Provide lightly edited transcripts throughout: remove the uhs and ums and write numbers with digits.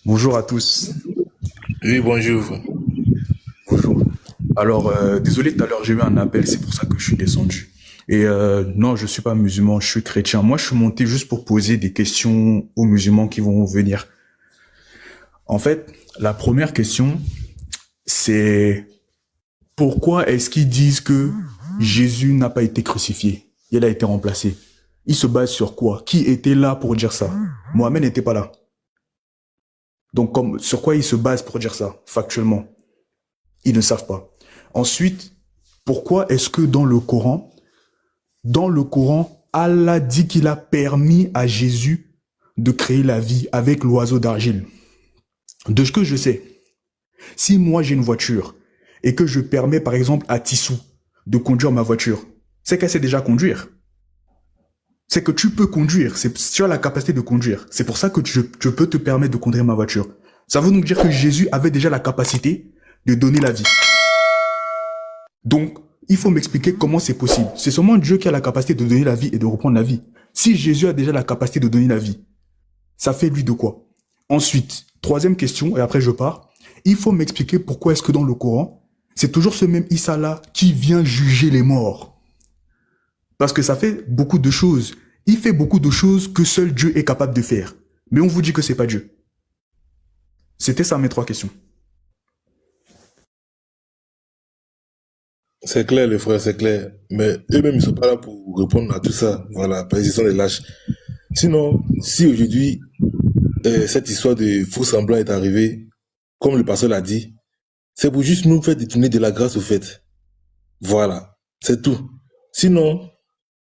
Bonjour à tous. Oui, bonjour. Bonjour. Alors, désolé, tout à l'heure, j'ai eu un appel, c'est pour ça que je suis descendu. Et non, je suis pas musulman, je suis chrétien. Moi, je suis monté juste pour poser des questions aux musulmans qui vont venir. En fait, la première question, c'est pourquoi est-ce qu'ils disent que Jésus n'a pas été crucifié? Il a été remplacé. Ils se basent sur quoi? Qui était là pour dire ça? Mohamed n'était pas là. Donc, sur quoi ils se basent pour dire ça, factuellement? Ils ne savent pas. Ensuite, pourquoi est-ce que dans le Coran, Allah dit qu'il a permis à Jésus de créer la vie avec l'oiseau d'argile? De ce que je sais, si moi j'ai une voiture et que je permets par exemple à Tissou de conduire ma voiture, c'est qu'elle sait déjà conduire. C'est que tu peux conduire, tu as la capacité de conduire. C'est pour ça que je peux te permettre de conduire ma voiture. Ça veut donc dire que Jésus avait déjà la capacité de donner la vie. Donc, il faut m'expliquer comment c'est possible. C'est seulement Dieu qui a la capacité de donner la vie et de reprendre la vie. Si Jésus a déjà la capacité de donner la vie, ça fait lui de quoi? Ensuite, troisième question, et après je pars. Il faut m'expliquer pourquoi est-ce que dans le Coran, c'est toujours ce même Issa-là qui vient juger les morts. Parce que ça fait beaucoup de choses. Il fait beaucoup de choses que seul Dieu est capable de faire. Mais on vous dit que c'est pas Dieu. C'était ça mes trois questions. C'est clair, les frères, c'est clair. Mais eux-mêmes, ils sont pas là pour répondre à tout ça. Voilà, parce qu'ils sont des lâches. Sinon, si aujourd'hui, cette histoire de faux semblant est arrivée, comme le pasteur l'a dit, c'est pour juste nous faire détourner de la grâce au fait. Voilà, c'est tout. Sinon,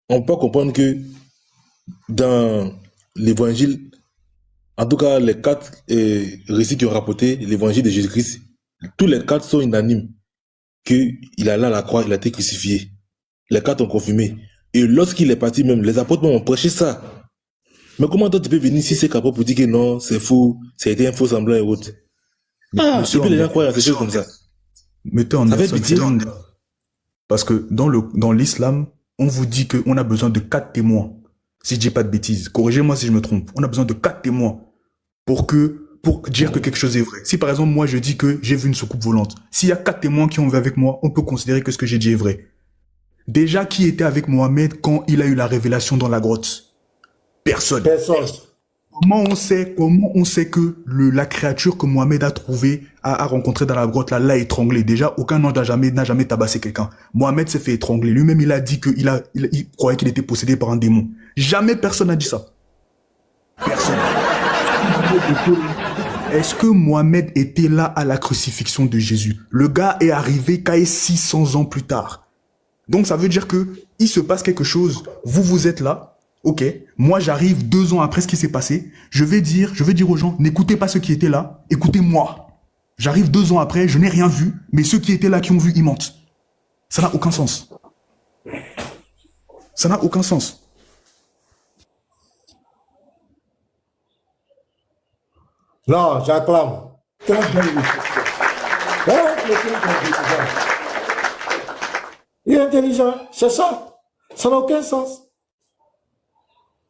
on peut comprendre que dans l'évangile, en tout cas, les quatre récits qui ont rapporté l'évangile de Jésus-Christ, tous les quatre sont unanimes qu'il est allé à la croix, il a été crucifié. Les quatre ont confirmé. Et lorsqu'il est parti même, les apôtres ont prêché ça. Mais comment toi tu peux venir si c'est capable pour dire que non, c'est faux, ça a été un faux semblant et autres. Et puis les gens croient à ces choses comme ça. Mettez en Ça fait pitié. Parce que dans l'islam, on vous dit qu'on a besoin de 4 témoins. Si je dis pas de bêtises, corrigez-moi si je me trompe. On a besoin de 4 témoins pour dire que quelque chose est vrai. Si par exemple moi je dis que j'ai vu une soucoupe volante, s'il y a 4 témoins qui ont vu avec moi, on peut considérer que ce que j'ai dit est vrai. Déjà, qui était avec Mohamed quand il a eu la révélation dans la grotte? Personne. Comment on sait que la créature que Mohamed a trouvée, a rencontrée dans la grotte là, l'a étranglé? Déjà, aucun ange n'a jamais tabassé quelqu'un. Mohamed s'est fait étrangler. Lui-même, il a dit il croyait qu'il était possédé par un démon. Jamais personne n'a dit ça. Personne. Est-ce que Mohamed était là à la crucifixion de Jésus? Le gars est arrivé 600 ans plus tard. Donc ça veut dire que il se passe quelque chose. Vous êtes là. Ok, moi j'arrive 2 ans après ce qui s'est passé, je vais dire aux gens, n'écoutez pas ceux qui étaient là, écoutez-moi. J'arrive 2 ans après, je n'ai rien vu, mais ceux qui étaient là, qui ont vu, ils mentent. Ça n'a aucun sens. Ça n'a aucun sens. Non, j'acclame. Très bien. Il est intelligent, c'est ça. Ça n'a aucun sens.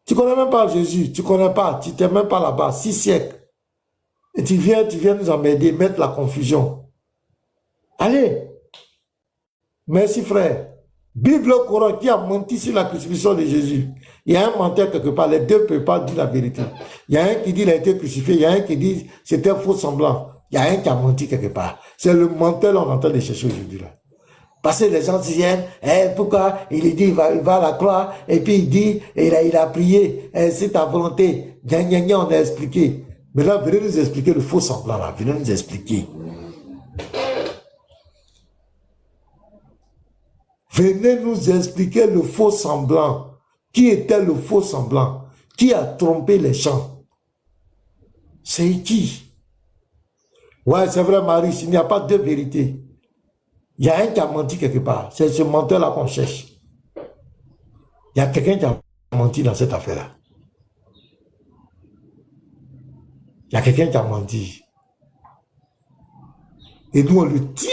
Tu ne connais même pas Jésus, tu ne connais pas, tu n'es même pas là-bas, 6 siècles. Et tu viens nous emmerder, mettre la confusion. Allez. Merci frère. Bible Coran qui a menti sur la crucifixion de Jésus. Il y a un menteur quelque part, les deux ne peuvent pas dire la vérité. Il y a un qui dit qu'il a été crucifié, il y a un qui dit c'était un faux semblant. Il y a un qui a menti quelque part. C'est le menteur qu'on est en train de chercher aujourd'hui là. Parce que les gens disent, pourquoi il dit il va à la croix, et puis il dit, il a prié, c'est ta volonté. On a expliqué. Mais là, venez nous expliquer le faux semblant là. Venez nous expliquer. Venez nous expliquer le faux semblant. Qui était le faux semblant? Qui a trompé les gens? C'est qui? Ouais, c'est vrai, Marie, il n'y a pas de vérité. Il y a un qui a menti quelque part. C'est ce menteur-là qu'on cherche. Il y a quelqu'un qui a menti dans cette affaire-là. Il y a quelqu'un qui a menti. Et nous, on le tient.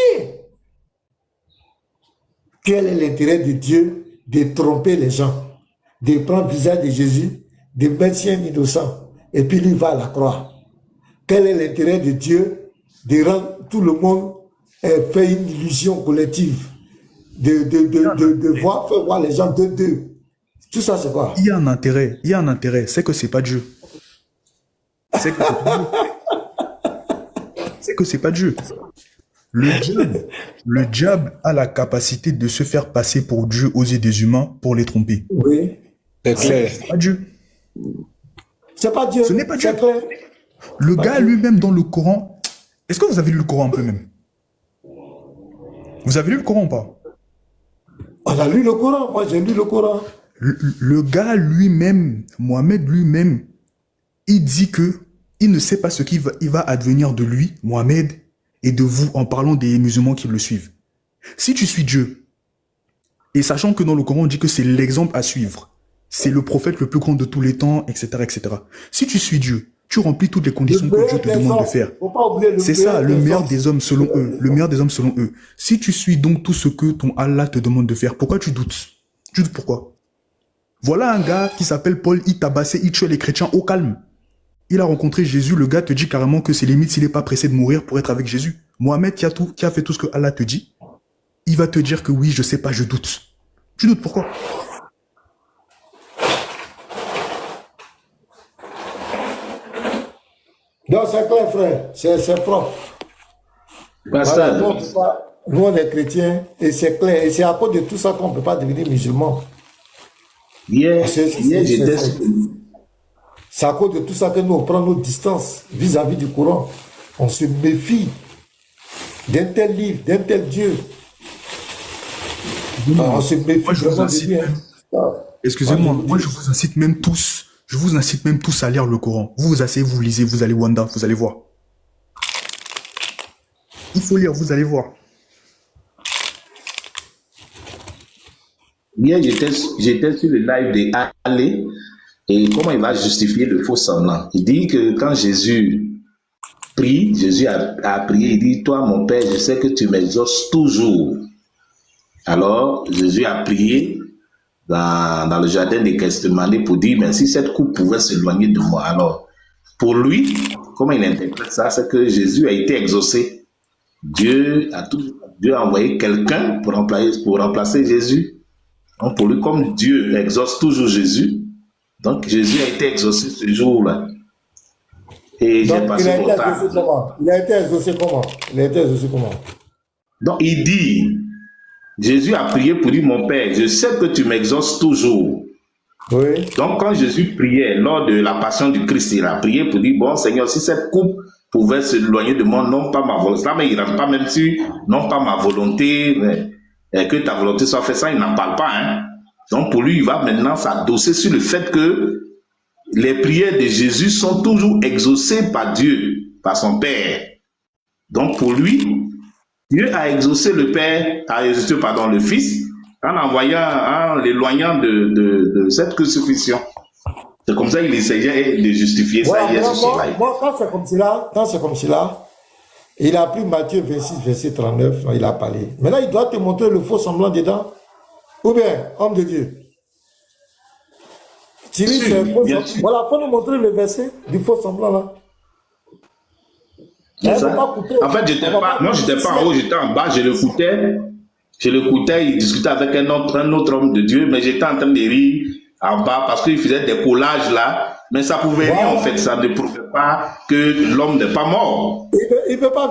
Quel est l'intérêt de Dieu de tromper les gens, de prendre le visage de Jésus, de mettre un innocent, et puis lui va à la croix? quel est l'intérêt de Dieu de rendre tout le monde fait une illusion collective, de voir, faire voir les gens de deux. Tout ça, c'est quoi? Il y a un intérêt, c'est que c'est pas Dieu. C'est que c'est pas Dieu. C'est que c'est pas Dieu. Le diable a la capacité de se faire passer pour Dieu aux yeux des humains pour les tromper. Oui. C'est clair. C'est pas Dieu. C'est pas Dieu. Ce n'est pas Dieu. C'est clair. Le gars lui-même dans le Coran, est-ce que vous avez lu le Coran un peu même? Vous avez lu le Coran ou pas? On a lu le Coran. Moi, j'ai lu le Coran. Le gars lui-même, Mohamed lui-même, il dit que il ne sait pas ce qui va advenir de lui, Mohamed, et de vous en parlant des musulmans qui le suivent. Si tu suis Dieu, et sachant que dans le Coran on dit que c'est l'exemple à suivre, c'est le prophète le plus grand de tous les temps, etc., etc. Si tu suis Dieu, tu remplis toutes les conditions que Dieu te demande de faire. C'est ça, le meilleur des hommes selon eux. Le meilleur des hommes selon eux. Si tu suis donc tout ce que ton Allah te demande de faire, pourquoi tu doutes? Tu doutes pourquoi? Voilà un gars qui s'appelle Paul, il tabassait, il tuait les chrétiens au calme. Il a rencontré Jésus, le gars te dit carrément que c'est limite s'il n'est pas pressé de mourir pour être avec Jésus. Mohamed qui a fait tout ce que Allah te dit, il va te dire que oui, je sais pas, je doute. Tu doutes pourquoi? Donc c'est clair, frère, c'est propre. Pasteur, Voilà, nous, on est chrétiens et c'est clair. Et c'est à cause de tout ça qu'on ne peut pas devenir musulman. hier j'étais C'est à cause de tout ça que nous on prend nos distances vis-à-vis du Coran. On se méfie d'un tel livre, d'un tel Dieu. On se méfie Moi, je vous vraiment de incite lui. même. Excusez-moi, moi je vous incite même tous à lire le Coran. Vous vous asseyez, vous lisez, vous allez Wanda, vous allez voir. Il faut lire, vous allez voir. Hier, j'étais sur le live de Ale et comment il va justifier le faux semblant. Il dit que quand Jésus prie, Jésus a prié, il dit, toi mon Père, je sais que tu m'exauces toujours. Alors, Jésus a prié dans le jardin de Gethsémani pour dire, mais si cette coupe pouvait s'éloigner de moi. Alors, pour lui, comment il interprète ça, c'est que Jésus a été exaucé. Dieu a envoyé quelqu'un pour remplacer Jésus. Donc pour lui, comme Dieu exauce toujours Jésus, donc Jésus a été exaucé ce jour-là. Et j'ai Donc, passé mon temps. il a été exaucé comment? Donc il dit, Jésus a prié pour dire, mon Père, je sais que tu m'exauces toujours. Oui. Donc quand Jésus priait lors de la passion du Christ, il a prié pour dire, bon Seigneur, si cette coupe pouvait s'éloigner de moi, non pas ma volonté, mais il ne rentre pas même sur, non pas ma volonté, mais que ta volonté soit faite, ça il n'en parle pas. Hein. Donc pour lui, il va maintenant s'adosser sur le fait que les prières de Jésus sont toujours exaucées par Dieu, par son Père. Donc pour lui, Dieu a exaucé le Fils en envoyant, en l'éloignant de cette crucifixion. C'est comme ça qu'il essayait de justifier ça hier sur son live. Moi, quand c'est comme cela, il a pris Matthieu 26, verset 39, il a parlé. Maintenant, il doit te montrer le faux semblant dedans. Ou bien, homme de Dieu. Thierry, c'est faux semblant. Voilà, il faut nous montrer le verset du faux semblant là. En fait, j'étais pas en haut, j'étais en bas, je l'écoutais, il discutait avec un autre homme de Dieu, mais j'étais en train de rire en bas parce qu'il faisait des collages là, mais ça pouvait rien en fait, ça ne prouvait pas que l'homme n'est pas mort. Il peut pas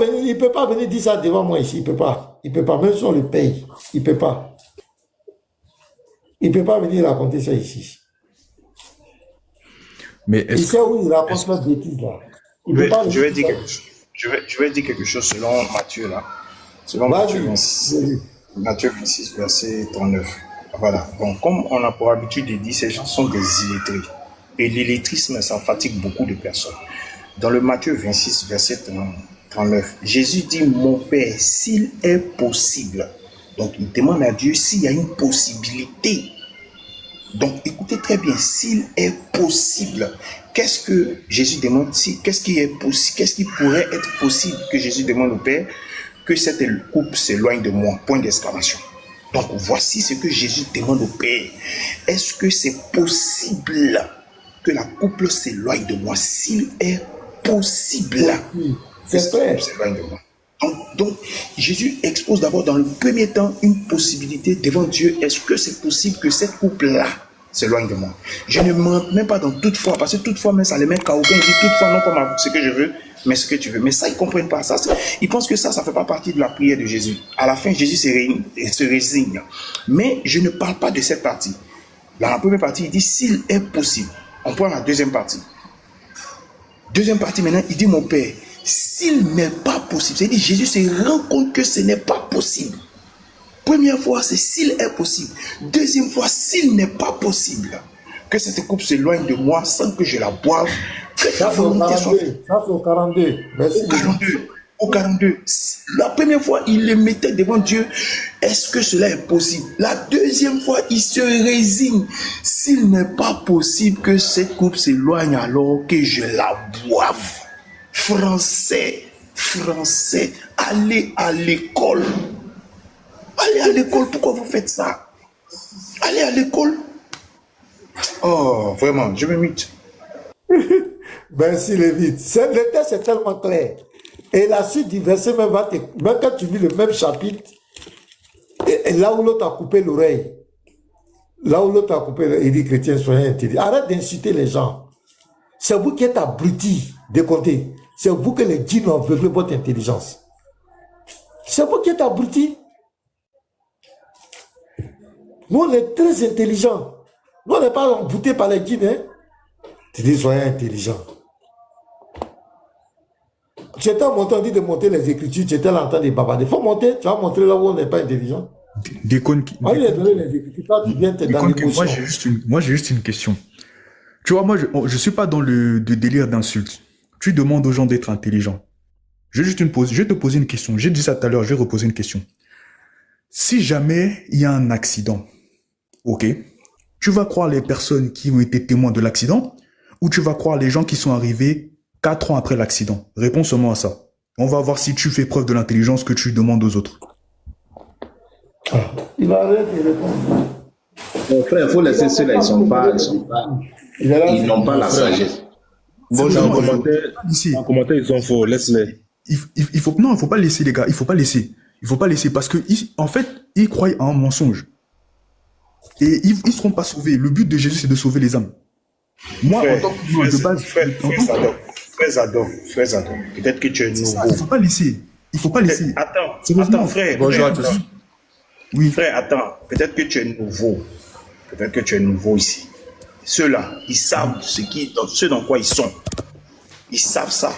venir dire ça devant moi ici, il peut pas, même si on le paye, il peut pas venir raconter ça ici. Mais il sait où il raconte notre bêtise là. Je vais dire quelque chose selon Matthieu là. Selon Matthieu 26, verset 39. Voilà. Bon, comme on a pour habitude de dire, ces gens sont des illettrés. Et l'illettrisme, ça fatigue beaucoup de personnes. Dans le Matthieu 26, verset 39, Jésus dit, mon Père, s'il est possible. Donc, il demande à Dieu s'il y a une possibilité. Donc, écoutez très bien, s'il est possible. Qu'est-ce que Jésus demande? Qu'est-ce qui est possible? Qu'est-ce qui pourrait être possible que Jésus demande au Père? Que cette coupe s'éloigne de moi. Point d'exclamation. Donc, voici ce que Jésus demande au Père. Est-ce que c'est possible que la coupe s'éloigne de moi? S'il est possible que C'est cette clair. coupe s'éloigne de moi. Donc, Jésus expose d'abord dans le premier temps une possibilité devant Dieu. Est-ce que c'est possible que cette coupe-là s'éloigne de moi? Je ne monte même pas dans toutefois, parce que toutefois, même ça les met KO. Il dit toutefois, non pas ce que je veux, mais ce que tu veux. Mais ça, ils ne comprennent pas. Ça, ils pensent que ça ne fait pas partie de la prière de Jésus. À la fin, Jésus se résigne. Mais je ne parle pas de cette partie. Dans la première partie, il dit s'il est possible. On prend la deuxième partie. Deuxième partie, maintenant, il dit mon Père, s'il n'est pas possible, c'est-à-dire Jésus se rend compte que ce n'est pas possible. Première fois, c'est s'il est possible. Deuxième fois, s'il n'est pas possible, que cette coupe s'éloigne de moi sans que je la boive, que ta volonté soit faite. Ça, c'est au 42. Merci. Au 42. La première fois, il le mettait devant Dieu. Est-ce que cela est possible? La deuxième fois, il se résigne. S'il n'est pas possible que cette coupe s'éloigne, alors que je la boive. Français, allez à l'école. Allez à l'école, pourquoi vous faites ça? Allez à l'école. Oh, vraiment, je me mute. Merci, Lévite. Le texte est tellement clair. Et la suite du verset, même quand tu lis le même chapitre, et là où l'autre a coupé l'oreille, il dit chrétien, soyez intelligent. Arrête d'insulter les gens. C'est vous qui êtes abrutis, décomptés. C'est vous que les djinns ont aveuglé votre intelligence. C'est vous qui êtes abrutis. Nous, on est très intelligents. Nous, on n'est pas emboutés par les djinns. Hein? Tu dis, soyez intelligents. Tu étais en montant, on dit de monter les Écritures, tu étais là en train de bavarder. Il faut monter, tu vas montrer là où on n'est pas intelligent. On lui a donné les Écritures, toi tu viens, tu es dans l'émotion. Moi, j'ai juste une question. Tu vois, moi, je suis pas dans le délire d'insulte. Tu demandes aux gens d'être intelligents. Je vais te poser une question. J'ai dit ça tout à l'heure, je vais reposer une question. Si jamais il y a un accident, ok, tu vas croire les personnes qui ont été témoins de l'accident ou tu vas croire les gens qui sont arrivés 4 ans après l'accident? Réponds seulement à ça. On va voir si tu fais preuve de l'intelligence que tu demandes aux autres. Il va arrêter de répondre. Mon frère, il faut laisser ceux-là, ils n'ont pas la sagesse. Bon, C'est en vraiment- commentaire, ils sont faux, laisse-les. Il faut pas laisser les gars, il faut pas laisser parce que en fait, ils croient à un mensonge. Et ils seront pas sauvés. Le but de Jésus, c'est de sauver les âmes. Moi, en tant que de base, Frère Zadok, peut-être que tu es nouveau. il faut pas laisser. Attends, frère. Bonjour à tous. Oui. Frère, attends, peut-être que tu es nouveau. Peut-être que tu es nouveau ici. Ceux-là, ils savent ce dans quoi ils sont. Ils savent ça.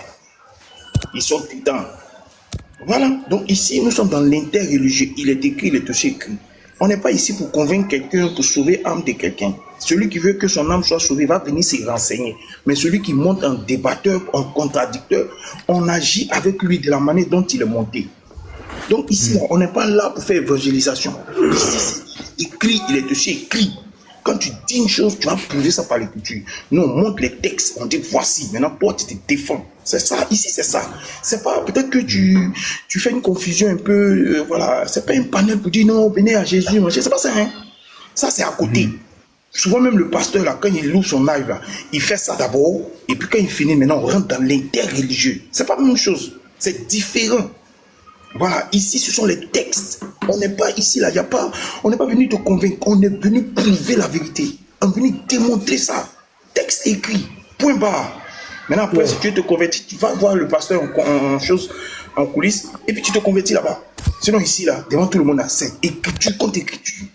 Ils sont dedans. Voilà. Donc ici, nous sommes dans l'interreligieux. Il est écrit, il est aussi écrit. On n'est pas ici pour convaincre quelqu'un, pour sauver l'âme de quelqu'un. Celui qui veut que son âme soit sauvée va venir s'y renseigner. Mais celui qui monte en débatteur, en contradicteur, on agit avec lui de la manière dont il est monté. Donc ici, on n'est pas là pour faire évangélisation. Ici, c'est écrit, il est aussi écrit. Quand tu dis une chose, tu vas prouver ça par l'écriture. Nous, on montre les textes, on dit voici. Maintenant, toi, tu te défends. C'est ça, ici, c'est ça. C'est pas, peut-être que tu fais une confusion un peu, voilà. C'est pas un panel pour dire non, venez à Jésus, manger. C'est pas ça, hein. Ça, c'est à côté. Souvent, même le pasteur, là, quand il loue son live, là, il fait ça d'abord. Et puis, quand il finit, maintenant, on rentre dans l'interreligieux. C'est pas la même chose. C'est différent. Voilà, ici, ce sont les textes. On n'est pas ici, là, on n'est pas venu te convaincre, on est venu prouver la vérité. On est venu démontrer ça. Texte écrit, point barre. Maintenant, après, si tu veux te convertir, tu vas voir le pasteur en coulisses, et puis tu te convertis là-bas. Sinon, ici, là, devant tout le monde, c'est écriture contre écriture.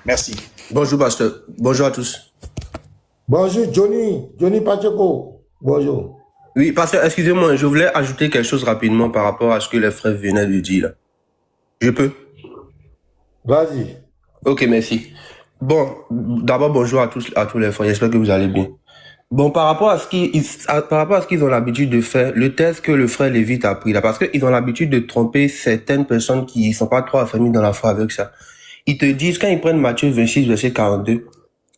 Merci. Bonjour, pasteur. Bonjour à tous. Bonjour, Johnny Pacheco. Bonjour. Oui, pasteur, excusez-moi, je voulais ajouter quelque chose rapidement par rapport à ce que les frères venaient de dire là. Je peux? Vas-y. Ok, merci. Bon, d'abord, bonjour à tous les frères. J'espère que vous allez bien. Bon, par rapport à ce qu'ils ont l'habitude de faire, le test que le frère Lévite a pris là, parce qu'ils ont l'habitude de tromper certaines personnes qui sont pas trop affamées dans la foi avec ça. Ils te disent, quand ils prennent Matthieu 26, verset 42,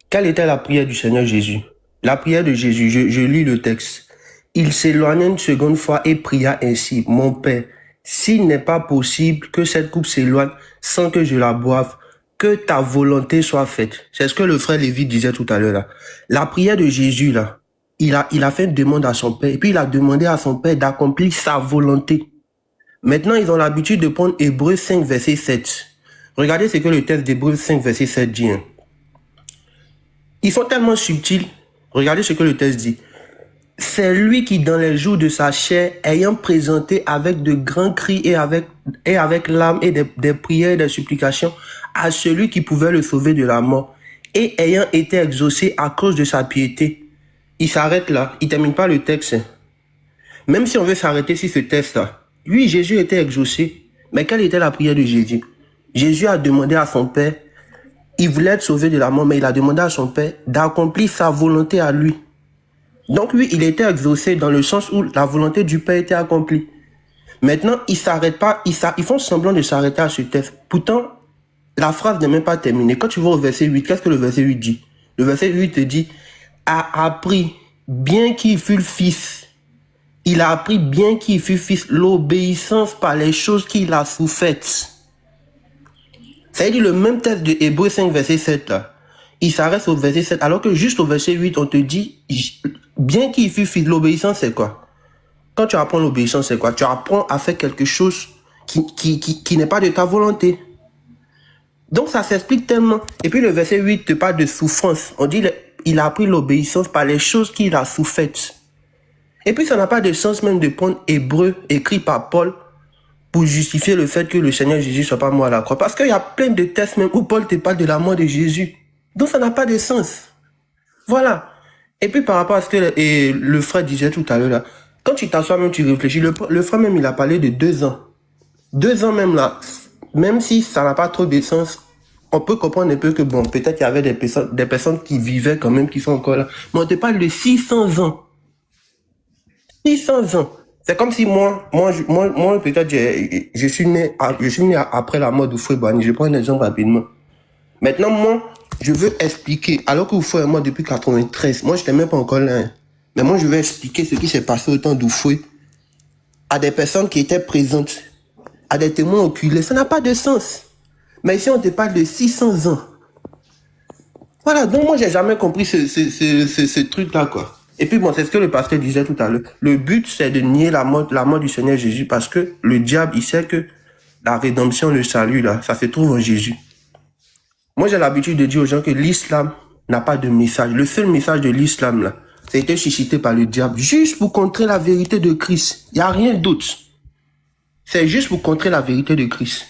quelle était la prière du Seigneur Jésus? La prière de Jésus, je lis le texte. Il s'éloigna une seconde fois et pria ainsi, mon Père, s'il n'est pas possible que cette coupe s'éloigne sans que je la boive, que ta volonté soit faite. C'est ce que le frère Lévite disait tout à l'heure là. La prière de Jésus là, il a fait une demande à son père, et puis il a demandé à son père d'accomplir sa volonté. Maintenant, ils ont l'habitude de prendre Hébreux 5, verset 7. Regardez ce que le texte d'Hébreux 5, verset 7 dit. Hein. Ils sont tellement subtils. Regardez ce que le texte dit. C'est lui qui, dans les jours de sa chair, ayant présenté avec de grands cris et avec larmes et des prières et des supplications à celui qui pouvait le sauver de la mort, et ayant été exaucé à cause de sa piété. Il s'arrête là. Il ne termine pas le texte. Même si on veut s'arrêter sur ce texte-là, oui, Jésus était exaucé. Mais quelle était la prière de Jésus? Jésus a demandé à son Père, il voulait être sauvé de la mort, mais il a demandé à son Père d'accomplir sa volonté à lui. Donc lui, il était exaucé dans le sens où la volonté du Père était accomplie. Maintenant, ils s'arrêtent pas, ils font semblant de s'arrêter à ce texte. Pourtant, la phrase n'est même pas terminée. Quand tu vas au verset 8, qu'est-ce que le verset 8 dit? Le verset 8 te dit, a appris, bien qu'il fût le fils, il a appris bien qu'il fût fils, l'obéissance par les choses qu'il a souffaites. Ça veut dire le même texte de Hébreux 5, verset 7 là. Il s'arrête au verset 7, alors que juste au verset 8, on te dit, bien qu'il fût fils, l'obéissance c'est quoi? Quand tu apprends l'obéissance, c'est quoi? Tu apprends à faire quelque chose qui n'est pas de ta volonté. Donc ça s'explique tellement. Et puis le verset 8 te parle de souffrance. On dit, il a appris l'obéissance par les choses qu'il a souffaites. Et puis ça n'a pas de sens même de prendre Hébreu écrit par Paul pour justifier le fait que le Seigneur Jésus soit pas mort à la croix. Parce qu'il y a plein de textes même où Paul te parle de la mort de Jésus. Donc ça n'a pas de sens. Voilà. Et puis par rapport à ce que le frère disait tout à l'heure là, quand tu t'assois même, tu réfléchis, le frère même il a parlé de 2 ans. 2 ans même là, même si ça n'a pas trop de sens, on peut comprendre un peu que bon, peut-être qu'il y avait des personnes qui vivaient quand même, qui sont encore là. Mais on te parle de 600 ans. 600 ans. C'est comme si moi peut-être je suis né après la mort d'Oufoué Boigny. Je prends un exemple rapidement. Maintenant, moi, je veux expliquer, alors que Oufoué est mort depuis 93, moi je n'étais même pas encore là. Hein. Mais moi je veux expliquer ce qui s'est passé au temps d'Oufoué à des personnes qui étaient présentes, à des témoins oculaires. Ça n'a pas de sens. Mais ici, on te parle de 600 ans. Voilà, donc moi, j'ai jamais compris ce truc-là, quoi. Et puis bon, c'est ce que le pasteur disait tout à l'heure. Le but, c'est de nier la mort du Seigneur Jésus parce que le diable, il sait que la rédemption, le salut, là, ça se trouve en Jésus. Moi, j'ai l'habitude de dire aux gens que l'islam n'a pas de message. Le seul message de l'islam, là, ça a été suscité par le diable, juste pour contrer la vérité de Christ. Il n'y a rien d'autre. C'est juste pour contrer la vérité de Christ.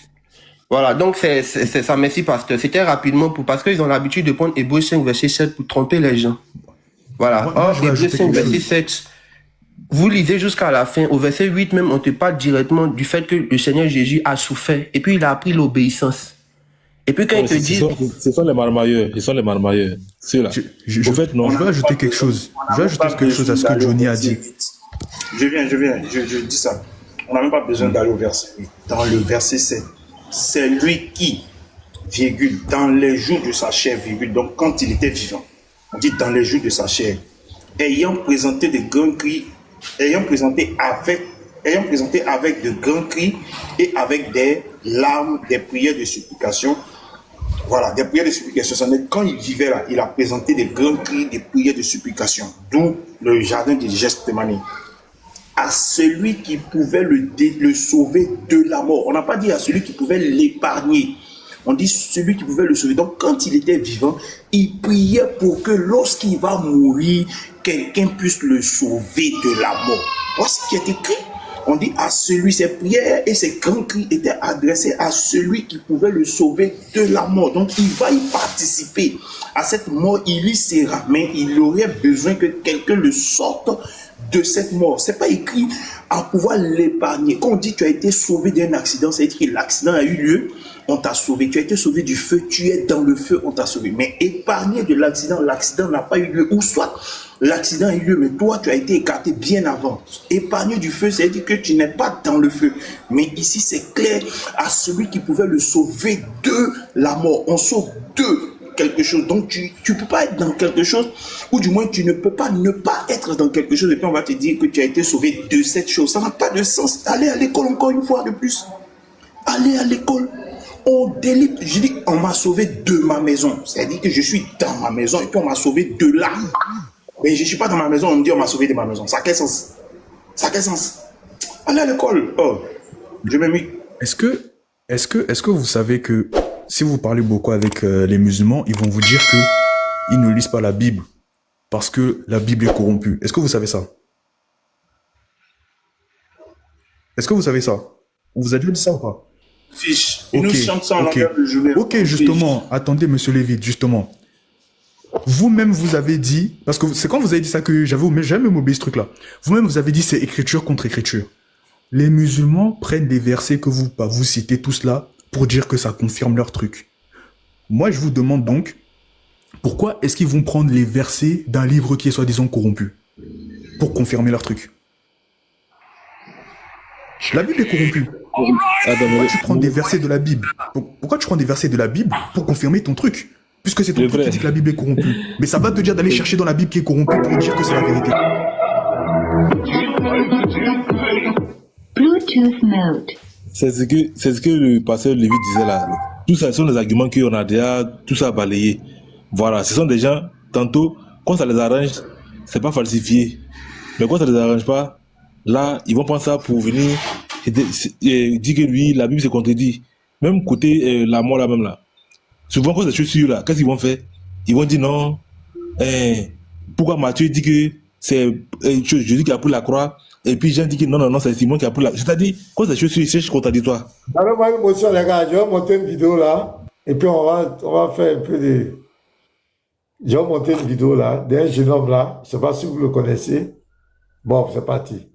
Voilà, donc c'est ça, merci pasteur. C'était rapidement parce qu'ils ont l'habitude de prendre Hébreux 5, verset 7 pour tromper les gens. Voilà. Or, Hébreux 5, verset 7, vous lisez jusqu'à la fin. Au verset 8 même, on te parle directement du fait que le Seigneur Jésus a souffert et puis il a appris l'obéissance. Et puis quand ils te disent... Ce sont les marmailleurs. Ils sont les marmailleurs. Ceux-là. Au fait, non. Je vais ajouter quelque chose. Je vais ajouter quelque chose à ce que Johnny a dit. Je viens. Je dis ça. On n'a même pas besoin d'aller au verset 8. Dans le verset 7, c'est lui qui, virgule, dans les jours de sa chair, virgule, donc quand il était vivant, on dit dans les jours de sa chair, ayant présenté de grands cris, ayant présenté avec de grands cris et avec des larmes, des prières de supplication. Voilà, des prières de supplication. Quand il vivait là, il a présenté des grands cris, des prières de supplication. D'où le jardin de Gethsémani. À celui qui pouvait le sauver de la mort. On n'a pas dit à celui qui pouvait l'épargner. On dit celui qui pouvait le sauver. Donc, quand il était vivant, il priait pour que lorsqu'il va mourir, quelqu'un puisse le sauver de la mort. Voilà ce qui est écrit. On dit à celui, ses prières et ses grands cris étaient adressés à celui qui pouvait le sauver de la mort. Donc, il va y participer. À cette mort, il y sera. Mais il aurait besoin que quelqu'un le sorte de cette mort. C'est pas écrit à pouvoir l'épargner. Quand on dit tu as été sauvé d'un accident, c'est écrit l'accident a eu lieu, on t'a sauvé. Tu as été sauvé du feu, tu es dans le feu, on t'a sauvé. Mais épargné de l'accident n'a pas eu lieu. Ou soit l'accident a eu lieu, mais toi tu as été écarté bien avant. Épargné du feu, c'est dire que tu n'es pas dans le feu. Mais ici c'est clair, à celui qui pouvait le sauver de la mort. On sauve de quelque chose. Donc tu peux pas être dans quelque chose, ou du moins tu ne peux pas ne pas être dans quelque chose et puis on va te dire que tu as été sauvé de cette chose. Ça n'a pas de sens. Allez à l'école encore une fois de plus. Allez à l'école. On délite. Je dis on m'a sauvé de ma maison. C'est-à-dire que je suis dans ma maison et puis on m'a sauvé de là. Mais je ne suis pas dans ma maison, on me dit on m'a sauvé de ma maison. Ça a quel sens? Ça a quel sens? Allez à l'école. Oh, je m'ai mis. Est-ce que vous savez que si vous parlez beaucoup avec les musulmans, ils vont vous dire que ils ne lisent pas la Bible parce que la Bible est corrompue. Est-ce que vous savez ça? Est-ce que vous savez ça? On vous a déjà dit ça ou pas? Fiche. Ils nous chantent ça en longueur de journée. Ok, justement. Attendez, monsieur Lévite, justement. Vous-même, vous avez dit, parce que c'est quand vous avez dit ça que j'avais jamais oublié ce truc-là. Vous-même, vous avez dit c'est écriture contre écriture. Les musulmans prennent des versets que vous citez tous là pour dire que ça confirme leur truc. Moi, je vous demande donc, pourquoi est-ce qu'ils vont prendre les versets d'un livre qui est soi-disant corrompu pour confirmer leur truc? La Bible est corrompue. Pourquoi tu prends des versets de la Bible? Pourquoi tu prends des versets de la Bible pour confirmer ton truc? Puisque c'est ton truc qui dit que la Bible est corrompue. Mais ça va te dire d'aller chercher dans la Bible qui est corrompue pour dire que c'est la vérité. Bluetooth mode. C'est ce que le pasteur Lévi disait là. Tout ça, ce sont des arguments qu'on a déjà tout ça balayé. Voilà, ce sont des gens, tantôt, quand ça les arrange, c'est pas falsifié. Mais quand ça les arrange pas, là, ils vont prendre ça pour venir dire que lui, la Bible se contredit. Même côté la mort là même là. Souvent, quand c'est chaussures là, qu'est-ce qu'ils vont faire? Ils vont dire non. Pourquoi Matthieu dit que c'est Jésus qui a pris la croix, et puis Jean dit que non, c'est Simon qui a pris la. C'est-à-dire, quand c'est chaussures, c'est contradictoire. Donnez-moi une motion, les gars. Je vais monter une vidéo là, et puis on va faire un peu de. Je vais monter une vidéo là, d'un jeune homme là. Je ne sais pas si vous le connaissez. Bon, c'est parti.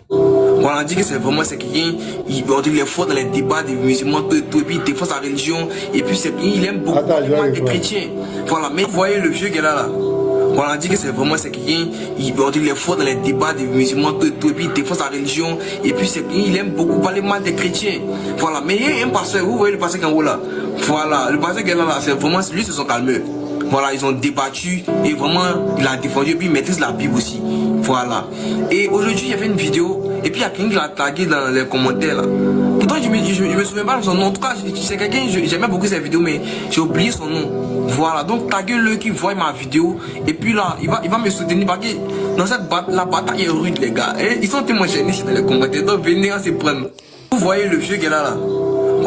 On a dit que c'est vraiment c'est quelqu'un, il est fort dans les débats des musulmans, tout, et puis il défend sa religion, et puis c'est quelqu'un, il aime beaucoup les chrétiens. Voilà, mais vous voyez le vieux qui est là. On a dit que c'est vraiment c'est quelqu'un, il est fort dans les débats des musulmans, tout, et puis il défend sa religion, et puis c'est quelqu'un, il aime beaucoup parler mal des chrétiens. Voilà, mais il y a un pasteur, vous voyez le pasteur qui est en haut là. Voilà, le pasteur qui est là, c'est vraiment, lui, c'est son calmeur. Voilà, ils ont débattu et vraiment, il a défendu et puis il maîtrise la Bible aussi. Voilà. Et aujourd'hui, il y avait une vidéo et puis il y a quelqu'un qui l'a tagué dans les commentaires là. Pourtant, je me souviens pas de son nom. En tout cas, c'est quelqu'un, j'aimais beaucoup cette vidéo, mais j'ai oublié son nom. Voilà, donc taguez-le qui voit ma vidéo et puis là, il va me soutenir parce que dans cette la bataille est rude, les gars. Et ils sont tellement gênés dans les commentaires, donc venez à se prendre. Vous voyez le vieux qui est là.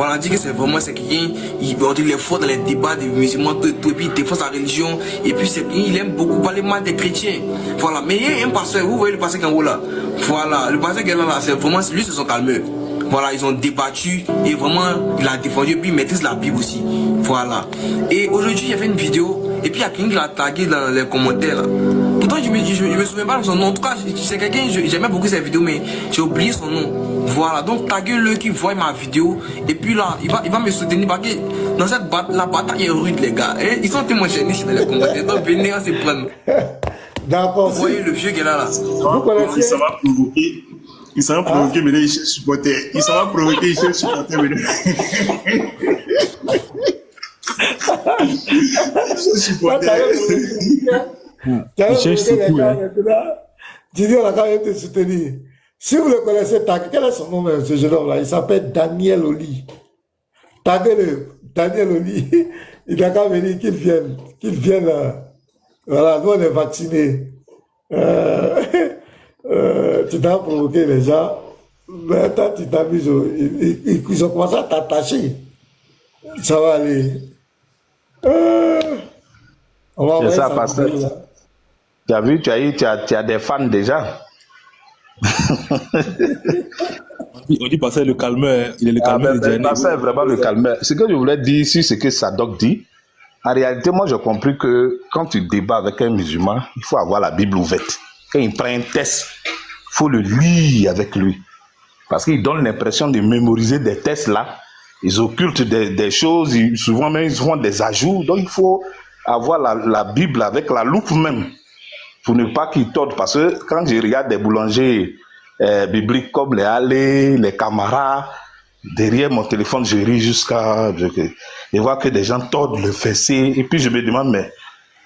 On a dit que c'est vraiment c'est quelqu'un, il est fort dans les débats des musulmans, tout, et puis il défend sa religion, et puis c'est quelqu'un, il aime beaucoup parler mal des chrétiens. Voilà, mais il y a un pasteur, vous voyez le pasteur qui est en haut là. Voilà, le pasteur qui est là, c'est vraiment, lui, c'est son calmeur. Voilà, ils ont débattu et vraiment, il a défendu et puis il maîtrise la Bible aussi. Voilà. Et aujourd'hui, il y avait une vidéo et puis il y a quelqu'un qui l'a tagué dans les commentaires là. Pourtant, je me souviens pas de son nom. En tout cas, c'est quelqu'un, j'aimais beaucoup cette vidéo, mais j'ai oublié son nom. Voilà, donc taguez-le qui voit ma vidéo et puis là, il va me soutenir parce que dans cette la bataille est rude, les gars. Et ils sont tellement gênés dans les commentaires, donc venez à se prendre. D'accord. Vous voyez le vieux qui est là. Vous connaissez? Ça va provoquer. Il s'en va provoquer, mais là, il cherche supporter. Il s'en va provoquer, il cherche supporter, mais là. Il cherche supporter. Il cherche supporter. Didier, on a quand même te soutenir. Si vous le connaissez, quel est son nom, même, ce jeune homme-là? Il s'appelle Daniel Oli. Taguez-le, Daniel Oli. Il a qu'à venir, qu'il vienne. Voilà, nous, on est vaccinés. Tu t'as provoqué les gens. Maintenant, tu t'amuses. Ils ont commencé à t'attacher. Ça va aller. On va C'est ça, ça pasteur. Tu as vu, tu as des fans déjà. On dit passer le calmeur, il est le calmeur de Diane. Pasteur est vraiment le calmeur. Ce que je voulais dire ici, c'est que Sadok dit. En réalité, moi, j'ai compris que quand tu débats avec un musulman, il faut avoir la Bible ouverte. Quand il prend un texte, il faut le lire avec lui. Parce qu'il donne l'impression de mémoriser des textes là. Ils occultent des choses, souvent même ils font des ajouts. Donc il faut avoir la Bible avec la loupe même. Pour ne pas qu'ils tordent. Parce que quand je regarde des boulangers bibliques comme les Allées, les Camara, derrière mon téléphone, je ris jusqu'à... Je vois que des gens tordent le fessé. Et puis je me demande, mais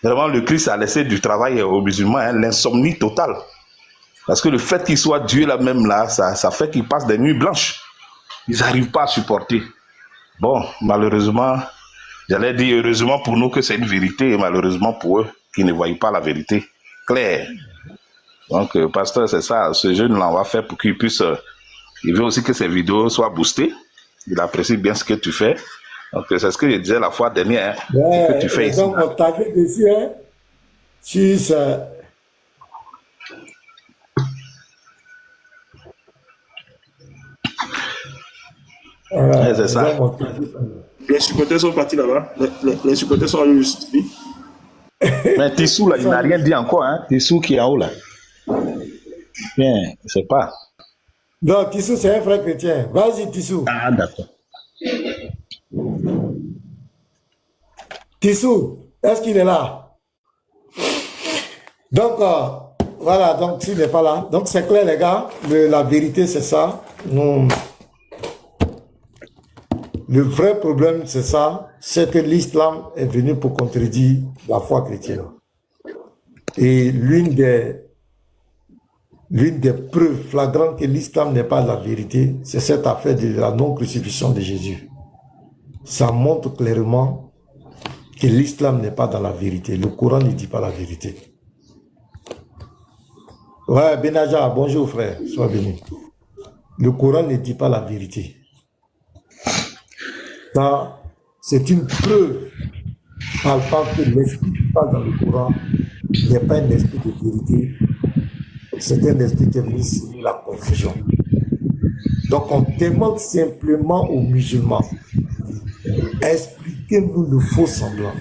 vraiment le Christ a laissé du travail aux musulmans, hein, l'insomnie totale. Parce que le fait qu'il soit Dieu là même là, ça fait qu'ils passent des nuits blanches. Ils n'arrivent pas à supporter. Bon, malheureusement, j'allais dire heureusement pour nous que c'est une vérité et malheureusement pour eux qui ne voient pas la vérité. clair. Donc, pasteur, c'est ça. Ce jeune-là, on va faire pour qu'il puisse... il veut aussi que ses vidéos soient boostées. Il apprécie bien ce que tu fais. Donc, c'est ce que je disais la fois dernière. Ouais, que tu fais ici. donc, on t'arrête ici, hein. Si ça... Ouais, c'est ça. Les supporters sont partis là-bas. Les supporters sont allés justifier. Mais Tissou, là, il n'a rien dit encore. Hein. Tissou qui est en haut, là. Bien, je ne sais pas. Non, Tissou, c'est un frère chrétien. Vas-y, Tissou. Ah, d'accord. Tissou, est-ce qu'il est là? Donc, voilà, donc s'il n'est pas là. Donc, c'est clair, les gars. La vérité, c'est ça. Le vrai problème, c'est ça. C'est que l'islam est venu pour contredire la foi chrétienne. Et l'une des preuves flagrantes que l'islam n'est pas la vérité, c'est cette affaire de la non-crucifixion de Jésus. Ça montre clairement que l'islam n'est pas dans la vérité. Le Coran ne dit pas la vérité. Ouais, Benaja, bonjour frère, sois béni. Le Coran ne dit pas la vérité. Ça, c'est une preuve palpable que l'esprit qui parle dans le Coran n'est pas un esprit de vérité. C'est un esprit qui est venu signer la confusion. Donc on demande simplement aux musulmans, expliquez-nous le faux semblant.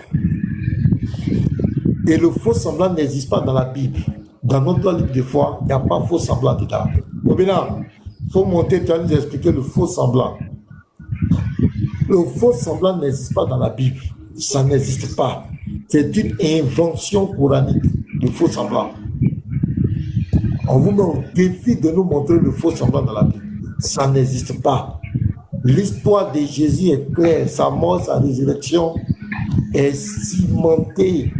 Et le faux semblant n'existe pas dans la Bible. Dans notre livre de foi, il n'y a pas faux semblant dedans. Maintenant, il faut monter, tu vas nous expliquer le faux semblant. Le faux semblant n'existe pas dans la Bible. Ça n'existe pas. C'est une invention coranique, le faux semblant. On vous met au défi de nous montrer le faux semblant dans la Bible. Ça n'existe pas. L'histoire de Jésus est claire. Sa mort, sa résurrection est cimentée.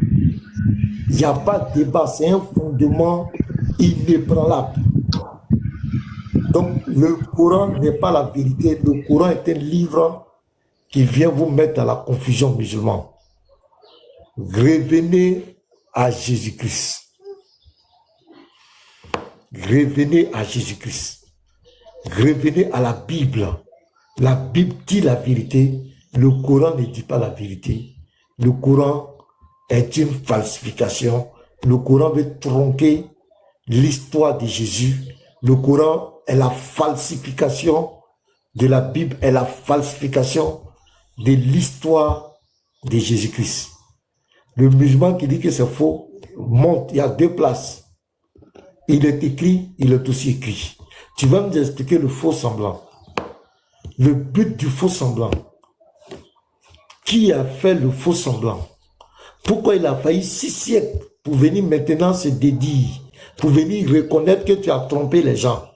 Il n'y a pas de débat. C'est un fondement inébranlable. Donc, le Coran n'est pas la vérité. Le Coran est un livre qui vient vous mettre dans la confusion musulmane. Revenez à Jésus-Christ. Revenez à Jésus-Christ. Revenez à la Bible. La Bible dit la vérité. Le Coran ne dit pas la vérité. Le Coran est une falsification. Le Coran veut tronquer l'histoire de Jésus. Le Coran est la falsification de la Bible, est la falsification de l'histoire de Jésus-Christ. Le musulman qui dit que c'est faux monte, il y a deux places. Il est écrit, il est aussi écrit. Tu vas nous expliquer le faux semblant. Le but du faux semblant. Qui a fait le faux semblant? Pourquoi il a failli 6 siècles pour venir maintenant se dédier, pour venir reconnaître que tu as trompé les gens?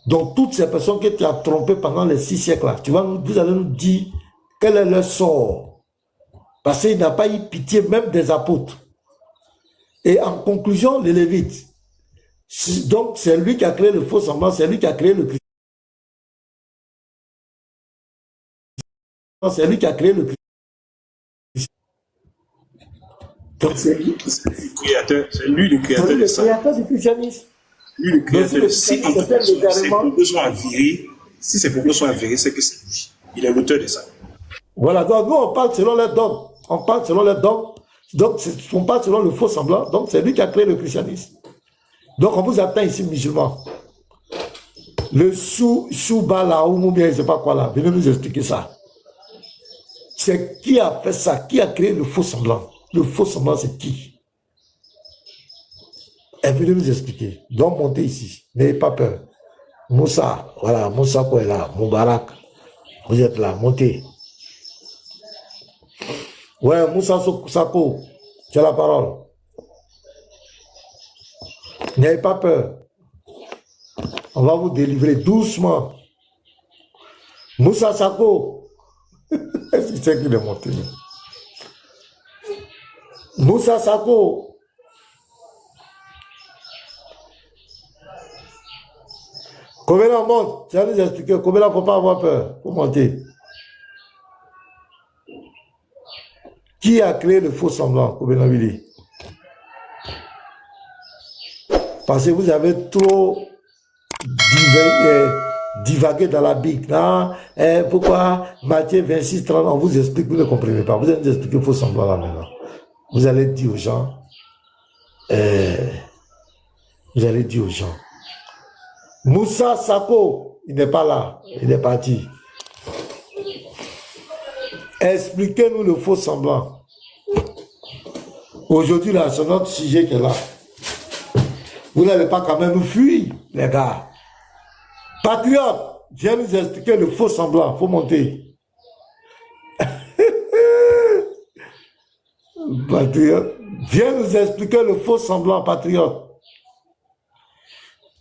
Donc toutes ces personnes que tu as trompées pendant les 6 siècles-là, vous allez nous dire quel est leur sort. Parce qu'il n'a pas eu pitié même des apôtres. Et en conclusion, les Lévites. Donc c'est lui qui a créé le faux semblant, c'est lui qui a créé le christianisme. C'est lui qui a créé le christianisme. Donc c'est lui. C'est lui le créateur de ça. C'est lui le créateur du christianisme. Lui le créateur de ça. Si ses propos sont avérés, c'est que c'est lui. Il est l'auteur de ça. Voilà, donc nous on parle selon les dogmes. On parle selon les dogmes. Donc on parle selon le faux semblant. Donc c'est lui qui a créé le christianisme. Donc on vous attend ici, musulmans. Le Soubala ou bien je ne sais pas quoi là. Venez nous expliquer ça. C'est qui a fait ça? Qui a créé le faux semblant? Le faux semblant, c'est qui? Et venez nous expliquer. Donc montez ici. N'ayez pas peur. Moussa, voilà, Moussa quoi est là. Moubarak, vous êtes là. Montez. Ouais, Moussa Sako, tu as la parole. N'ayez pas peur. On va vous délivrer doucement. Moussa Sako. Est-ce que c'est qu'il est monté? Moussa Sako. Combien on monte? Tu vas nous expliquer. Combien il ne faut pas avoir peur pour monter. Qui a créé le faux semblant? Combien Parce que vous avez trop divagué dans la Bible. Non, pourquoi Matthieu 26, 30, on vous explique, vous ne comprenez pas. Vous allez nous expliquer faux semblant là maintenant. Vous allez dire aux gens, Moussa Sako, il n'est pas là, il est parti. Expliquez-nous le faux semblant. Aujourd'hui, là, c'est notre sujet qui est là. Vous n'allez pas quand même nous fuir, les gars. Patriote, viens nous expliquer le faux semblant. Faut monter. Patriote, viens nous expliquer le faux semblant, patriote.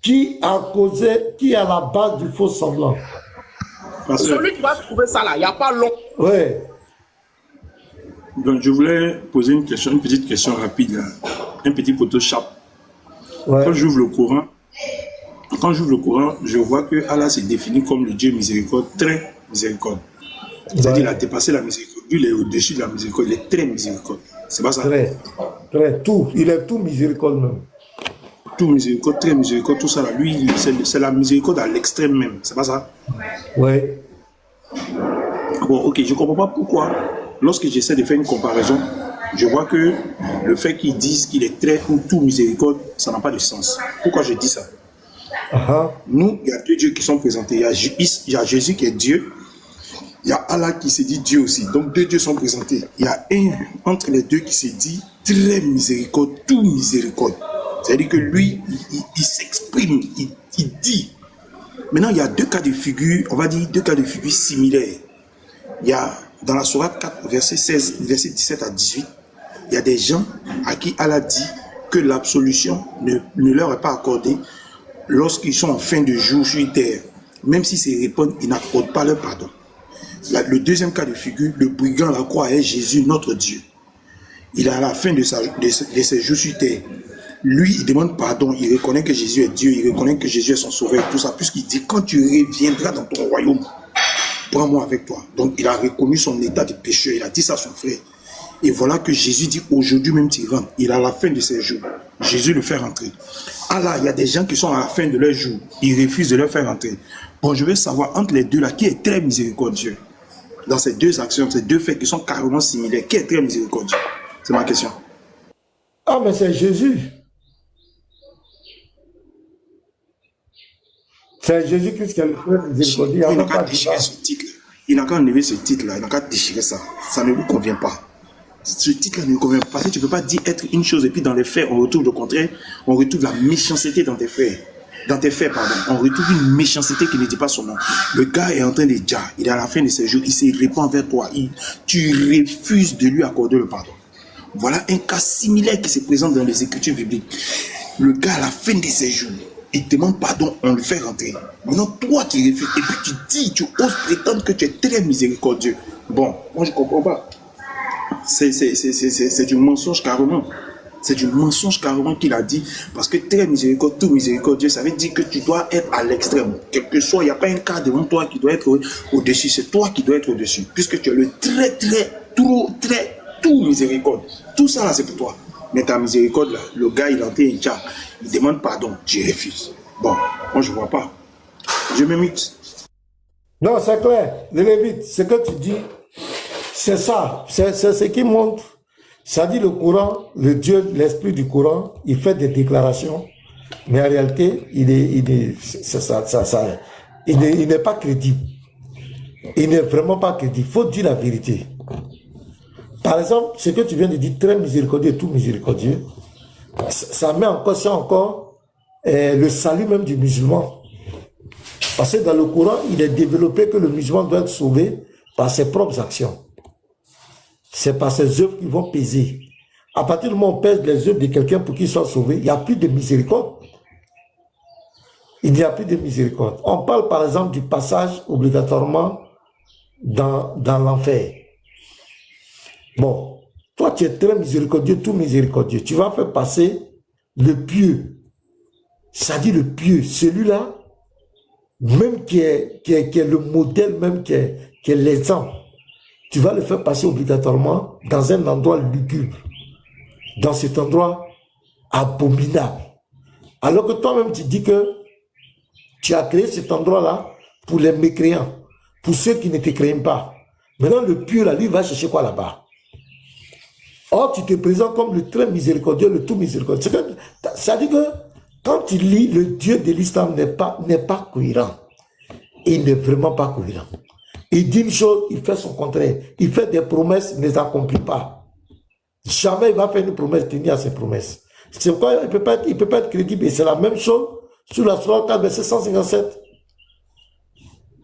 Qui a causé, qui est à la base du faux semblant? Celui qui va trouver ça là, il n'y a pas long. Oui. Donc, je voulais poser une question, une petite question rapide, là. Un petit Photoshop. Ouais. Quand j'ouvre le Coran, je vois que Allah s'est défini comme le Dieu miséricorde, très miséricorde. C'est-à-dire qu'il a dépassé la miséricorde. Lui, il est au-dessus de la miséricorde, il est très miséricorde. C'est pas ça? Très, tout. Il est tout miséricorde même. Tout miséricorde, très miséricorde, tout ça là. Lui, c'est la miséricorde à l'extrême même. C'est pas ça? Oui. Bon, ok, je comprends pas pourquoi, lorsque j'essaie de faire une comparaison, je vois que le fait qu'ils disent qu'il est très ou tout miséricorde, ça n'a pas de sens. Pourquoi je dis ça? Nous, il y a deux dieux qui sont présentés. Il y a Jésus qui est Dieu. Il y a Allah qui se dit Dieu aussi. Donc deux dieux sont présentés. Il y a un entre les deux qui se dit très miséricorde, tout miséricorde. C'est-à-dire que lui, il s'exprime, il dit. Maintenant, il y a deux cas de figure, on va dire deux cas de figure similaires. Il y a dans la sourate 4, verset 16, verset 17 à 18, il y a des gens à qui Allah dit que l'absolution ne leur est pas accordée lorsqu'ils sont en fin de jour sur terre. Même s'ils se répondent, ils n'accordent pas leur pardon. Le deuxième cas de figure, le brigand à la croix est Jésus, notre Dieu. Il est à la fin de ses jours sur terre. Lui, il demande pardon, il reconnaît que Jésus est Dieu, il reconnaît que Jésus est son sauveur, tout ça, puisqu'il dit, quand tu reviendras dans ton royaume, prends-moi avec toi. Donc, il a reconnu son état de pécheur, il a dit ça à son frère. Et voilà que Jésus dit, aujourd'hui même tu rentres. Il est à la fin de ses jours. Jésus le fait rentrer. Ah là, il y a des gens qui sont à la fin de leur jour. Ils refusent de leur faire rentrer. Bon, je veux savoir, entre les deux là, qui est très miséricordieux? Dans ces deux actions, ces deux faits qui sont carrément similaires, qui est très miséricordieux? C'est ma question. Ah, mais c'est Jésus. C'est Jésus-Christ qui est le très miséricordieux. Il n'a qu'à déchirer ce titre. Il n'a qu'à enlever ce titre-là. Il n'a qu'à déchirer ça. Ça ne lui convient pas. Ce titre-là ne lui convient pas. Parce que tu ne peux pas dire être une chose et puis dans les faits, on retrouve le contraire. On retrouve la méchanceté dans tes faits. Dans tes faits, pardon. On retrouve une méchanceté qui ne dit pas son nom. Le gars est en train de dire, il est à la fin de ses jours, il se répand vers toi. Tu refuses de lui accorder le pardon. Voilà un cas similaire qui se présente dans les Écritures bibliques. Le gars à la fin de ses jours, il demande pardon, on le fait rentrer. Maintenant, toi qui refuses, et puis tu dis, tu oses prétendre que tu es très miséricordieux. Bon, moi je ne comprends pas. C'est du mensonge carrément. C'est du mensonge carrément qu'il a dit. Parce que très miséricordieux, tout miséricordieux, ça veut dire que tu dois être à l'extrême. Quel que soit, il n'y a pas un cas devant toi qui doit être au-dessus. C'est toi qui dois être au-dessus. Puisque tu es le tout miséricorde. Tout ça là, c'est pour toi. Mais ta miséricorde là, le gars il entend un chat, il demande pardon, tu refuses. Bon, moi je ne vois pas. Je me mute. Non, c'est clair. Les Lévites, ce que tu dis, c'est ça. C'est ce qui montre. Ça dit le Coran, le Dieu, l'esprit du Coran, il fait des déclarations, mais en réalité, il n'est pas crédible. Il n'est vraiment pas crédible. Il faut dire la vérité. Par exemple, ce que tu viens de dire, très miséricordieux, tout miséricordieux, ça met en cause encore le salut même du musulman. Parce que dans le Coran, il est développé que le musulman doit être sauvé par ses propres actions. C'est par ses œuvres qui vont peser. À partir du moment où on pèse les œuvres de quelqu'un pour qu'il soit sauvé, il n'y a plus de miséricorde. Il n'y a plus de miséricorde. On parle par exemple du passage obligatoirement dans l'enfer. Bon, toi tu es très miséricordieux, tout miséricordieux. Tu vas faire passer le pieux. Ça dit le pieux, celui-là, même qui est le modèle, même qui est l'exemple. Tu vas le faire passer obligatoirement dans un endroit lugubre, dans cet endroit abominable. Alors que toi-même, tu dis que tu as créé cet endroit-là pour les mécréants, pour ceux qui ne te craignent pas. Maintenant, le pur, là, lui, va chercher quoi là-bas? Or, tu te présentes comme le très miséricordieux, le tout miséricordieux. Ça dit que quand tu lis, le Dieu de l'islam n'est pas cohérent. Il n'est vraiment pas cohérent. Il dit une chose, il fait son contraire. Il fait des promesses, il ne les accomplit pas. Jamais il va faire une promesse, tenir à ses promesses. C'est pourquoi il ne peut pas être crédible. Et c'est la même chose sur la Sourate 4, verset 157.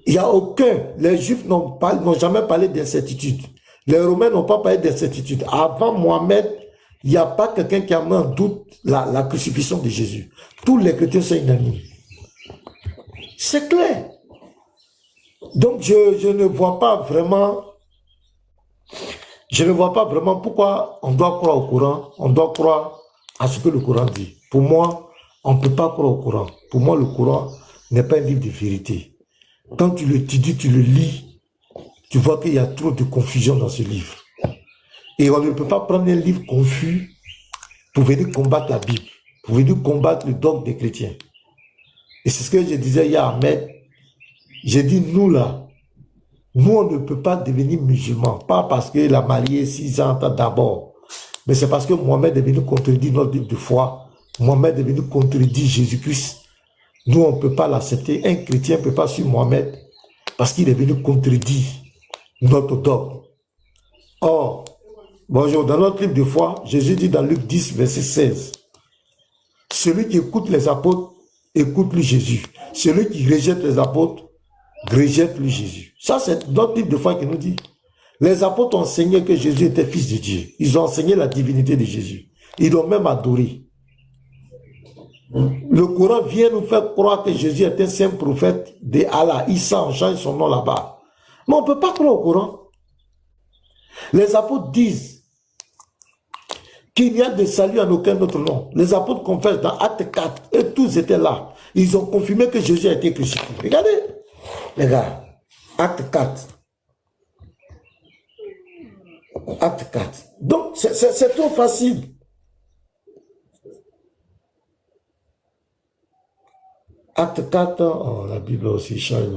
Il n'y a aucun, les Juifs n'ont jamais parlé d'incertitude. Les Romains n'ont pas parlé d'incertitude. Avant Mohamed, il n'y a pas quelqu'un qui a mis en doute la crucifixion de Jésus. Tous les chrétiens sont unanimes. C'est clair. Donc je ne vois pas vraiment pourquoi on doit croire au Coran, on doit croire à ce que le Coran dit. Pour moi, on ne peut pas croire au Coran. Pour moi, le Coran n'est pas un livre de vérité. Quand tu l'étudies, tu le lis, tu vois qu'il y a trop de confusion dans ce livre. Et on ne peut pas prendre un livre confus pour venir combattre la Bible, pour venir combattre le dogme des chrétiens. Et c'est ce que je disais hier à Ahmed. J'ai dit, nous là, nous on ne peut pas devenir musulmans, pas parce qu'il a marié 6 ans d'abord, mais c'est parce que Mohamed est venu contredire notre livre de foi, Mohamed est venu contredire Jésus-Christ. Nous on ne peut pas l'accepter, un chrétien ne peut pas suivre Mohamed parce qu'il est venu contredire notre dogme. Or, bonjour, dans notre livre de foi, Jésus dit dans Luc 10, verset 16, celui qui écoute les apôtres, écoute-lui Jésus. Celui qui rejette les apôtres, rejette-lui Jésus. Ça, c'est notre livre de foi qui nous dit. Les apôtres ont enseigné que Jésus était fils de Dieu. Ils ont enseigné la divinité de Jésus. Ils l'ont même adoré. Le Coran vient nous faire croire que Jésus est un saint prophète de Allah. Issa, on change son nom là-bas. Mais on ne peut pas croire au Coran. Les apôtres disent qu'il n'y a de salut en aucun autre nom. Les apôtres confessent dans Acte 4, eux tous étaient là. Ils ont confirmé que Jésus a été crucifié. Regardez, les gars, Acte 4. Acte 4. Donc, c'est trop facile. Acte 4, oh, la Bible aussi change.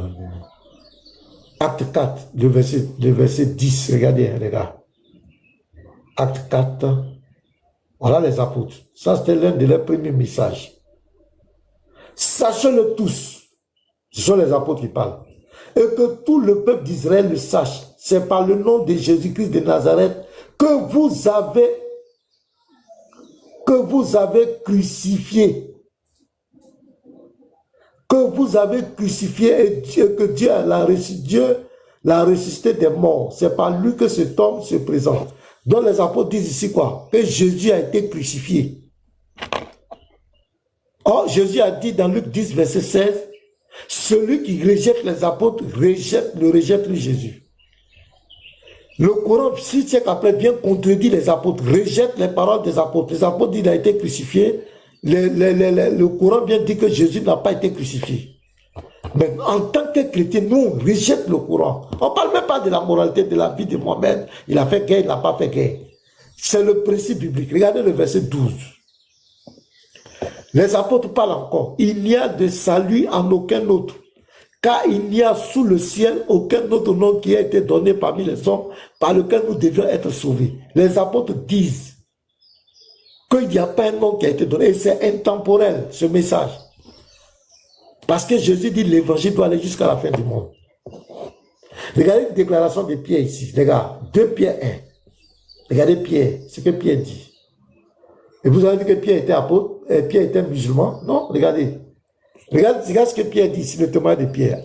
Acte 4, le verset 10, regardez, les gars. Acte 4, voilà les apôtres. Ça, c'était l'un de leurs premiers messages. Sachez-le tous, ce sont les apôtres qui parlent, et que tout le peuple d'Israël le sache, c'est par le nom de Jésus-Christ de Nazareth que vous avez crucifié. Que vous avez crucifié et que Dieu l'a ressuscité des morts. C'est par lui que cet homme se présente. Donc les apôtres disent ici quoi? Que Jésus a été crucifié. Or, Jésus a dit dans Luc 10, verset 16, celui qui rejette les apôtres, rejette le Jésus. Le Coran, 6 siècles après, vient contredire les apôtres, rejette les paroles des apôtres. Les apôtres disent qu'il a été crucifié. Le Coran vient dire que Jésus n'a pas été crucifié. Mais en tant que chrétien, nous, on rejette le Coran. On ne parle même pas de la moralité de la vie de Mohamed. Il a fait guerre, il n'a pas fait guerre. C'est le principe biblique. Regardez le verset 12. Les apôtres parlent encore. Il n'y a de salut en aucun autre, car il n'y a sous le ciel aucun autre nom qui a été donné parmi les hommes par lequel nous devions être sauvés. Les apôtres disent qu'il n'y a pas un nom qui a été donné. Et c'est intemporel, ce message. Parce que Jésus dit l'évangile doit aller jusqu'à la fin du monde. Regardez la déclaration de Pierre ici. Les gars, 2 Pierre 1. Regardez Pierre, ce que Pierre dit. Et vous avez dit que Pierre était apôtre, et Pierre était musulman. Non, regardez. Regardez ce que Pierre dit ici, le témoignage de Pierre.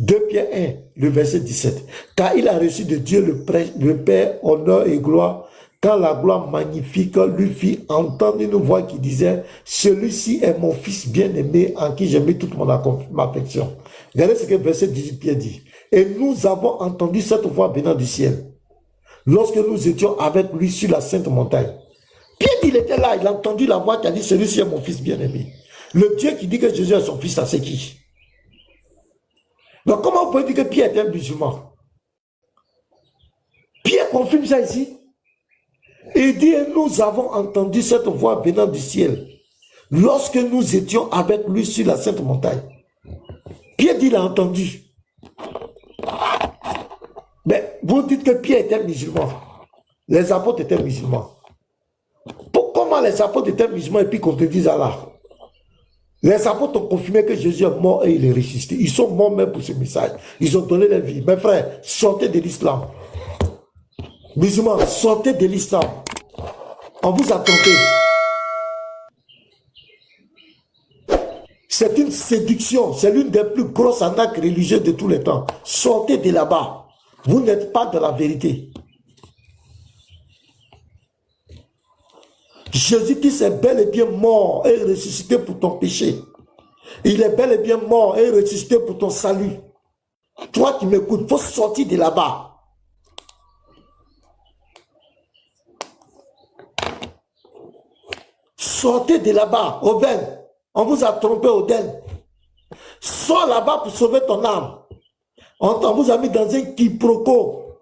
2 Pierre 1, le verset 17. Car il a reçu de Dieu le Père, honneur et gloire, quand la gloire magnifique lui fit entendre une voix qui disait, celui-ci est mon fils bien-aimé en qui j'ai mis toute mon affection. Regardez ce que verset 18 Pierre dit. Et nous avons entendu cette voix venant du ciel, lorsque nous étions avec lui sur la sainte montagne. Pierre, il était là, il a entendu la voix qui a dit, celui-ci est mon fils bien-aimé. Le Dieu qui dit que Jésus est son fils, ça c'est qui? Donc comment on peut dire que Pierre est un musulman? Pierre confirme ça ici. Il dit, nous avons entendu cette voix venant du ciel, lorsque nous étions avec lui sur la Sainte Montagne. Pierre dit, il a entendu. Mais vous dites que Pierre était musulman. Les apôtres étaient musulmans. Comment les apôtres étaient musulmans et puis qu'on te dise Allah? Les apôtres ont confirmé que Jésus est mort et il est ressuscité. Ils sont morts même pour ce message. Ils ont donné leur vie. Mes frères, sortez de l'islam. Musulmans, sortez de l'islam. On vous a trompé. C'est une séduction. C'est l'une des plus grosses arnaques religieuses de tous les temps. Sortez de là-bas. Vous n'êtes pas dans la vérité. Jésus-Christ est bel et bien mort et ressuscité pour ton péché. Il est bel et bien mort et ressuscité pour ton salut. Toi qui m'écoutes, il faut sortir de là-bas. Sortez de là-bas, Oden. On vous a trompé, Oden. Sors là-bas pour sauver ton âme. On vous a mis dans un quiproquo.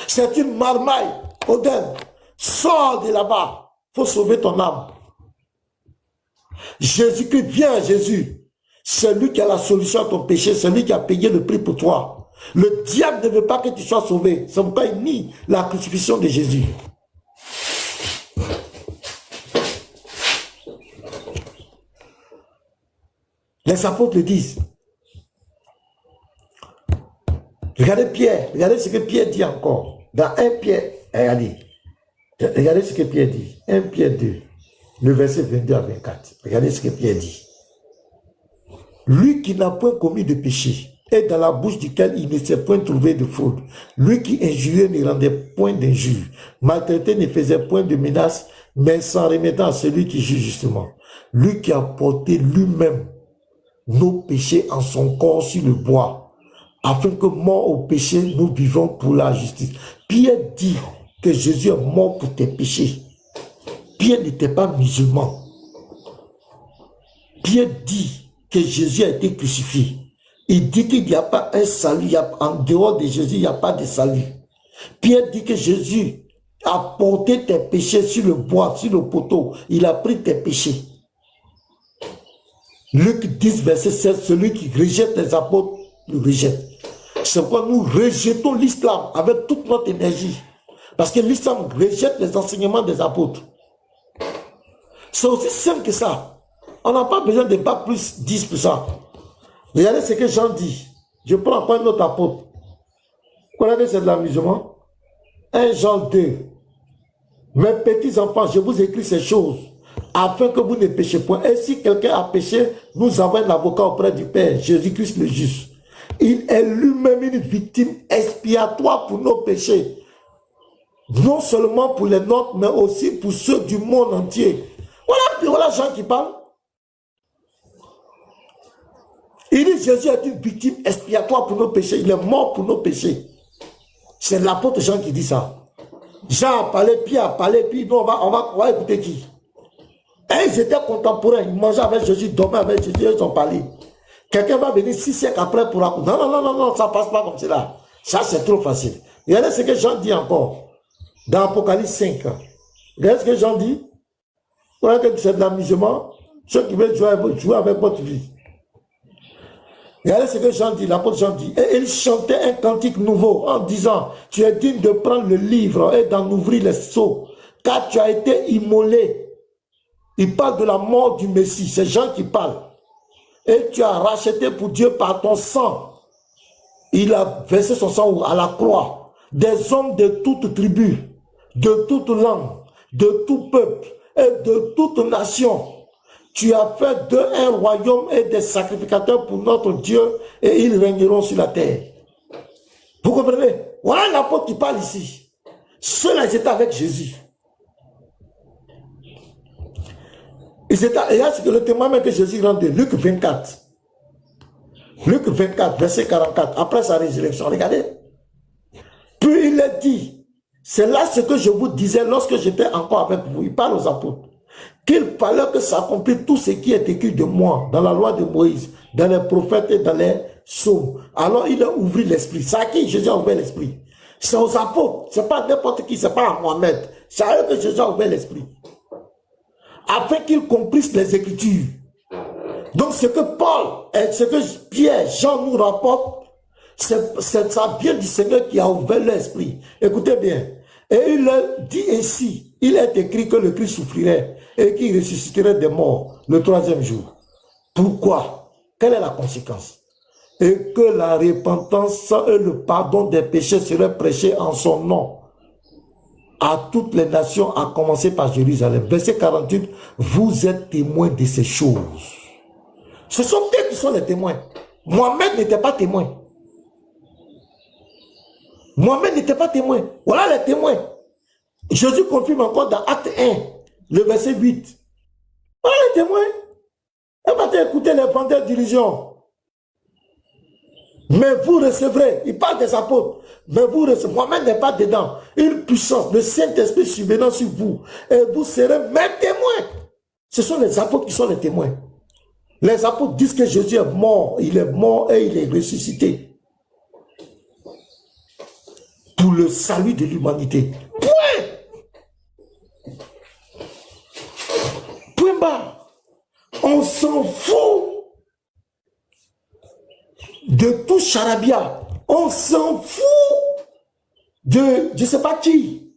C'est une marmaille, Oden. Sors de là-bas. Il faut sauver ton âme. Jésus-Christ, viens, Jésus. C'est lui qui a la solution à ton péché. C'est lui qui a payé le prix pour toi. Le diable ne veut pas que tu sois sauvé. C'est pourquoi il nie la crucifixion de Jésus. Les apôtres le disent. Regardez Pierre. Regardez ce que Pierre dit encore. Dans 1 Pierre, regardez. Regardez ce que Pierre dit. 1 Pierre 2, le verset 22 à 24. Regardez ce que Pierre dit. Lui qui n'a point commis de péché, et dans la bouche duquel il ne s'est point trouvé de fraude. Lui qui injuriait ne rendait point d'injure, maltraité ne faisait point de menace, mais s'en remettant à celui qui juge justement. Lui qui a porté lui-même nos péchés en son corps sur le bois, afin que mort au péché, nous vivons pour la justice. Pierre dit que Jésus est mort pour tes péchés. Pierre n'était pas musulman. Pierre dit que Jésus a été crucifié. Il dit qu'il n'y a pas un salut. En dehors de Jésus, il n'y a pas de salut. Pierre dit que Jésus a porté tes péchés sur le bois, sur le poteau. Il a pris tes péchés. Luc 10, verset 16, celui qui rejette les apôtres, le rejette. C'est pourquoi nous rejetons l'islam avec toute notre énergie. Parce que l'islam rejette les enseignements des apôtres. C'est aussi simple que ça. On n'a pas besoin de bac plus 10 pour ça. Regardez ce que Jean dit. Je prends encore un autre apôtre. Vous connaissez, c'est de l'amusement. 1 Jean 2. Mes petits enfants, je vous écris ces choses afin que vous ne péchiez point. Et si quelqu'un a péché, nous avons un avocat auprès du Père, Jésus-Christ le juste. Il est lui-même une victime expiatoire pour nos péchés. Non seulement pour les nôtres, mais aussi pour ceux du monde entier. Voilà Jean qui parle. Il dit Jésus est une victime expiatoire pour nos péchés. Il est mort pour nos péchés. C'est l'apôtre Jean qui dit ça. Jean a parlé, Pierre a parlé, puis nous on va écouter qui? Et ils étaient contemporains. Ils mangeaient avec Jésus, dormaient avec Jésus, ils ont parlé. Quelqu'un va venir 6 siècles après pour raconter. Non, ça passe pas comme cela. Ça, c'est trop facile. Regardez ce que Jean dit encore. Dans Apocalypse 5. Regardez ce que Jean dit. Vous voyez que c'est de l'amusement. Ceux qui veulent jouer avec votre vie. Regardez ce que Jean dit, l'apôtre Jean dit. Et il chantait un cantique nouveau en disant, tu es digne de prendre le livre et d'en ouvrir les sceaux, car tu as été immolé. Il parle de la mort du Messie, c'est Jean qui parle. Et tu as racheté pour Dieu par ton sang. Il a versé son sang à la croix. Des hommes de toute tribu, de toute langue, de tout peuple et de toute nation. Tu as fait d'eux un royaume et des sacrificateurs pour notre Dieu et ils régneront sur la terre. Vous comprenez? Voilà l'apôtre qui parle ici. Ceux-là, ils étaient avec Jésus. Et là, c'est le témoignage que Jésus rend de Luc 24. Luc 24, verset 44. Après sa résurrection, regardez. Puis il a dit, c'est là ce que je vous disais lorsque j'étais encore avec vous. Il parle aux apôtres. Qu'il fallait que s'accomplisse tout ce qui est écrit de moi dans la loi de Moïse, dans les prophètes et dans les psaumes. Alors il a ouvert l'esprit. C'est à qui Jésus a ouvert l'esprit? C'est aux apôtres. C'est pas n'importe qui, c'est pas à Mohamed. C'est à eux que Jésus a ouvert l'esprit. afin qu'ils comprissent les Écritures. Donc ce que Paul, et ce que Pierre, Jean nous rapportent, ça vient du Seigneur qui a ouvert l'esprit. Écoutez bien. Et il dit ainsi, il est écrit que le Christ souffrirait et qu'il ressusciterait des morts le 3e jour. Pourquoi? Quelle est la conséquence? Et que la repentance et le pardon des péchés seraient prêchés en son nom à toutes les nations, à commencer par Jérusalem. Verset 48, vous êtes témoins de ces choses. Ce sont eux qui sont les témoins. Mohamed n'était pas témoin. Mohamed n'était pas témoin. Voilà les témoins. Jésus confirme encore dans Acte 1, le verset 8. Voilà les témoins. Et maintenant, écoutez les vendeurs d'illusions. Mais vous recevrez, il parle des apôtres, mais vous recevrez, Mohamed n'est pas dedans, une puissance, le Saint-Esprit subvenant sur vous, et vous serez mes témoins. Ce sont les apôtres qui sont les témoins. Les apôtres disent que Jésus est mort et il est ressuscité. Pour le salut de l'humanité. Point. Point barre. On s'en fout de tout charabia. On s'en fout de je ne sais pas qui.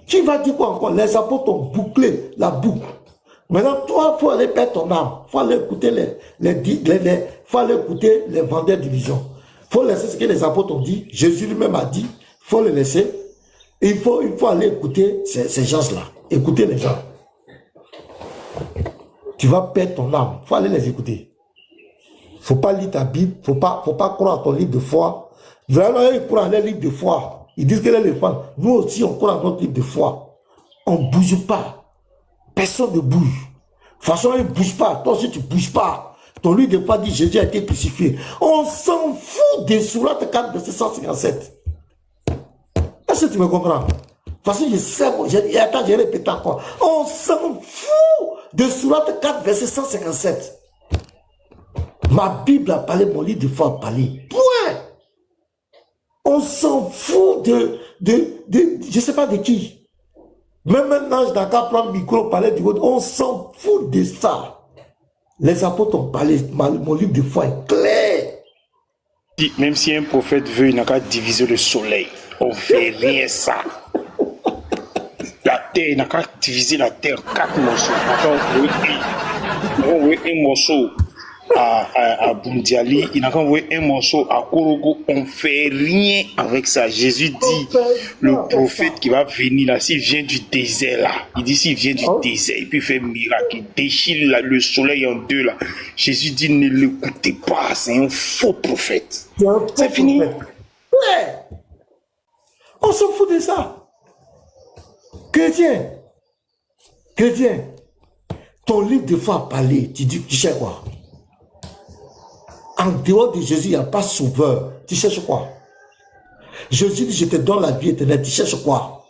Qui va dire quoi encore? Les apôtres ont bouclé la boucle. Maintenant, toi, il faut aller perdre ton âme. Il faut aller écouter les vendeurs d'illusions. Il faut laisser ce que les apôtres ont dit. Jésus lui-même a dit. Il faut le laisser. Il faut aller écouter ces gens-là. Écouter les gens. Tu vas perdre ton âme. Il faut aller les écouter. Il ne faut pas lire ta Bible. Il ne faut pas croire à ton livre de foi. Vraiment, ils croient à leur livre de foi. Ils disent que les femmes. Nous aussi, on croit à notre livre de foi. On ne bouge pas. Personne ne bouge. De toute façon, ils ne bougent pas. Toi aussi, tu ne bouges pas. Ton livre de foi dit Jésus a été crucifié. On s'en fout des sourates 4, verset 157. Est-ce que tu me comprends? De toute façon, je sais, attends, je répète encore. On s'en fout de sourate 4, verset 157. Ma Bible a parlé, mon livre de foi a parlé. Point. On s'en fout de je ne sais pas de qui. Même maintenant, je n'ai qu'à prendre le micro, parler du haut. On s'en fout de ça. Les apôtres ont parlé, mon livre de foi est clair. Même si un prophète veut, il n'a qu'à diviser le soleil. On ne fait rien ça. La terre, il n'a qu'à diviser la terre en 4 morceaux. On veut un morceau à Bundiali, il n'a qu'à envoyer un morceau à Korogo. On ne fait rien avec ça. Jésus dit, le prophète qui va venir là, s'il vient du désert là, il dit s'il vient du désert, et puis il fait un miracle, il déchire le soleil en deux là. Jésus dit, ne l'écoutez pas, c'est un faux prophète. C'est fini. Ouais. On s'en fout de ça. Chrétien, ton livre de foi a parlé, tu dis, tu sais quoi? En dehors de Jésus, il n'y a pas sauveur. Tu cherches quoi? Jésus dit, je te donne la vie éternelle. Tu cherches quoi?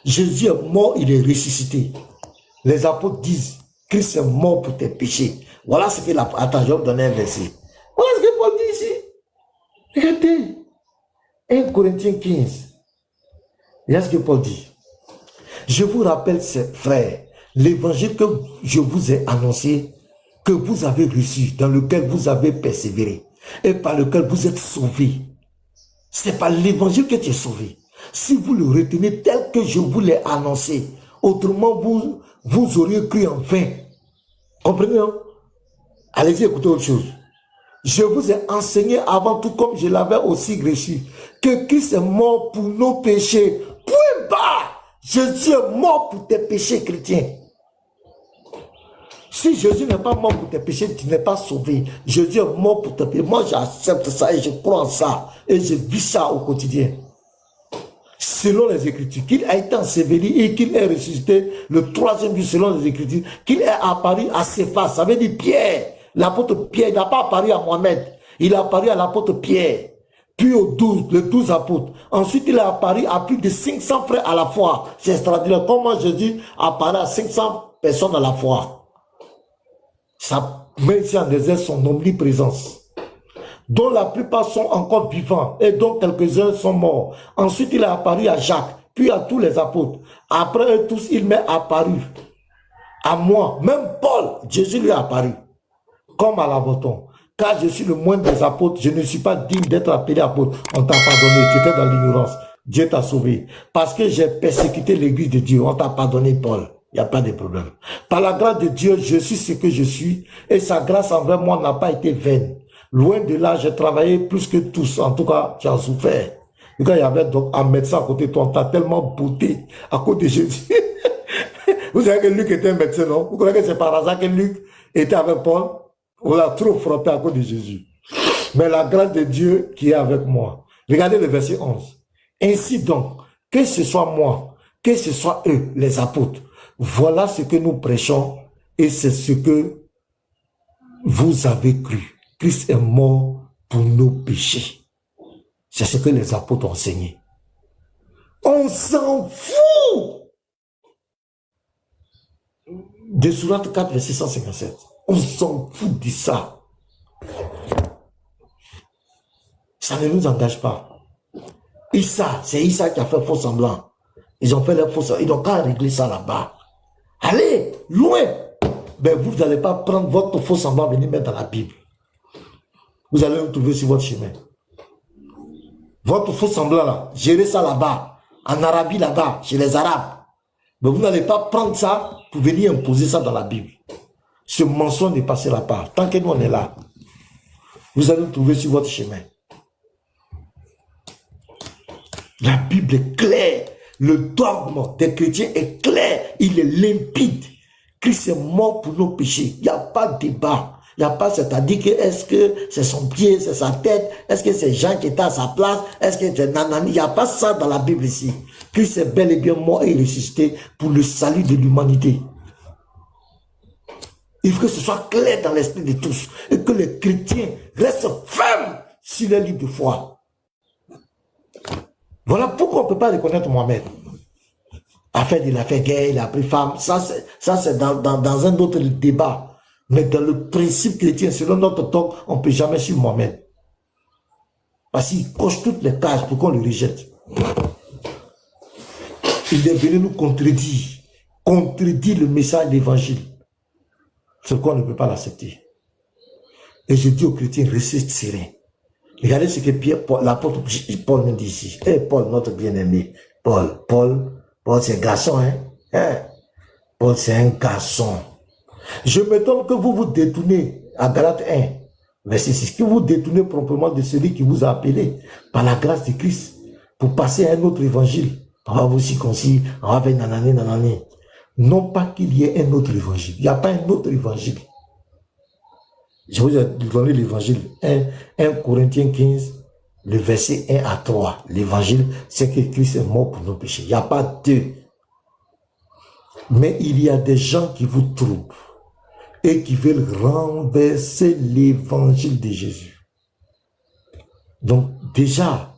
Jésus est mort, il est ressuscité. Les apôtres disent, Christ est mort pour tes péchés. Voilà ce que la... Attends, je vais vous donner un verset. Voilà ce que Paul dit ici. Regardez. 1 Corinthiens 15. Regarde ce que Paul dit. Je vous rappelle, frères, l'évangile que je vous ai annoncé, que vous avez reçu, dans lequel vous avez persévéré, et par lequel vous êtes sauvés. C'est par l'évangile que tu es sauvé. Si vous le retenez tel que je vous l'ai annoncé, autrement vous auriez cru en vain. Comprenez, non? Allez-y, écoutez autre chose. Je vous ai enseigné avant tout, comme je l'avais aussi reçu, que Christ est mort pour nos péchés. Point barre. Jésus est mort pour tes péchés, chrétiens. Si Jésus n'est pas mort pour tes péchés, tu n'es pas sauvé. Jésus est mort pour tes péchés. Moi, j'accepte ça et je crois en ça. Et je vis ça au quotidien. Selon les Écritures, qu'il a été enseveli et qu'il est ressuscité le 3e jour selon les Écritures, qu'il est apparu à Céphas. Ça veut dire Pierre, l'apôtre Pierre. Il n'a pas apparu à Mohamed. Il a apparu à l'apôtre Pierre. Puis aux 12, les 12 apôtres. Ensuite, il est apparu à plus de 500 frères à la fois. C'est extraordinaire. Comment Jésus apparaît à 500 personnes à la fois? Ça met ici en désert son omniprésence, dont la plupart sont encore vivants et dont quelques-uns sont morts. Ensuite, il est apparu à Jacques, puis à tous les apôtres. Après eux tous, il m'est apparu À moi, même Paul, Jésus lui a apparu, comme à l'Aboton. Car je suis le moindre des apôtres, je ne suis pas digne d'être appelé apôtre. On t'a pardonné, tu étais dans l'ignorance. Dieu t'a sauvé. Parce que j'ai persécuté l'église de Dieu, on t'a pardonné, Paul. Il n'y a pas de problème. Par la grâce de Dieu, je suis ce que je suis, et sa grâce envers moi n'a pas été vaine. Loin de là, j'ai travaillé plus que tous. En tout cas, tu as souffert. Et quand il y avait donc un médecin à côté de toi, on t'a tellement bouté à cause de Jésus. Vous savez que Luc était un médecin, non? Vous croyez que c'est par hasard que Luc était avec Paul? On l'a trop frappé à cause de Jésus. Mais la grâce de Dieu qui est avec moi. Regardez le verset 11. Ainsi donc, que ce soit moi, que ce soit eux, les apôtres, voilà ce que nous prêchons et c'est ce que vous avez cru. Christ est mort pour nos péchés. C'est ce que les apôtres ont enseigné. On s'en fout de Sourate 4, verset 157. On s'en fout de ça. Ça ne nous engage pas. Issa, c'est Issa qui a fait faux semblant. Ils ont fait leur faux semblant. Ils n'ont qu'à régler ça là-bas. Allez, loin. Ben vous n'allez pas prendre votre faux semblant et venir mettre dans la Bible. Vous allez le trouver sur votre chemin. Votre faux semblant là, gérez ça là-bas. En Arabie là-bas, chez les Arabes. Mais vous n'allez pas prendre ça pour venir imposer ça dans la Bible. Ce mensonge ne passera pas. Tant que nous on est là, vous allez le trouver sur votre chemin. La Bible est claire. Le dogme des chrétiens est clair. Il est limpide. Christ est mort pour nos péchés. Il n'y a pas de débat. Il n'y a pas, c'est-à-dire que est-ce que c'est son pied, c'est sa tête, est-ce que c'est Jean qui était à sa place, est-ce que c'est nanani. Il n'y a pas ça dans la Bible ici. Christ est bel et bien mort et ressuscité pour le salut de l'humanité. Il faut que ce soit clair dans l'esprit de tous et que les chrétiens restent fermes sur les livres de foi. Voilà pourquoi on ne peut pas reconnaître Mohamed. Il a fait guerre, il a pris femme. Ça c'est dans un autre débat. Mais dans le principe chrétien, selon notre dogme, on ne peut jamais suivre Mohamed. Parce qu'il coche toutes les cases pour qu'on le rejette. Il est venu nous contredire le message de l'évangile. C'est pourquoi on ne peut pas l'accepter. Et je dis aux chrétiens, restez sereins. Regardez ce que l'apôtre Paul nous dit ici. Eh, Paul, notre bien-aimé. Paul, c'est un garçon, hein? Paul, c'est un garçon. Je m'étonne que vous vous détournez à Galates 1, verset 6, que vous détournez proprement de celui qui vous a appelé par la grâce de Christ pour passer à un autre évangile. On va vous circoncire, on va faire nanani. Non pas qu'il y ait un autre évangile. Il n'y a pas un autre évangile. Je vous ai donné l'évangile 1 Corinthiens 15, le verset 1 à 3. L'évangile, c'est que Christ est mort pour nos péchés. Il n'y a pas deux. Mais il y a des gens qui vous troublent et qui veulent renverser l'évangile de Jésus. Donc déjà,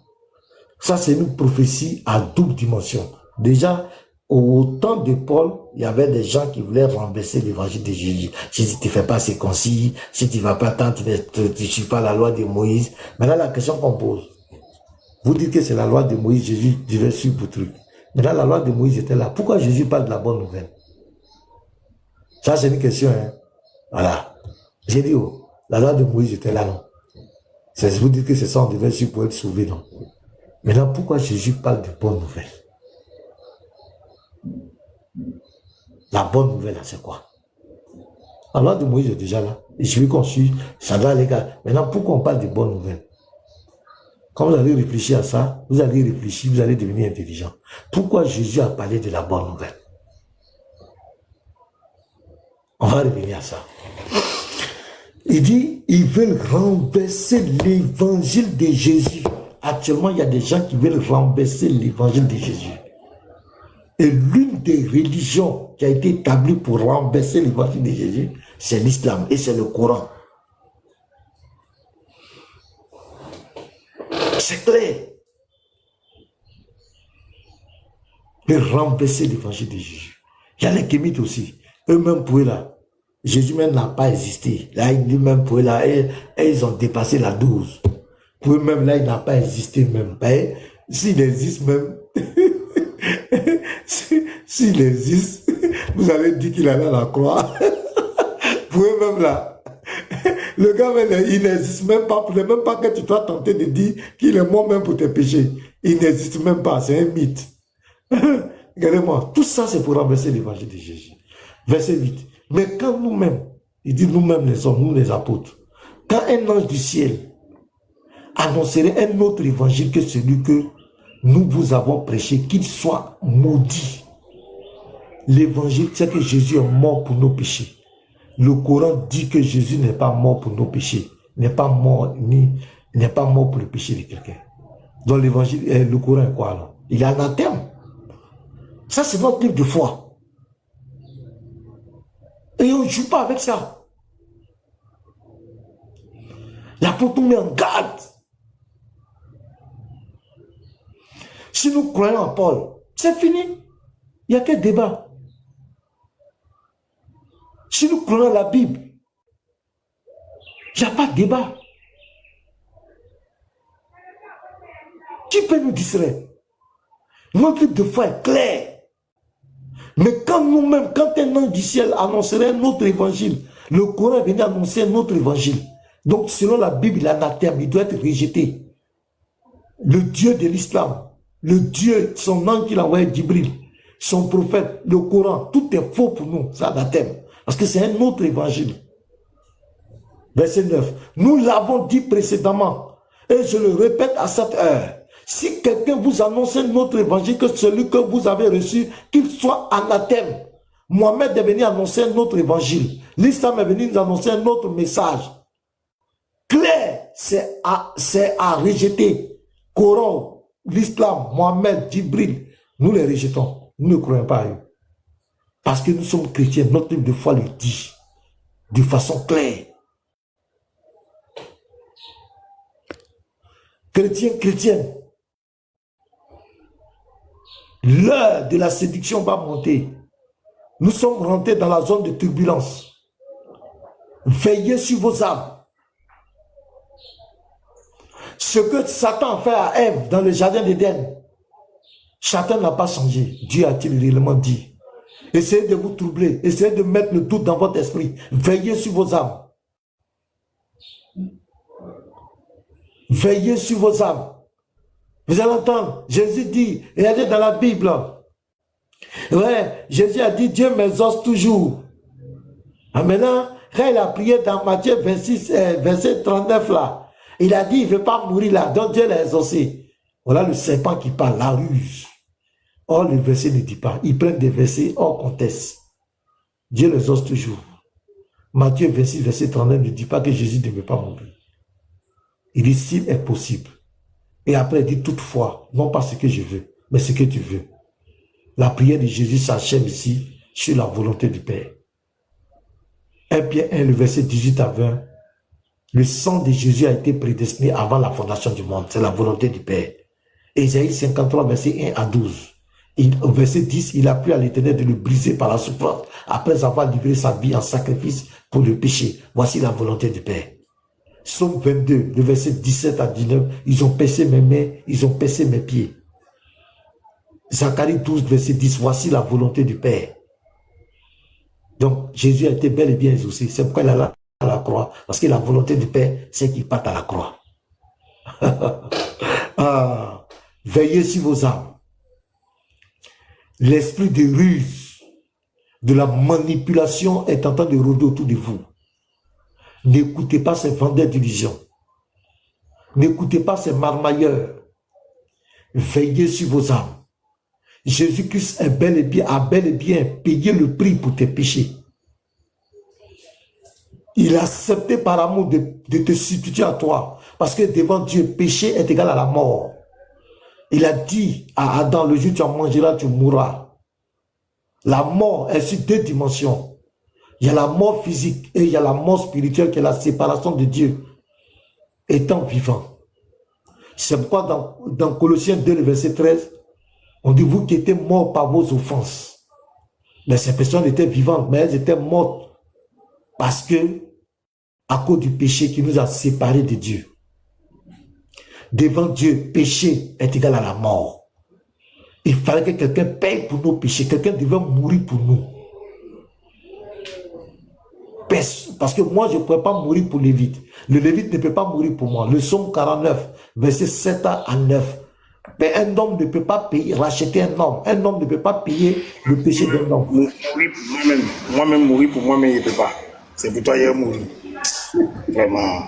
ça c'est une prophétie à double dimension. Déjà, au temps de Paul, il y avait des gens qui voulaient renverser l'évangile de Jésus. Si tu ne fais pas circoncis, si tu ne vas pas tant, tu ne suis pas la loi de Moïse. Maintenant, la question qu'on pose, vous dites que c'est la loi de Moïse, Jésus devait suivre vos trucs. Maintenant, la loi de Moïse était là. Pourquoi Jésus parle de la bonne nouvelle? Ça, c'est une question, hein. Voilà. J'ai dit, oh, la loi de Moïse était là, non? Vous dites que c'est ça, on devait suivre pour être sauvé, non? Maintenant, pourquoi Jésus parle de bonne nouvelle? La bonne nouvelle, c'est quoi? La loi de Moïse est déjà là. Et je veux qu'on suive, ça doit les gars. Maintenant, pourquoi on parle de bonne nouvelle? Quand vous allez réfléchir à ça, vous allez réfléchir, vous allez devenir intelligent. Pourquoi Jésus a parlé de la bonne nouvelle? On va revenir à ça. Il dit, ils veulent renverser l'évangile de Jésus. Actuellement, il y a des gens qui veulent renverser l'évangile de Jésus. Et l'une des religions qui a été établie pour renverser l'évangile de Jésus, c'est l'islam et c'est le Coran. C'est clair. De renverser l'évangile de Jésus. Il y a les kémites aussi. Eux-mêmes pour eux là. Jésus même n'a pas existé. Là, ils disent même pour eux là, et ils ont dépassé la 12. Pour eux-mêmes là, il n'a pas existé même. S'il existe même, s'il existe, Vous allez dire qu'il allait à la croix. Vous pouvez même là. Le gars, il n'existe même pas. Il n'est même pas que tu dois tenter de dire qu'il est mort même pour tes péchés. Il n'existe même pas. C'est un mythe. Regardez-moi. Tout ça, c'est pour renverser l'évangile de Jésus. Verset 8. Mais quand nous-mêmes, il dit nous-mêmes les hommes, nous les apôtres, quand un ange du ciel annoncerait un autre évangile que celui que nous vous avons prêché, qu'il soit maudit. L'évangile, c'est que Jésus est mort pour nos péchés. Le Coran dit que Jésus n'est pas mort pour nos péchés, n'est pas mort pour le péché de quelqu'un. Donc l'évangile, le Coran est quoi alors? Il est anathème. Ça, c'est notre livre de foi. Et on ne joue pas avec ça. L'apôtre nous met en garde. Si nous croyons en Paul, c'est fini. Il n'y a que débat. Si nous croyons la Bible, il n'y a pas de débat. Qui peut nous distraire? Notre livre de foi est clair. Mais quand nous-mêmes, quand un ange du ciel annoncerait un autre évangile, le Coran venait annoncer un autre évangile. Donc selon la Bible, il est anathème, il doit être rejeté. Le Dieu de l'islam, le Dieu, son ange qu'il a envoyé, Djibril, son prophète, le Coran, tout est faux pour nous, c'est anathème. Parce que c'est un autre évangile. Verset 9. Nous l'avons dit précédemment, et je le répète à cette heure. Si quelqu'un vous annonce un autre évangile que celui que vous avez reçu, qu'il soit anathème. Mohamed est venu annoncer un autre évangile. L'islam est venu nous annoncer un autre message. Clair, c'est à rejeter. Coran, l'islam, Mohamed, Djibril, nous les rejetons. Nous ne croyons pas à eux. Parce que nous sommes chrétiens, notre livre de foi le dit de façon claire. Chrétiens, chrétiennes, l'heure de la séduction va monter. Nous sommes rentrés dans la zone de turbulence. Veillez sur vos âmes. Ce que Satan a fait à Ève dans le jardin d'Éden, Satan n'a pas changé. Dieu a-t-il réellement dit? Essayez de vous troubler, essayez de mettre le doute dans votre esprit. Veillez sur vos âmes. Veillez sur vos âmes. Vous allez entendre, Jésus dit, regardez dans la Bible. Ouais, Jésus a dit, Dieu m'exauce toujours. Ah, maintenant, quand il a prié dans Matthieu 26, verset 39 là, il a dit, il ne veut pas mourir là, donc Dieu l'a exaucé. Voilà le serpent qui parle, la ruse. Or, le verset ne dit pas. Ils prennent des versets hors contexte. Dieu les exauce toujours. Matthieu 26, verset 39 ne dit pas que Jésus ne veut pas mourir. Il dit, s'il est possible. Et après, il dit, toutefois, non pas ce que je veux, mais ce que tu veux. La prière de Jésus s'achève ici sur la volonté du Père. 1 Pierre 1, le verset 18 à 20. Le sang de Jésus a été prédestiné avant la fondation du monde. C'est la volonté du Père. Ésaïe 53, verset 1 à 12. Au verset 10, il a plu à l'Éternel de le briser par la souffrance, après avoir livré sa vie en sacrifice pour le péché. Voici la volonté du Père. Psaume 22, le verset 17 à 19, ils ont percé mes mains, ils ont percé mes pieds. Zacharie 12, verset 10, voici la volonté du Père. Donc, Jésus a été bel et bien exaucé. C'est pourquoi il est là à la croix. Parce que la volonté du Père, c'est qu'il parte à la croix. Ah, veillez sur vos âmes. L'esprit de ruse, de la manipulation est en train de rôder autour de vous. N'écoutez pas ces vendeurs d'illusions. N'écoutez pas ces marmailleurs. Veillez sur vos âmes. Jésus-Christ a bel et bien payé le prix pour tes péchés. Il a accepté par amour de te substituer à toi. Parce que devant Dieu, péché est égal à la mort. Il a dit à Adam, le jour où tu en mangeras, tu mourras. La mort est sur deux dimensions. Il y a la mort physique et il y a la mort spirituelle qui est la séparation de Dieu étant vivant. C'est pourquoi dans Colossiens 2, le verset 13, on dit, vous qui étiez morts par vos offenses. Mais ces personnes étaient vivantes, mais elles étaient mortes parce que, à cause du péché qui nous a séparés de Dieu. Devant Dieu, péché est égal à la mort. Il fallait que quelqu'un paye pour nos péchés. Quelqu'un devait mourir pour nous. Parce que moi, je ne pourrais pas mourir pour Lévite. Le Lévite ne peut pas mourir pour moi. Le psaume 49, verset 7 à 9. Mais un homme ne peut pas payer, racheter un homme. Un homme ne peut pas payer le péché d'un homme. Mourir pour moi-même. Moi-même, mourir pour moi-même, il ne peut pas. C'est pour toi, il a mouru. Vraiment.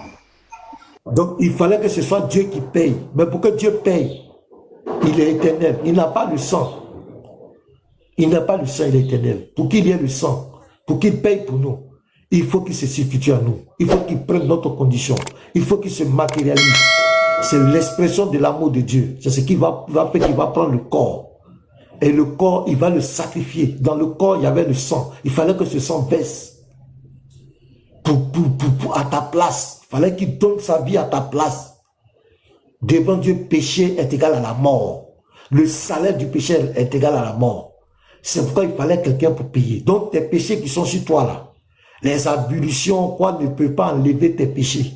Donc, il fallait que ce soit Dieu qui paye. Mais pour que Dieu paye, il est éternel. Il n'a pas le sang. Il n'a pas le sang, il est éternel. Pour qu'il y ait le sang, pour qu'il paye pour nous, il faut qu'il se substitue à nous. Il faut qu'il prenne notre condition. Il faut qu'il se matérialise. C'est l'expression de l'amour de Dieu. C'est ce qui va faire qu'il va prendre le corps. Et le corps, il va le sacrifier. Dans le corps, il y avait le sang. Il fallait que ce sang verse à ta place. Il fallait qu'il donne sa vie à ta place. Devant Dieu, péché est égal à la mort. Le salaire du péché est égal à la mort. C'est pourquoi il fallait quelqu'un pour payer. Donc, tes péchés qui sont sur toi là, les ablutions, quoi, ne peut pas enlever tes péchés.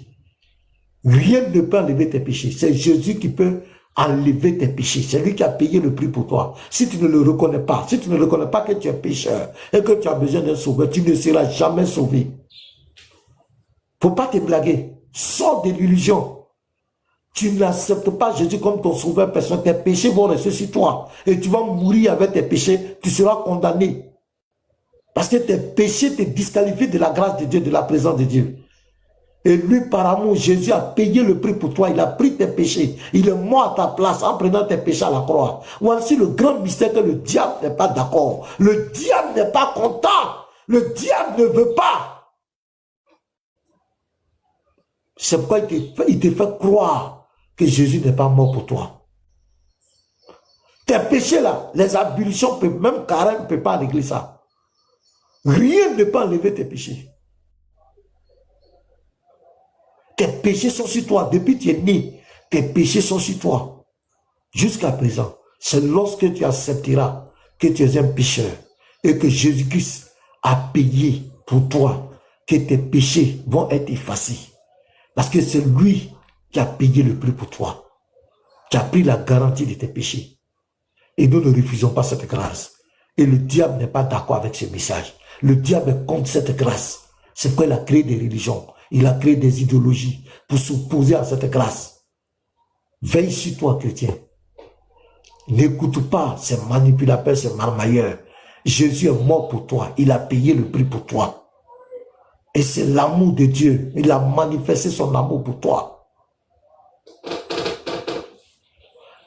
Rien ne peut enlever tes péchés. C'est Jésus qui peut enlever tes péchés. C'est lui qui a payé le prix pour toi. Si tu ne le reconnais pas, si tu ne reconnais pas que tu es pécheur et que tu as besoin d'un sauveur, tu ne seras jamais sauvé. Faut pas te blaguer. Sors de l'illusion. Tu n'acceptes pas Jésus comme ton sauveur personnel. Tes péchés vont rester sur toi. Et tu vas mourir avec tes péchés. Tu seras condamné. Parce que tes péchés te disqualifient de la grâce de Dieu, de la présence de Dieu. Et lui, par amour, Jésus a payé le prix pour toi. Il a pris tes péchés. Il est mort à ta place en prenant tes péchés à la croix. Voici le grand mystère que le diable n'est pas d'accord. Le diable n'est pas content. Le diable ne veut pas. C'est pourquoi il te fait croire que Jésus n'est pas mort pour toi. Tes péchés là, les ablutions, même Karen ne peut pas régler ça. Rien ne peut enlever tes péchés. Tes péchés sont sur toi. Depuis que tu es né, tes péchés sont sur toi. Jusqu'à présent, c'est lorsque tu accepteras que tu es un pécheur et que Jésus-Christ a payé pour toi que tes péchés vont être effacés. Parce que c'est lui qui a payé le prix pour toi, qui a pris la garantie de tes péchés. Et nous ne refusons pas cette grâce. Et le diable n'est pas d'accord avec ce message. Le diable est contre cette grâce. C'est pourquoi il a créé des religions. Il a créé des idéologies pour s'opposer à cette grâce. Veille sur toi, chrétien. N'écoute pas ces manipulateurs, ces marmailleurs. Jésus est mort pour toi. Il a payé le prix pour toi. Et c'est l'amour de Dieu. Il a manifesté son amour pour toi.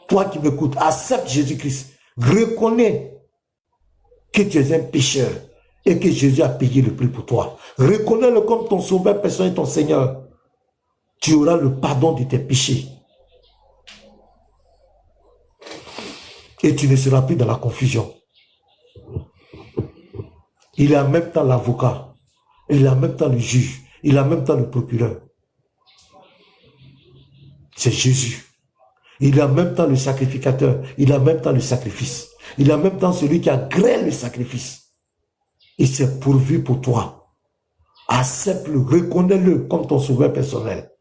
Toi qui m'écoutes, accepte Jésus-Christ. Reconnais que tu es un pécheur et que Jésus a payé le prix pour toi. Reconnais-le comme ton sauveur personnel et ton Seigneur. Tu auras le pardon de tes péchés. Et tu ne seras plus dans la confusion. Il est en même temps l'avocat. Il est en même temps le juge. Il est en même temps le procureur. C'est Jésus. Il est en même temps le sacrificateur. Il est en même temps le sacrifice. Il est en même temps celui qui agrée le sacrifice. Il s'est pourvu pour toi. Accepte-le, reconnais-le comme ton sauveur personnel.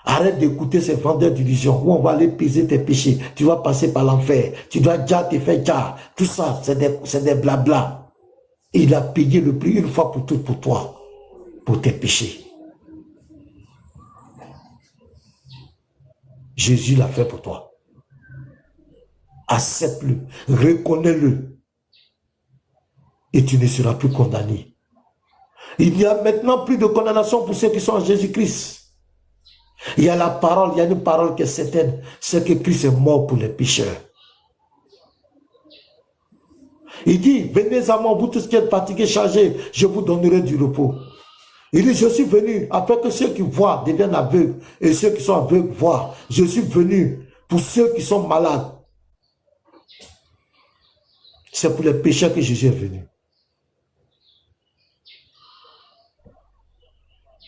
Arrête d'écouter ces vendeurs d'illusions où on va aller peser tes péchés. Tu vas passer par l'enfer. Tu dois déjà te faire déjà. Tout ça, c'est des blabla. Il a payé le prix une fois pour toutes pour toi. Pour tes péchés. Jésus l'a fait pour toi. Accepte-le, reconnais-le. Et tu ne seras plus condamné. Il n'y a maintenant plus de condamnation pour ceux qui sont en Jésus-Christ. Il y a la parole, il y a une parole qui est certaine, c'est que Christ est mort pour les pécheurs. Il dit, venez à moi, vous tous qui êtes fatigués, chargés, je vous donnerai du repos. Il dit, je suis venu afin que ceux qui voient deviennent aveugles et ceux qui sont aveugles voient. Je suis venu pour ceux qui sont malades. C'est pour les pécheurs que Jésus est venu.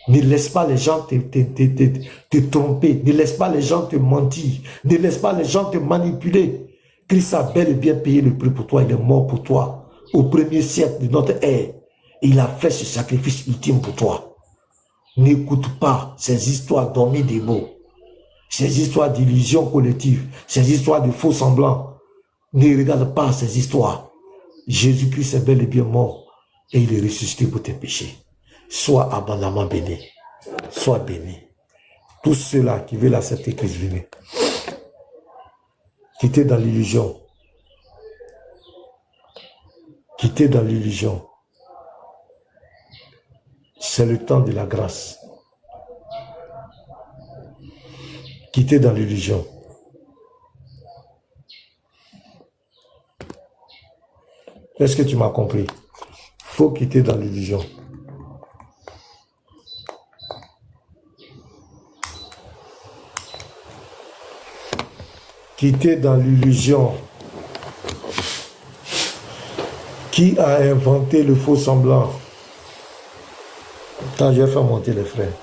Ne laisse pas les gens te tromper. Ne laisse pas les gens te mentir. Ne laisse pas les gens te manipuler. Christ a bel et bien payé le prix pour toi. Il est mort pour toi. Au premier siècle de notre ère, il a fait ce sacrifice ultime pour toi. N'écoute pas ces histoires dormies des mots. Ces histoires d'illusions collectives. Ces histoires de faux semblants. Ne regarde pas ces histoires. Jésus-Christ est bel et bien mort. Et il est ressuscité pour tes péchés. Sois abondamment béni. Sois béni. Tous ceux-là qui veulent accepter Christ, venez. Quittez dans l'illusion. Quittez dans l'illusion. C'est le temps de la grâce. Quittez dans l'illusion. Est-ce que tu m'as compris? Faut quitter dans l'illusion. Quitter dans l'illusion. Qui a inventé le faux semblant? Attends, je vais faire monter les frères.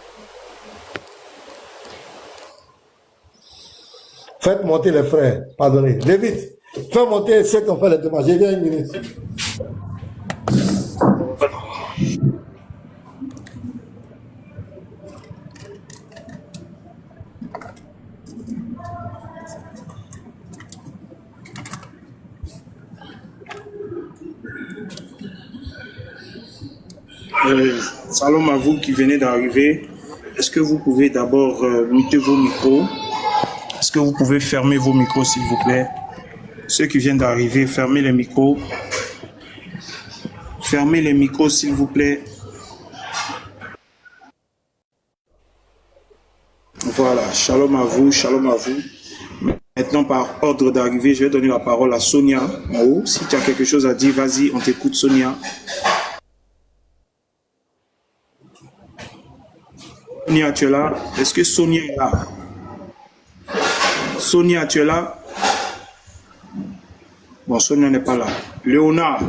Faites monter les frères. Pardonnez. Lévite, fais monter ceux qui ont fait les demandes. Je viens une minute. Salam à vous qui venez d'arriver. Est-ce que vous pouvez d'abord muter vos micros? Est-ce que vous pouvez fermer vos micros, s'il vous plaît? Ceux qui viennent d'arriver, fermez les micros. Fermez les micros, s'il vous plaît. Voilà, shalom à vous, shalom à vous. Maintenant, par ordre d'arrivée, je vais donner la parole à Sonia en haut. Si tu as quelque chose à dire, vas-y, on t'écoute, Sonia. Sonia, tu es là? Est-ce que Sonia est là? Sonia, tu es là? Bon, Sonia n'est pas là. Léonard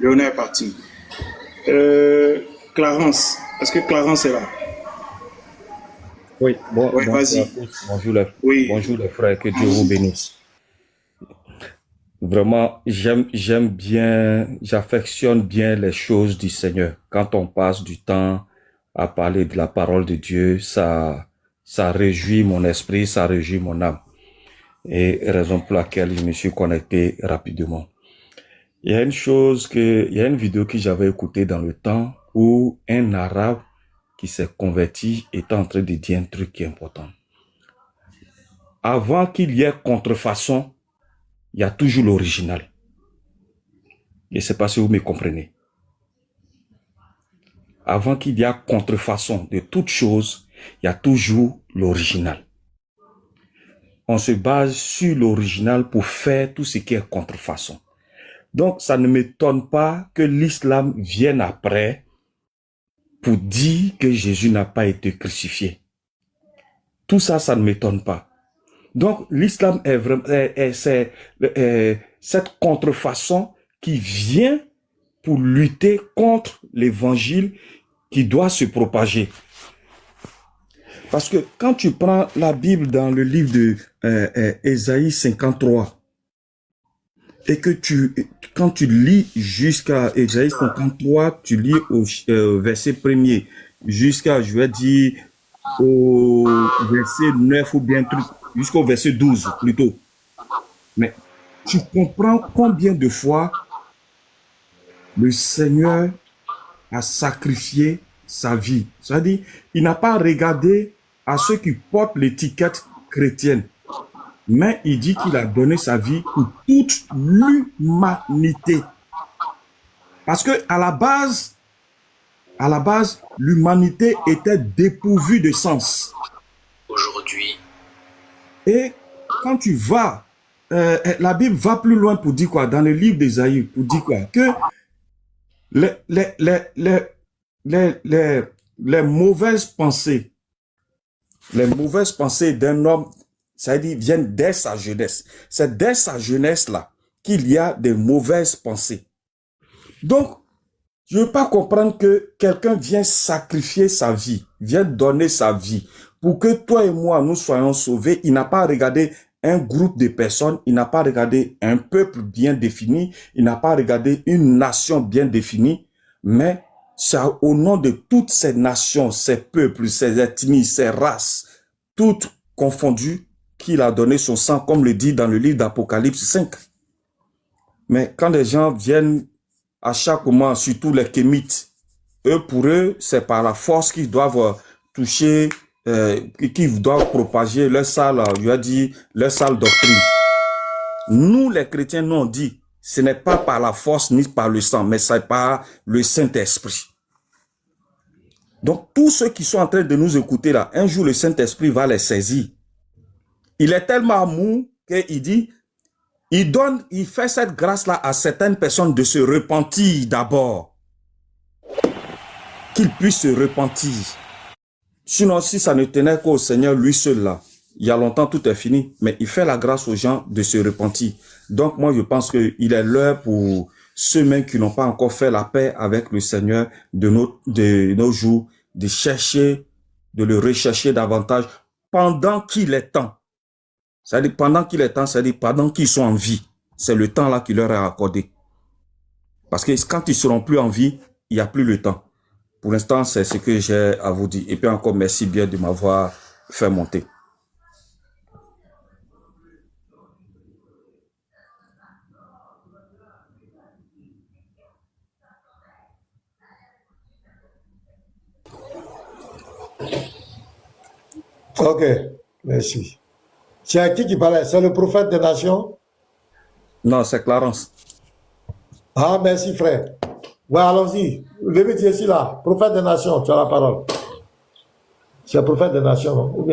est parti. Clarence, est-ce que Clarence est là? Oui, bon, ouais, vas-y. Bonjour les frères, que Dieu vous bénisse. Vraiment, j'aime bien, j'affectionne bien les choses du Seigneur. Quand on passe du temps à parler de la parole de Dieu, ça réjouit mon esprit, ça réjouit mon âme. Et raison pour laquelle je me suis connecté rapidement. Il y a une vidéo que j'avais écoutée dans le temps où un arabe qui s'est converti est en train de dire un truc qui est important. Avant qu'il y ait contrefaçon, il y a toujours l'original. Je ne sais pas si vous me comprenez. Avant qu'il y ait contrefaçon de toute chose, il y a toujours l'original. On se base sur l'original pour faire tout ce qui est contrefaçon. Donc, ça ne m'étonne pas que l'islam vienne après pour dire que Jésus n'a pas été crucifié. Tout ça, ça ne m'étonne pas. Donc, l'islam est vraiment, c'est cette contrefaçon qui vient pour lutter contre l'évangile qui doit se propager. Parce que quand tu prends la Bible dans le livre de Ésaïe 53, et que quand tu lis jusqu'à Ésaïe 53, tu lis au verset 1er jusqu'à, je vais dire, au verset 9 ou bien jusqu'au verset 12 plutôt. Mais tu comprends combien de fois le Seigneur a sacrifié sa vie. C'est-à-dire, il n'a pas regardé à ceux qui portent l'étiquette chrétienne, mais il dit qu'il a donné sa vie pour toute l'humanité. Parce que à la base, l'humanité était dépourvue de sens. Aujourd'hui. Et quand tu vas, la Bible va plus loin pour dire quoi? Dans le livre d'Ésaïe, pour dire quoi? Que les mauvaises pensées d'un homme, ça dit, viennent dès sa jeunesse. C'est dès sa jeunesse-là qu'il y a des mauvaises pensées. Donc, je ne veux pas comprendre que quelqu'un vient sacrifier sa vie, vient donner sa vie pour que toi et moi, nous soyons sauvés. Il n'a pas regardé un groupe de personnes, il n'a pas regardé un peuple bien défini, il n'a pas regardé une nation bien définie, mais c'est au nom de toutes ces nations, ces peuples, ces ethnies, ces races, toutes confondues, qu'il a donné son sang, comme le dit dans le livre d'Apocalypse 5. Mais quand les gens viennent à chaque moment, surtout les Kémites, Eux, pour eux, c'est par la force qu'ils doivent toucher, qu'ils doivent propager leur sale, je veux dire, leur sale doctrine. Nous, les chrétiens, nous on dit, ce n'est pas par la force ni par le sang, mais c'est par le Saint-Esprit. Donc, tous ceux qui sont en train de nous écouter là, un jour le Saint-Esprit va les saisir. Il est tellement mou qu'il dit, il fait cette grâce-là à certaines personnes de se repentir d'abord. Qu'ils puissent se repentir. Sinon, si ça ne tenait qu'au Seigneur, lui seul là, il y a longtemps tout est fini, mais il fait la grâce aux gens de se repentir. Donc moi je pense qu'il est l'heure pour ceux mêmes qui n'ont pas encore fait la paix avec le Seigneur de nos jours, de chercher, de le rechercher davantage pendant qu'il est temps. C'est-à-dire pendant qu'il est temps, c'est-à-dire pendant qu'ils sont en vie. C'est le temps là qui leur est accordé. Parce que quand ils seront plus en vie, il n'y a plus le temps. Pour l'instant, c'est ce que j'ai à vous dire. Et puis encore, merci bien de m'avoir fait monter. Ok, merci. C'est à qui parlait? C'est le prophète des nations? Non, c'est Clarence. Ah, merci frère. Ouais, allons-y. Levez ici là. Prophète des nations, tu as la parole. C'est le prophète des nations, non?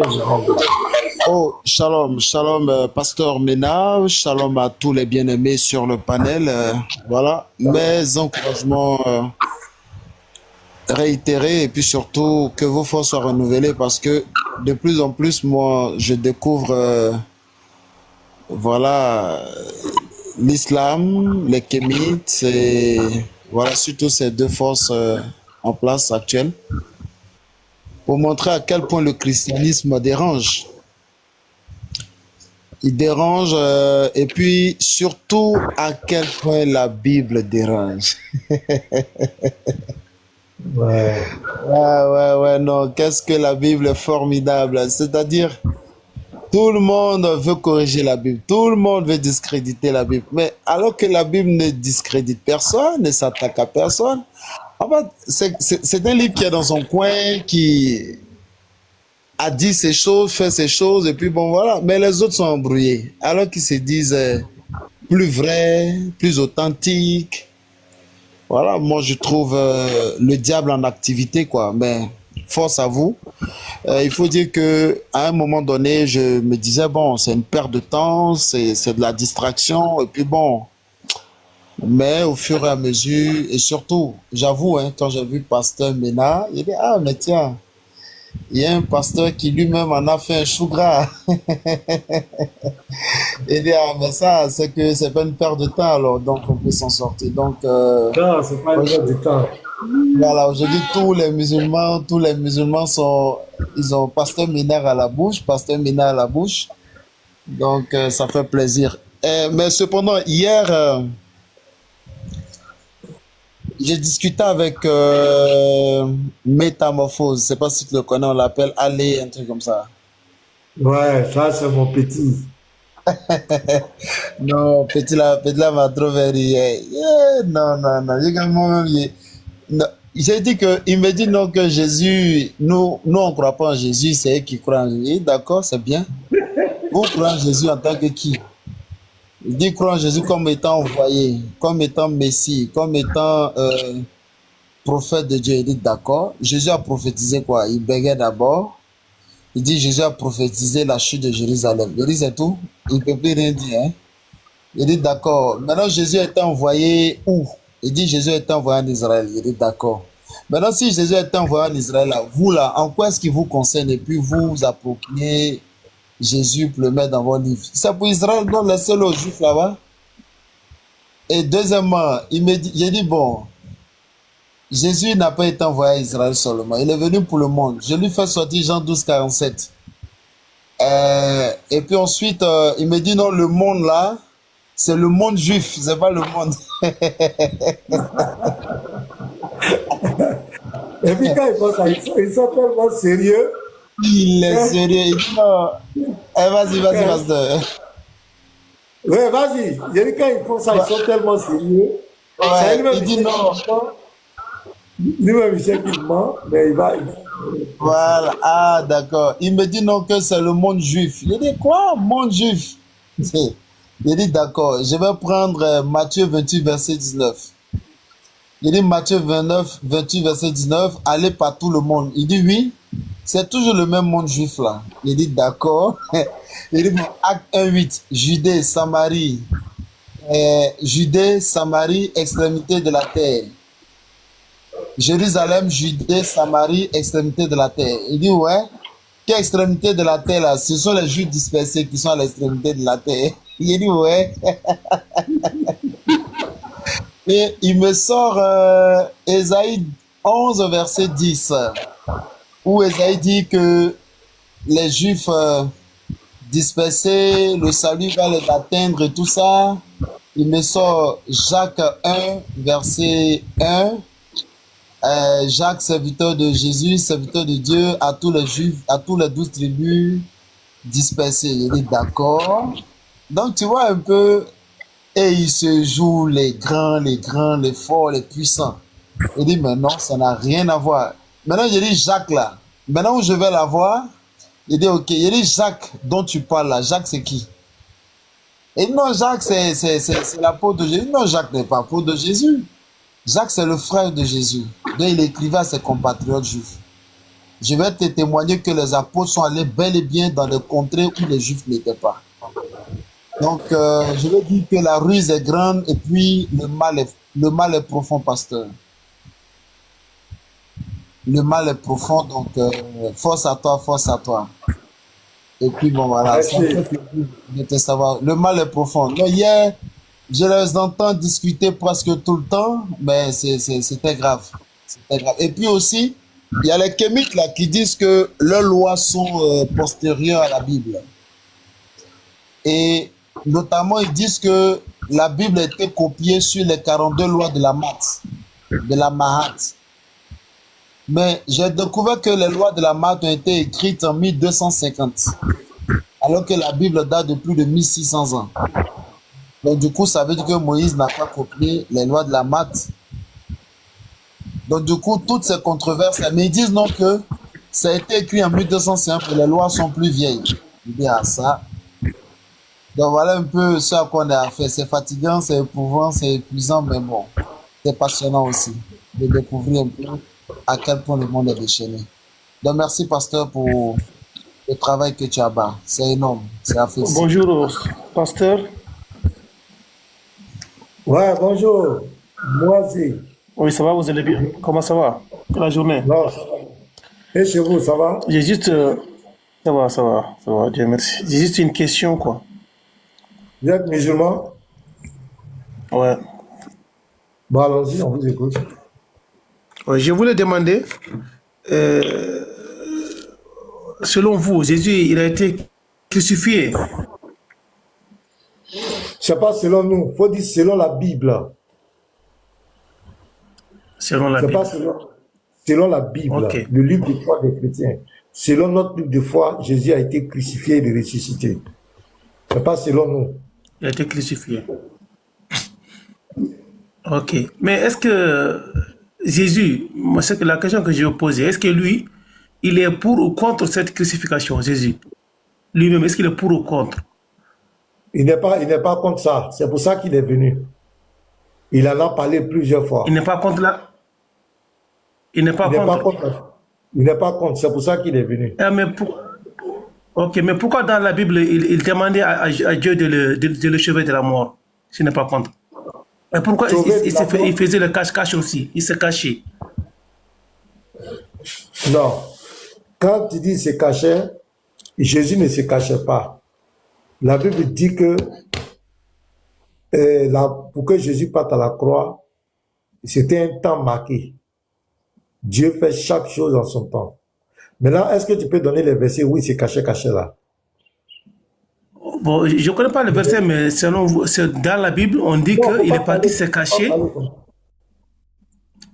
Oh, shalom, shalom, pasteur Mena, shalom à tous les bien-aimés sur le panel. Voilà, mes encouragements réitérés et puis surtout que vos forces soient renouvelées parce que de plus en plus, moi, je découvre, voilà, l'islam, les kémites et voilà, surtout ces deux forces en place actuelles pour montrer à quel point le christianisme dérange. Il dérange et puis surtout à quel point la Bible dérange. Ouais, non, qu'est-ce que la Bible est formidable. C'est-à-dire, tout le monde veut corriger la Bible, tout le monde veut discréditer la Bible. Mais alors que la Bible ne discrédite personne, ne s'attaque à personne, en fait, c'est un livre qui est dans son coin, qui a dit ces choses, fait ces choses, et puis bon, voilà. Mais les autres sont embrouillés, alors qu'ils se disent plus vrais, plus authentiques. Voilà, moi je trouve le diable en activité, quoi. Mais force à vous. Il faut dire que à un moment donné, je me disais, bon, c'est une perte de temps, c'est de la distraction, et puis bon. Mais au fur et à mesure, et surtout, j'avoue, hein, quand j'ai vu Pasteur Mena, il dit, ah, mais tiens, il y a un pasteur qui lui-même en a fait un chou gras. Il dit, ah, mais ça, c'est que c'est pas une perte de temps, alors, donc on peut s'en sortir. Donc, non, c'est pas une perte de temps. Voilà, aujourd'hui, tous les musulmans sont, ils ont Pasteur Mena à la bouche, Pasteur Mena à la bouche. Donc, ça fait plaisir. Mais cependant, hier, j'ai discuté avec Métamorphose. Je sais pas si tu le connais, on l'appelle Ali, un truc comme ça. Ouais, ça c'est mon petit. Non, petit là m'a trop verri. Non. Non. J'ai dit que, il me dit non que Jésus, nous on ne croit pas en Jésus, c'est eux qui croient en Jésus. D'accord, c'est bien. Vous croyez en Jésus en tant que qui? Il dit croire en Jésus comme étant envoyé, comme étant Messie, comme étant prophète de Dieu. Il dit d'accord. Jésus a prophétisé quoi? Il bégait d'abord. Il dit Jésus a prophétisé la chute de Jérusalem. Il dit c'est tout. Il ne peut plus rien dire. Hein? Il dit d'accord. Maintenant Jésus a été envoyé où? Il dit Jésus a été envoyé en Israël. Il dit d'accord. Maintenant si Jésus a été envoyé en Israël, là, vous là, en quoi est-ce qu'il vous concerne? Et puis vous appropriez Jésus pour le mettre dans vos livres. C'est pour Israël, non, laissez-le aux Juifs là-bas. Et deuxièmement, j'ai dit, bon, Jésus n'a pas été envoyé à Israël seulement. Il est venu pour le monde. Je lui fais sortir Jean 12, 47. Et puis ensuite, il me dit, non, le monde là, c'est le monde juif, c'est pas le monde. Et puis quand ils font ça, ils sont tellement sérieux. Il est sérieux. Il dit non. Vas-y, pasteur. Ouais, vas-y. J'ai dit quand ils font ça, ils sont tellement sérieux. Ouais, il dit non. Lui-même, il sait qu'il ment, mais il va... Voilà, ah d'accord. Il me dit non que c'est le monde juif. Il dit quoi, monde juif? Il dit d'accord, je vais prendre Matthieu 28, verset 19. Il dit Matthieu 28, verset 19, allez par tout le monde. Il dit oui, c'est toujours le même monde juif là. Il dit d'accord. Il dit bon, acte 1:8, Judée, Samarie, Judée, Samarie, extrémité de la terre. Jérusalem, Judée, Samarie, extrémité de la terre. Il dit ouais, quelle extrémité de la terre là? Ce sont les Juifs dispersés qui sont à l'extrémité de la terre. Il dit ouais. Et il me sort Ésaïe 11, verset 10, où Ésaïe dit que les Juifs dispersés, le salut va les atteindre et tout ça. Il me sort Jacques 1, verset 1. Jacques, serviteur de Jésus, serviteur de Dieu, à tous les Juifs, à tous les 12 tribus dispersées. Il est d'accord. Donc tu vois un peu, et il se joue les grands, les forts, les puissants. Il dit, mais non, ça n'a rien à voir. Maintenant, je dis Jacques là. Maintenant où je vais la voir, il dit, ok, il dit Jacques dont tu parles là. Jacques, c'est qui? Et non, Jacques, c'est l'apôtre de Jésus. Non, Jacques n'est pas apôtre de Jésus. Jacques, c'est le frère de Jésus. Donc, il écrivait à ses compatriotes juifs. Je vais te témoigner que les apôtres sont allés bel et bien dans des contrées où les juifs n'étaient pas. Donc, je vais dire que la ruse est grande et puis le mal est profond, pasteur. Le mal est profond, donc force à toi, force à toi. Et puis bon, voilà. De te savoir. Le mal est profond. Donc, hier, je les entends discuter presque tout le temps, mais c'était grave. C'était grave. Et puis aussi, il y a les kémites là qui disent que leurs lois sont postérieures à la Bible. Et notamment, ils disent que la Bible a été copiée sur les 42 lois de la Mahat. Mais j'ai découvert que les lois de la Mahat ont été écrites en 1250, alors que la Bible date de plus de 1600 ans. Donc du coup, ça veut dire que Moïse n'a pas copié les lois de la Mahat. Donc du coup, toutes ces controverses, mais ils disent non que ça a été écrit en 1250 et les lois sont plus vieilles. Il dit à ça. Donc voilà un peu ce à quoi on a fait. C'est fatigant, c'est éprouvant, c'est épuisant, mais bon, c'est passionnant aussi de découvrir un peu à quel point le monde est déchaîné. Donc merci pasteur pour le travail que tu as bas. C'est énorme, c'est affaissé. Bonjour pasteur. Ouais, bonjour. Moi aussi. Oui, ça va, vous allez bien? Comment ça va? La journée? Non, ça va. Et chez vous, ça va? J'ai juste... ça va, Dieu merci. J'ai juste une question, quoi. Vous êtes musulman? Ouais. Bon, allons-y, on vous écoute. Ouais, je voulais demander, selon vous, Jésus, il a été crucifié? C'est pas selon nous, il faut dire selon la Bible. Selon la Bible. C'est pas selon la Bible, Okay. le livre de foi des chrétiens. Selon notre livre de foi, Jésus a été crucifié et ressuscité. C'est pas selon nous. Il a été crucifié. Ok. Mais est-ce que Jésus, moi, c'est que la question que je vais poser, est-ce que lui, il est pour ou contre cette crucifixion, Jésus? Lui-même, est-ce qu'il est pour ou contre? Il n'est pas contre ça. C'est pour ça qu'il est venu. Il en a parlé plusieurs fois. Il n'est pas contre la... Il n'est pas contre. Il n'est pas contre. C'est pour ça qu'il est venu. Ok, mais pourquoi dans la Bible, il demandait à Dieu de le sauver de la mort, s'il n'est pas contre? Et pourquoi il faisait le cache-cache aussi? Il se cachait. Non. Quand tu dis se cachait, Jésus ne se cachait pas. La Bible dit que pour que Jésus parte à la croix, c'était un temps marqué. Dieu fait chaque chose en son temps. Maintenant, est-ce que tu peux donner les versets où il s'est caché là? Bon, je ne connais pas le verset, mais selon vous, dans la Bible, on dit qu'il est parti se cacher.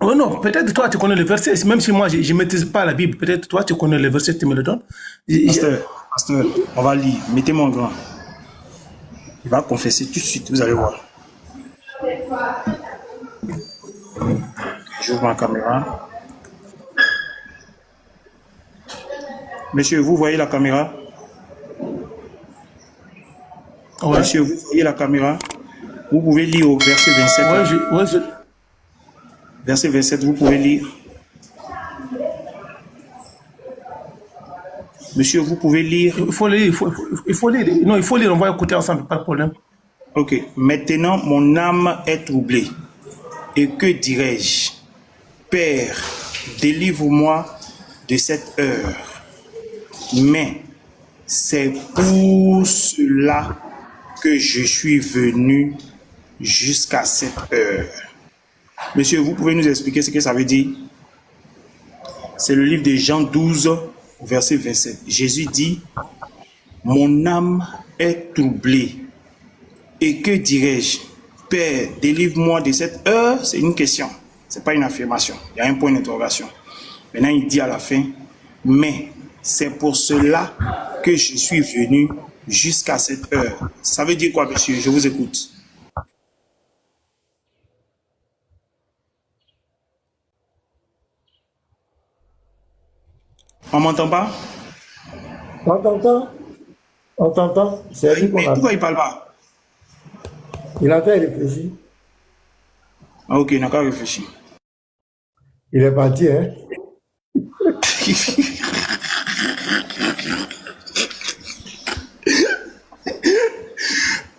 Oh non, peut-être toi tu connais le verset, même si moi je ne maîtrise pas la Bible, peut-être toi tu connais le verset, tu me le donnes. Pasteur, on va lire, mettez-moi en grand. Il va confesser tout de suite, vous allez voir. J'ouvre ma caméra. Monsieur, vous voyez la caméra? Ouais. Monsieur, vous voyez la caméra? Vous pouvez lire au verset 27. Verset 27, vous pouvez lire. Monsieur, vous pouvez lire. Il faut lire, il faut lire. Non, il faut lire, on va écouter ensemble, pas de problème. Ok. Maintenant, mon âme est troublée. Et que dirais-je? Père, délivre-moi de cette heure. Mais c'est pour cela que je suis venu jusqu'à cette heure. Monsieur, vous pouvez nous expliquer ce que ça veut dire? C'est le livre de Jean 12, verset 27. Jésus dit, mon âme est troublée. Et que dirais-je? Père, délivre-moi de cette heure. C'est une question. Ce n'est pas une affirmation. Il y a un point d'interrogation. Maintenant, il dit à la fin, mais c'est pour cela que je suis venu jusqu'à cette heure. Ça veut dire quoi, monsieur? Je vous écoute. On m'entend pas? On t'entend? On t'entend? C'est lui qu'on Mais a. pourquoi il ne parle pas? Il entend, il réfléchit. Ah, ok, il n'a qu'à réfléchir. Il est parti, hein?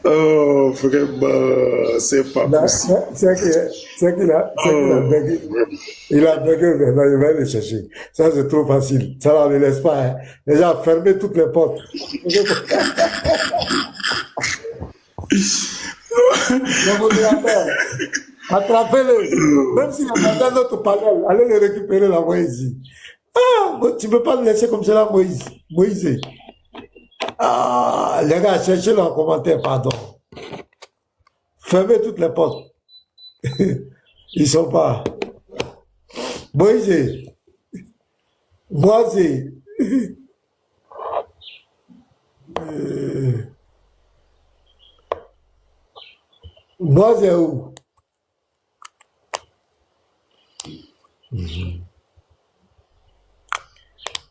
Oh, vraiment, c'est pas possible. C'est qu'il a bugué. Il a bugué, maintenant il va le chercher. Ça, c'est trop facile. Ça, là, on ne le laisse pas. Hein. Déjà, fermez toutes les portes. Attrapez-le. Même s'il a dans notre panel, allez le récupérer là, Moïse. Ah, tu ne peux pas le laisser comme cela, Moïse. Moïse. Ah, les gars, cherchez-le en commentaire, pardon. Fermez toutes les portes. Ils sont pas. Moïse. Moïse. Moïse est où?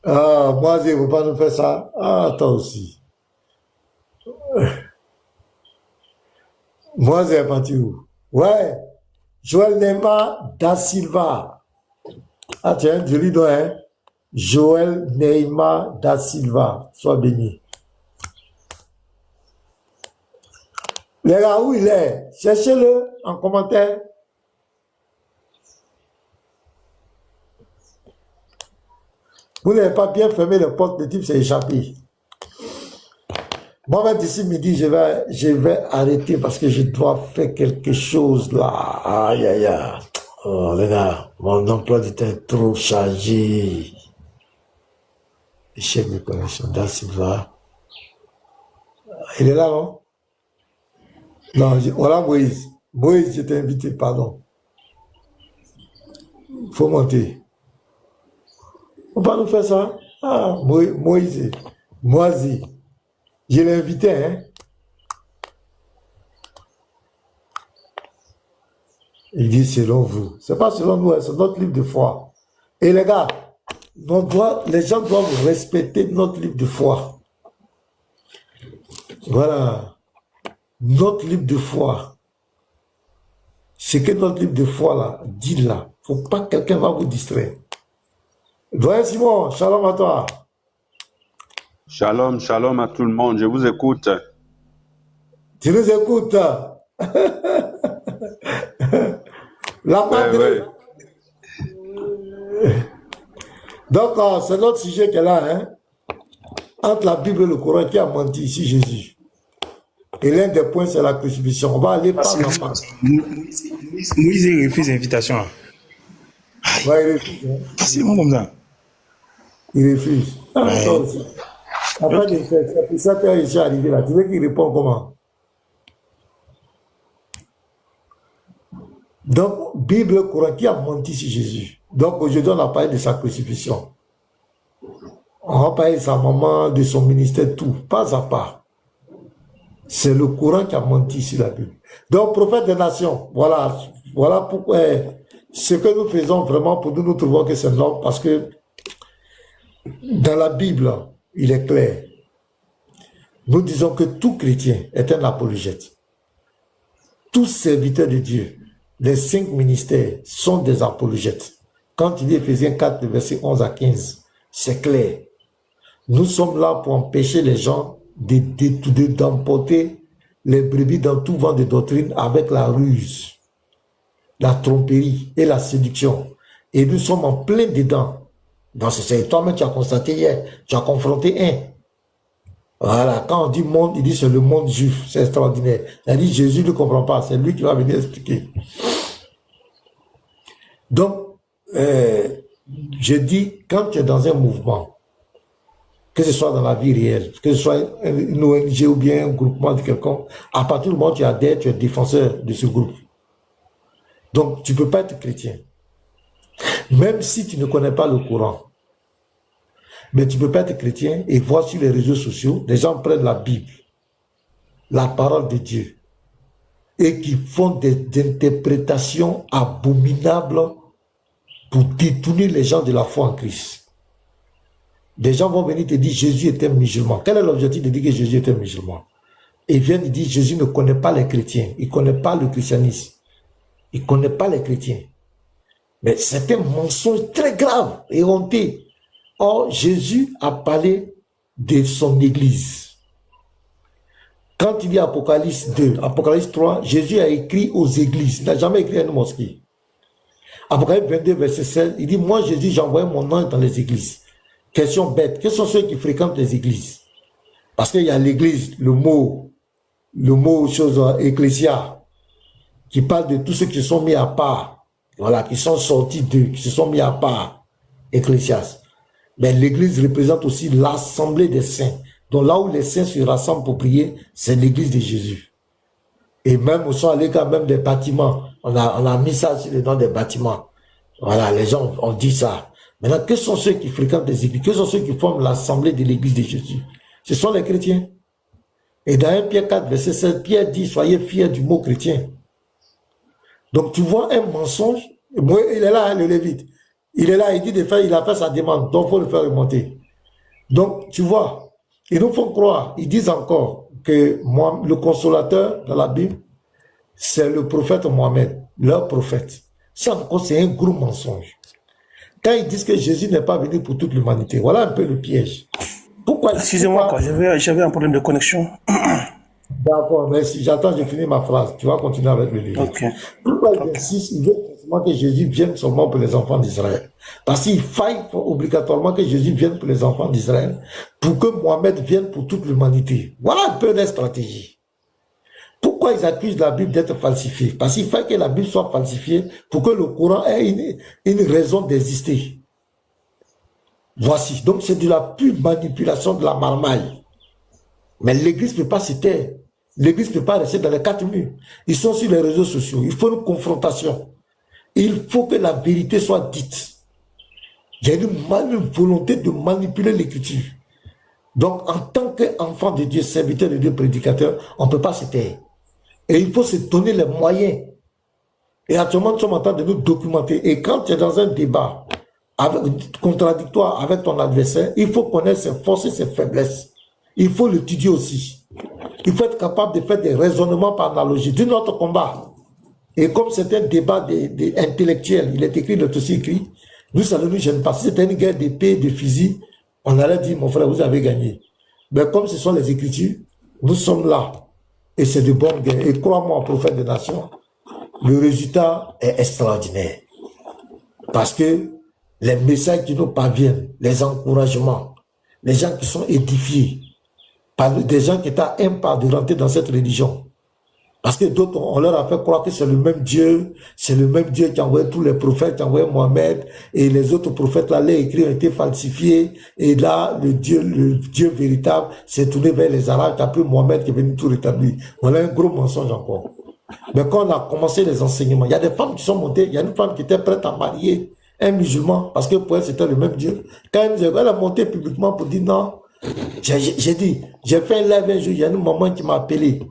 Ah, Moïse, il ne veut pas nous faire ça. Ah, toi aussi. Moïse est parti où? Ouais. Joël Neymar da Silva. Ah tiens, je lui dois, hein. Joël Neymar da Silva. Sois béni. Les gars, où il est? Cherchez-le en commentaire. Vous n'avez pas bien fermé les portes, le type s'est échappé. Moi, même d'ici midi, je vais arrêter parce que je dois faire quelque chose là. Aïe, aïe, aïe. Oh, les gars, mon emploi du temps est trop chargé. Chef de connexion, Da Silva. Il est là, non? Non, voilà Moïse. Moïse, je t'ai invité, pardon. Il faut monter. On va nous faire ça. Ah, Moïse. Moïse. Je l'ai invité, hein. Il dit selon vous. C'est pas selon nous, c'est notre livre de foi. Et les gars, les gens doivent respecter notre livre de foi. Voilà. Notre livre de foi. Ce que notre livre de foi là, dit là. Faut pas que quelqu'un va vous distraire. Doyen Simon, shalom à toi. Shalom, shalom à tout le monde, je vous écoute. Tu nous écoutes. La madre. Donc, c'est notre sujet qu'elle a, hein. Entre la Bible et le Coran, qui a menti ici, Jésus. Et l'un des points, c'est la crucifixion. On va aller par la part. Moïse refuse l'invitation. Ouais, il refuse. Hein. Facilement comme ça. Il refuse. Ah, ouais. Toi aussi. Après, c'est pour ça que je suis arrivé là. Tu veux qu'il réponde comment? Donc, Bible, Coran, qui a menti sur Jésus. Donc, aujourd'hui, on a parlé de sa crucifixion. On va parler de sa maman, de son ministère, tout, pas à part. C'est le Coran qui a menti sur la Bible. Donc, prophète des nations, voilà pourquoi ce que nous faisons vraiment pour nous, nous trouvons que c'est l'homme parce que dans la Bible, il est clair. Nous disons que tout chrétien est un apologète. Tous serviteurs de Dieu, les 5 ministères sont des apologètes. Quand il dit Éphésiens 4, versets 11 à 15, c'est clair. Nous sommes là pour empêcher les gens d'emporter les brebis dans tout vent de doctrine avec la ruse, la tromperie et la séduction. Et nous sommes en plein dedans. Dans ce sens, toi-même, tu as constaté hier, tu as confronté un. Voilà, quand on dit monde, il dit c'est le monde juif, c'est extraordinaire. Il a dit Jésus ne comprend pas, c'est lui qui va venir expliquer. Donc, je dis, quand tu es dans un mouvement, que ce soit dans la vie réelle, que ce soit une ONG ou bien un groupement de quelqu'un, à partir du moment où tu adhères, tu es défenseur de ce groupe. Donc, tu ne peux pas être chrétien. Même si tu ne connais pas le Coran. Mais tu ne peux pas être chrétien et voir sur les réseaux sociaux, les gens prennent la Bible, la parole de Dieu, et qui font des interprétations abominables pour détourner les gens de la foi en Christ. Des gens vont venir te dire Jésus était musulman. Quel est l'objectif de dire que Jésus était musulman? Et ils viennent dire Jésus ne connaît pas les chrétiens, il ne connaît pas le christianisme, il ne connaît pas les chrétiens. Mais c'est un mensonge très grave et honteux. Or, Jésus a parlé de son église. Quand il dit Apocalypse 2, Apocalypse 3, Jésus a écrit aux églises. Il n'a jamais écrit à une mosquée. Apocalypse 22, verset 16, il dit, moi Jésus, j'ai envoyé mon ange dans les églises. Question bête, quels sont ceux qui fréquentent les églises? Parce qu'il y a l'église, le mot ecclésia, qui parle de tous ceux qui se sont mis à part, voilà, qui sont sortis d'eux, qui se sont mis à part, ecclésias. Mais l'église représente aussi l'assemblée des saints. Donc là où les saints se rassemblent pour prier, c'est l'église de Jésus. Et même, on sont allés quand même des bâtiments. On a mis ça sur le nom des bâtiments. Voilà, les gens ont dit ça. Maintenant, quels sont ceux qui fréquentent les églises? Quels sont ceux qui forment l'assemblée de l'église de Jésus? Ce sont les chrétiens. Et dans 1 Pierre 4, verset 16, Pierre dit, soyez fiers du mot chrétien. Donc tu vois un mensonge. Moi, il est là, le Lévite. Il est là, il dit de faire, il a fait sa demande, donc il faut le faire remonter. Donc, tu vois, ils nous font croire, ils disent encore que moi, le consolateur dans la Bible, c'est le prophète Mohammed, leur prophète. Ça encore, c'est un gros mensonge. Quand ils disent que Jésus n'est pas venu pour toute l'humanité, voilà un peu le piège. Pourquoi? Excusez-moi, j'avais un problème de connexion. D'accord, merci. J'attends, j'ai fini ma phrase. Tu vas continuer avec le livre. Okay. Pourquoi il insiste, il veut que Jésus vienne seulement pour les enfants d'Israël? Parce qu'il faille obligatoirement que Jésus vienne pour les enfants d'Israël, pour que Mohamed vienne pour toute l'humanité. Voilà un peu leur stratégie. Pourquoi ils accusent la Bible d'être falsifiée? Parce qu'il faut que la Bible soit falsifiée pour que le Coran ait une raison d'exister. Voici. Donc c'est de la pure manipulation, de la marmaille. Mais l'Église ne peut pas se taire. L'Église ne peut pas rester dans les 4 murs. Ils sont sur les réseaux sociaux. Il faut une confrontation. Il faut que la vérité soit dite. Il y a une volonté de manipuler l'Écriture. Donc, en tant qu'enfant de Dieu, serviteur de Dieu, prédicateur, on ne peut pas se taire. Et il faut se donner les moyens. Et actuellement, nous sommes en train de nous documenter. Et quand tu es dans un débat contradictoire avec ton adversaire, il faut connaître ses forces et ses faiblesses. Il faut l'étudier aussi. Il faut être capable de faire des raisonnements par analogie. De notre combat. Et comme c'est un débat intellectuel, il est écrit, il est aussi écrit, nous, ça ne nous gêne pas. Si c'était une guerre d'épée, de fusil, on allait dire, mon frère, vous avez gagné. Mais comme ce sont les Écritures, nous sommes là. Et c'est de bonnes guerres. Et crois-moi, prophète des nations, le résultat est extraordinaire. Parce que les messages qui nous parviennent, les encouragements, les gens qui sont édifiés, par des gens qui étaient à un pas de rentrer dans cette religion. Parce que d'autres, on leur a fait croire que c'est le même Dieu qui a envoyé tous les prophètes, qui a envoyé Mohamed, et les autres prophètes là, les écrits ont été falsifiés, et là, le Dieu véritable s'est tourné vers les Arabes, qui a pris Mohamed qui est venu tout rétablir. Voilà un gros mensonge encore. Mais quand on a commencé les enseignements, il y a des femmes qui sont montées, il y a une femme qui était prête à marier un musulman, parce que pour elle c'était le même Dieu. Quand elle a monté publiquement pour dire non, j'ai dit, j'ai fait un live un jour, il y a une maman qui m'a appelé.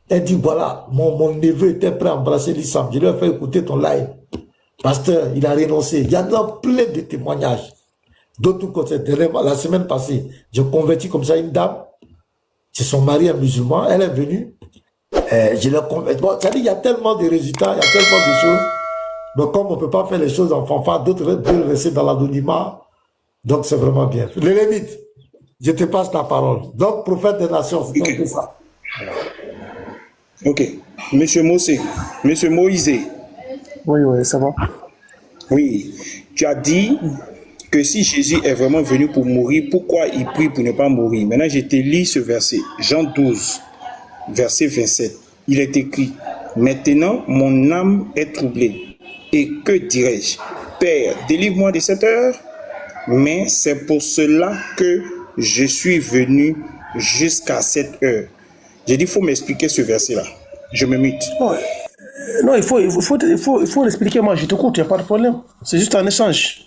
Elle dit, voilà, mon neveu était prêt à embrasser l'islam. Je lui ai fait écouter ton live. Pasteur, il a renoncé. Il y en a plein de témoignages. D'autres côtés, la semaine passée, j'ai converti comme ça une dame. C'est son mari un musulman. Elle est venue. Je l'ai converti. Bon, ça dit, il y a tellement de résultats, il y a tellement de choses. Donc, comme on ne peut pas faire les choses en fanfare, d'autres veulent rester dans l'anonymat. Donc, c'est vraiment bien. Les Lévites, je te passe la parole. Donc, prophète des nations, c'est un peu ça. Ok. Monsieur Moïse. Oui, ça va. Oui. Tu as dit que si Jésus est vraiment venu pour mourir, pourquoi il prie pour ne pas mourir? Maintenant, je te lis ce verset. Jean 12, verset 27. Il est écrit, « Maintenant, mon âme est troublée. Et que dirais-je? Père, délivre-moi de cette heure. Mais c'est pour cela que je suis venu jusqu'à cette heure. » J'ai dit, il faut m'expliquer ce verset-là. Je me mute. Non, il faut l'expliquer. Moi, je t'écoute, il n'y a pas de problème. C'est juste un échange.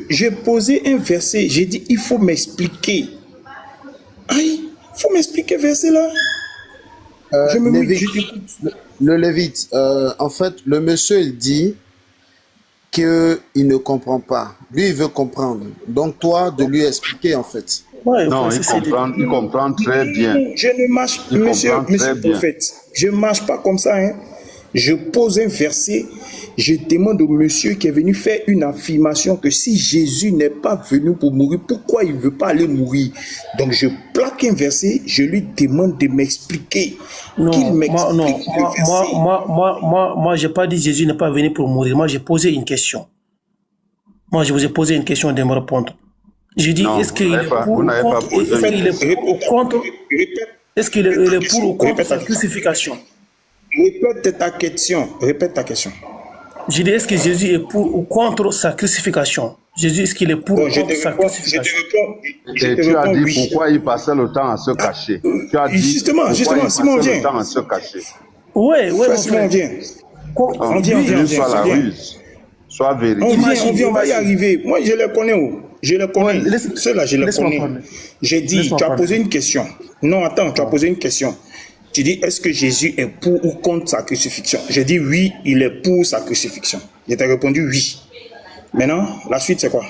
J'ai posé un verset, j'ai dit, il faut m'expliquer. Aïe, il faut m'expliquer le verset-là. Je me mute, je t'écoute. Le Lévite, en fait, le monsieur, il dit qu'il ne comprend pas. Lui, il veut comprendre. Donc, toi, de lui expliquer, en fait. Ouais, non, il comprend très bien. Je ne marche, monsieur prophète, je ne marche pas comme ça. Hein. Je pose un verset, je demande au monsieur qui est venu faire une affirmation que si Jésus n'est pas venu pour mourir, pourquoi il ne veut pas aller mourir? Donc je plaque un verset, je lui demande de m'expliquer. Non, moi, je n'ai pas dit Jésus n'est pas venu pour mourir. Moi, j'ai posé une question. Moi, je vous ai posé une question de me répondre. J'ai dit, est-ce qu'il est pour ou contre? Est-ce qu'il est pour ou contre sa crucifixion? Répète ta question. Répète ta question. J'ai dit, est-ce que Jésus est pour ou contre sa crucifixion? Jésus, est-ce qu'il est pour ou contre sa crucifixion? Et tu as dit pourquoi il passait le temps à se cacher. Tu as dit justement, Simon vient. Le temps à se cacher. Ouais, Simon vient. On vient. Soit la ruse, soit vérité. On va y arriver. Moi, je le connais où? Je le connais. Ceux-là, je le connais. J'ai dit, tu as posé une question. Non, attends, tu as posé une question. Tu dis, est-ce que Jésus est pour ou contre sa crucifixion? J'ai dit, oui, il est pour sa crucifixion. Je t'ai répondu, oui. Maintenant, la suite, c'est quoi?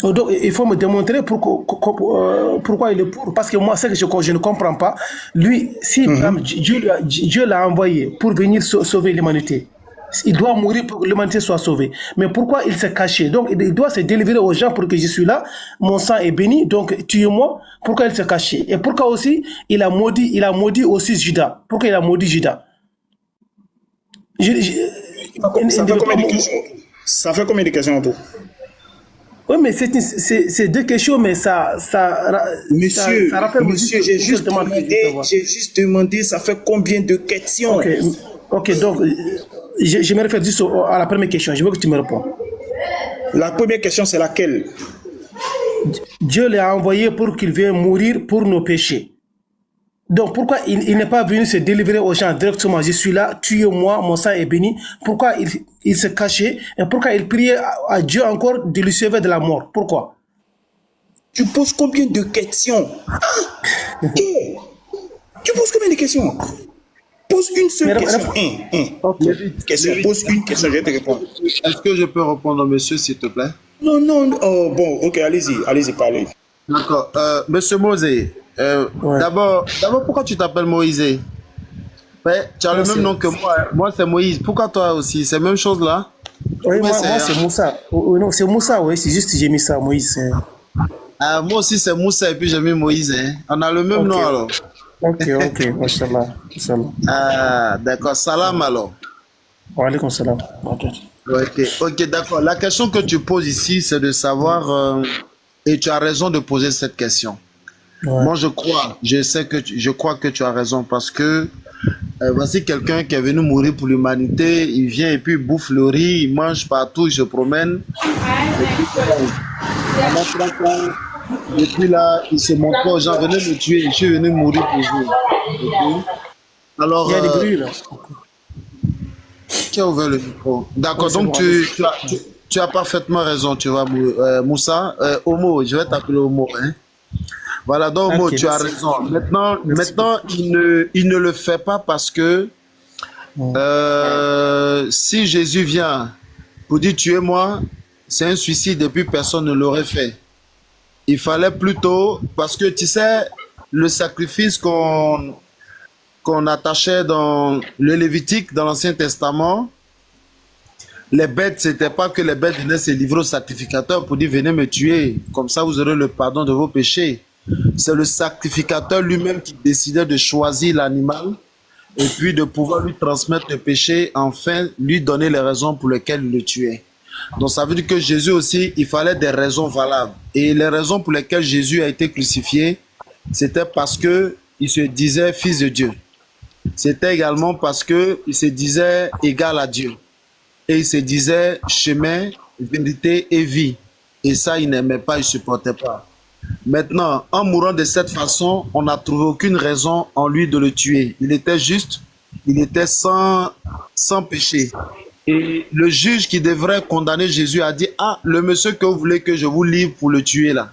Donc, il faut me démontrer pourquoi il est pour. Parce que moi, c'est que je ne comprends pas. Lui, si Dieu l'a envoyé pour venir sauver l'humanité, il doit mourir pour que l'humanité soit sauvée. Mais pourquoi il s'est caché? Donc, il doit se délivrer aux gens pour que je suis là. Mon sang est béni, donc tuez-moi. Pourquoi il s'est caché? Et pourquoi aussi il a maudit aussi Judas? Pourquoi il a maudit Judas? Ça fait combien de questions en tout? Oui, mais c'est deux questions, mais ça rappelle... Monsieur, j'ai juste demandé, ça fait combien de questions? Ok, donc, je me réfère juste à la première question. Je veux que tu me réponds. La première question, c'est laquelle? Dieu l'a envoyé pour qu'il vienne mourir pour nos péchés. Donc, pourquoi il n'est pas venu se délivrer aux gens directement? Je suis là, tuez-moi, mon sang est béni. Pourquoi il se cachait? Et pourquoi il priait à Dieu encore de lui sauver de la mort? Pourquoi? Tu poses combien de questions? Tu poses combien de questions? Pose une seule question. Pose une question, je vais te répondre. Est-ce que je peux répondre au monsieur, s'il te plaît? Non. Oh, bon, ok, allez-y, parlez. D'accord. Monsieur Moïse, d'abord, pourquoi tu t'appelles Moïse? Tu as le même nom que moi. Moi, c'est Moïse. Pourquoi toi aussi? C'est la même chose là? Oui, moi c'est Moussa. Non, c'est Moussa, oui. C'est juste que j'ai mis ça, Moïse. Moi aussi, c'est Moussa et puis j'ai mis Moïse. Hein. On a le même nom alors. Ok, Inch'Allah. D'accord. Salam alors. Wa alaykoum salam. Ok, d'accord. La question que tu poses ici, c'est de savoir, et tu as raison de poser cette question. Ouais. Moi, je crois que tu as raison parce que voici quelqu'un qui est venu mourir pour l'humanité, il vient et puis il bouffe le riz, il mange partout, il se promène. Et puis là, il se montre aux gens, venez me tuer, je suis venu mourir pour vous. Okay. Alors, il y a des bruits là. Qui a ouvert le micro? D'accord, donc tu as parfaitement raison, tu vois, Moussa. Homo, je vais t'appeler Homo. Hein? Voilà, donc Homo, tu as raison. Maintenant il ne le fait pas parce que Si Jésus vient pour dire tuez-moi, c'est un suicide et puis personne ne l'aurait fait. Il fallait plutôt, parce que tu sais, le sacrifice qu'on attachait dans le Lévitique, dans l'Ancien Testament, les bêtes, c'était pas que les bêtes venaient se livrer au sacrificateur pour dire venez me tuer, comme ça vous aurez le pardon de vos péchés. C'est le sacrificateur lui-même qui décidait de choisir l'animal et puis de pouvoir lui transmettre le péché, enfin lui donner les raisons pour lesquelles il le tuait. Donc ça veut dire que Jésus aussi, il fallait des raisons valables. Et les raisons pour lesquelles Jésus a été crucifié, c'était parce que il se disait fils de Dieu. C'était également parce que il se disait égal à Dieu. Et il se disait chemin, vérité et vie. Et ça, il n'aimait pas, il ne supportait pas. Maintenant, en mourant de cette façon, on n'a trouvé aucune raison en lui de le tuer. Il était juste, il était sans péché. Et le juge qui devrait condamner Jésus a dit, ah, le monsieur que vous voulez que je vous livre pour le tuer là,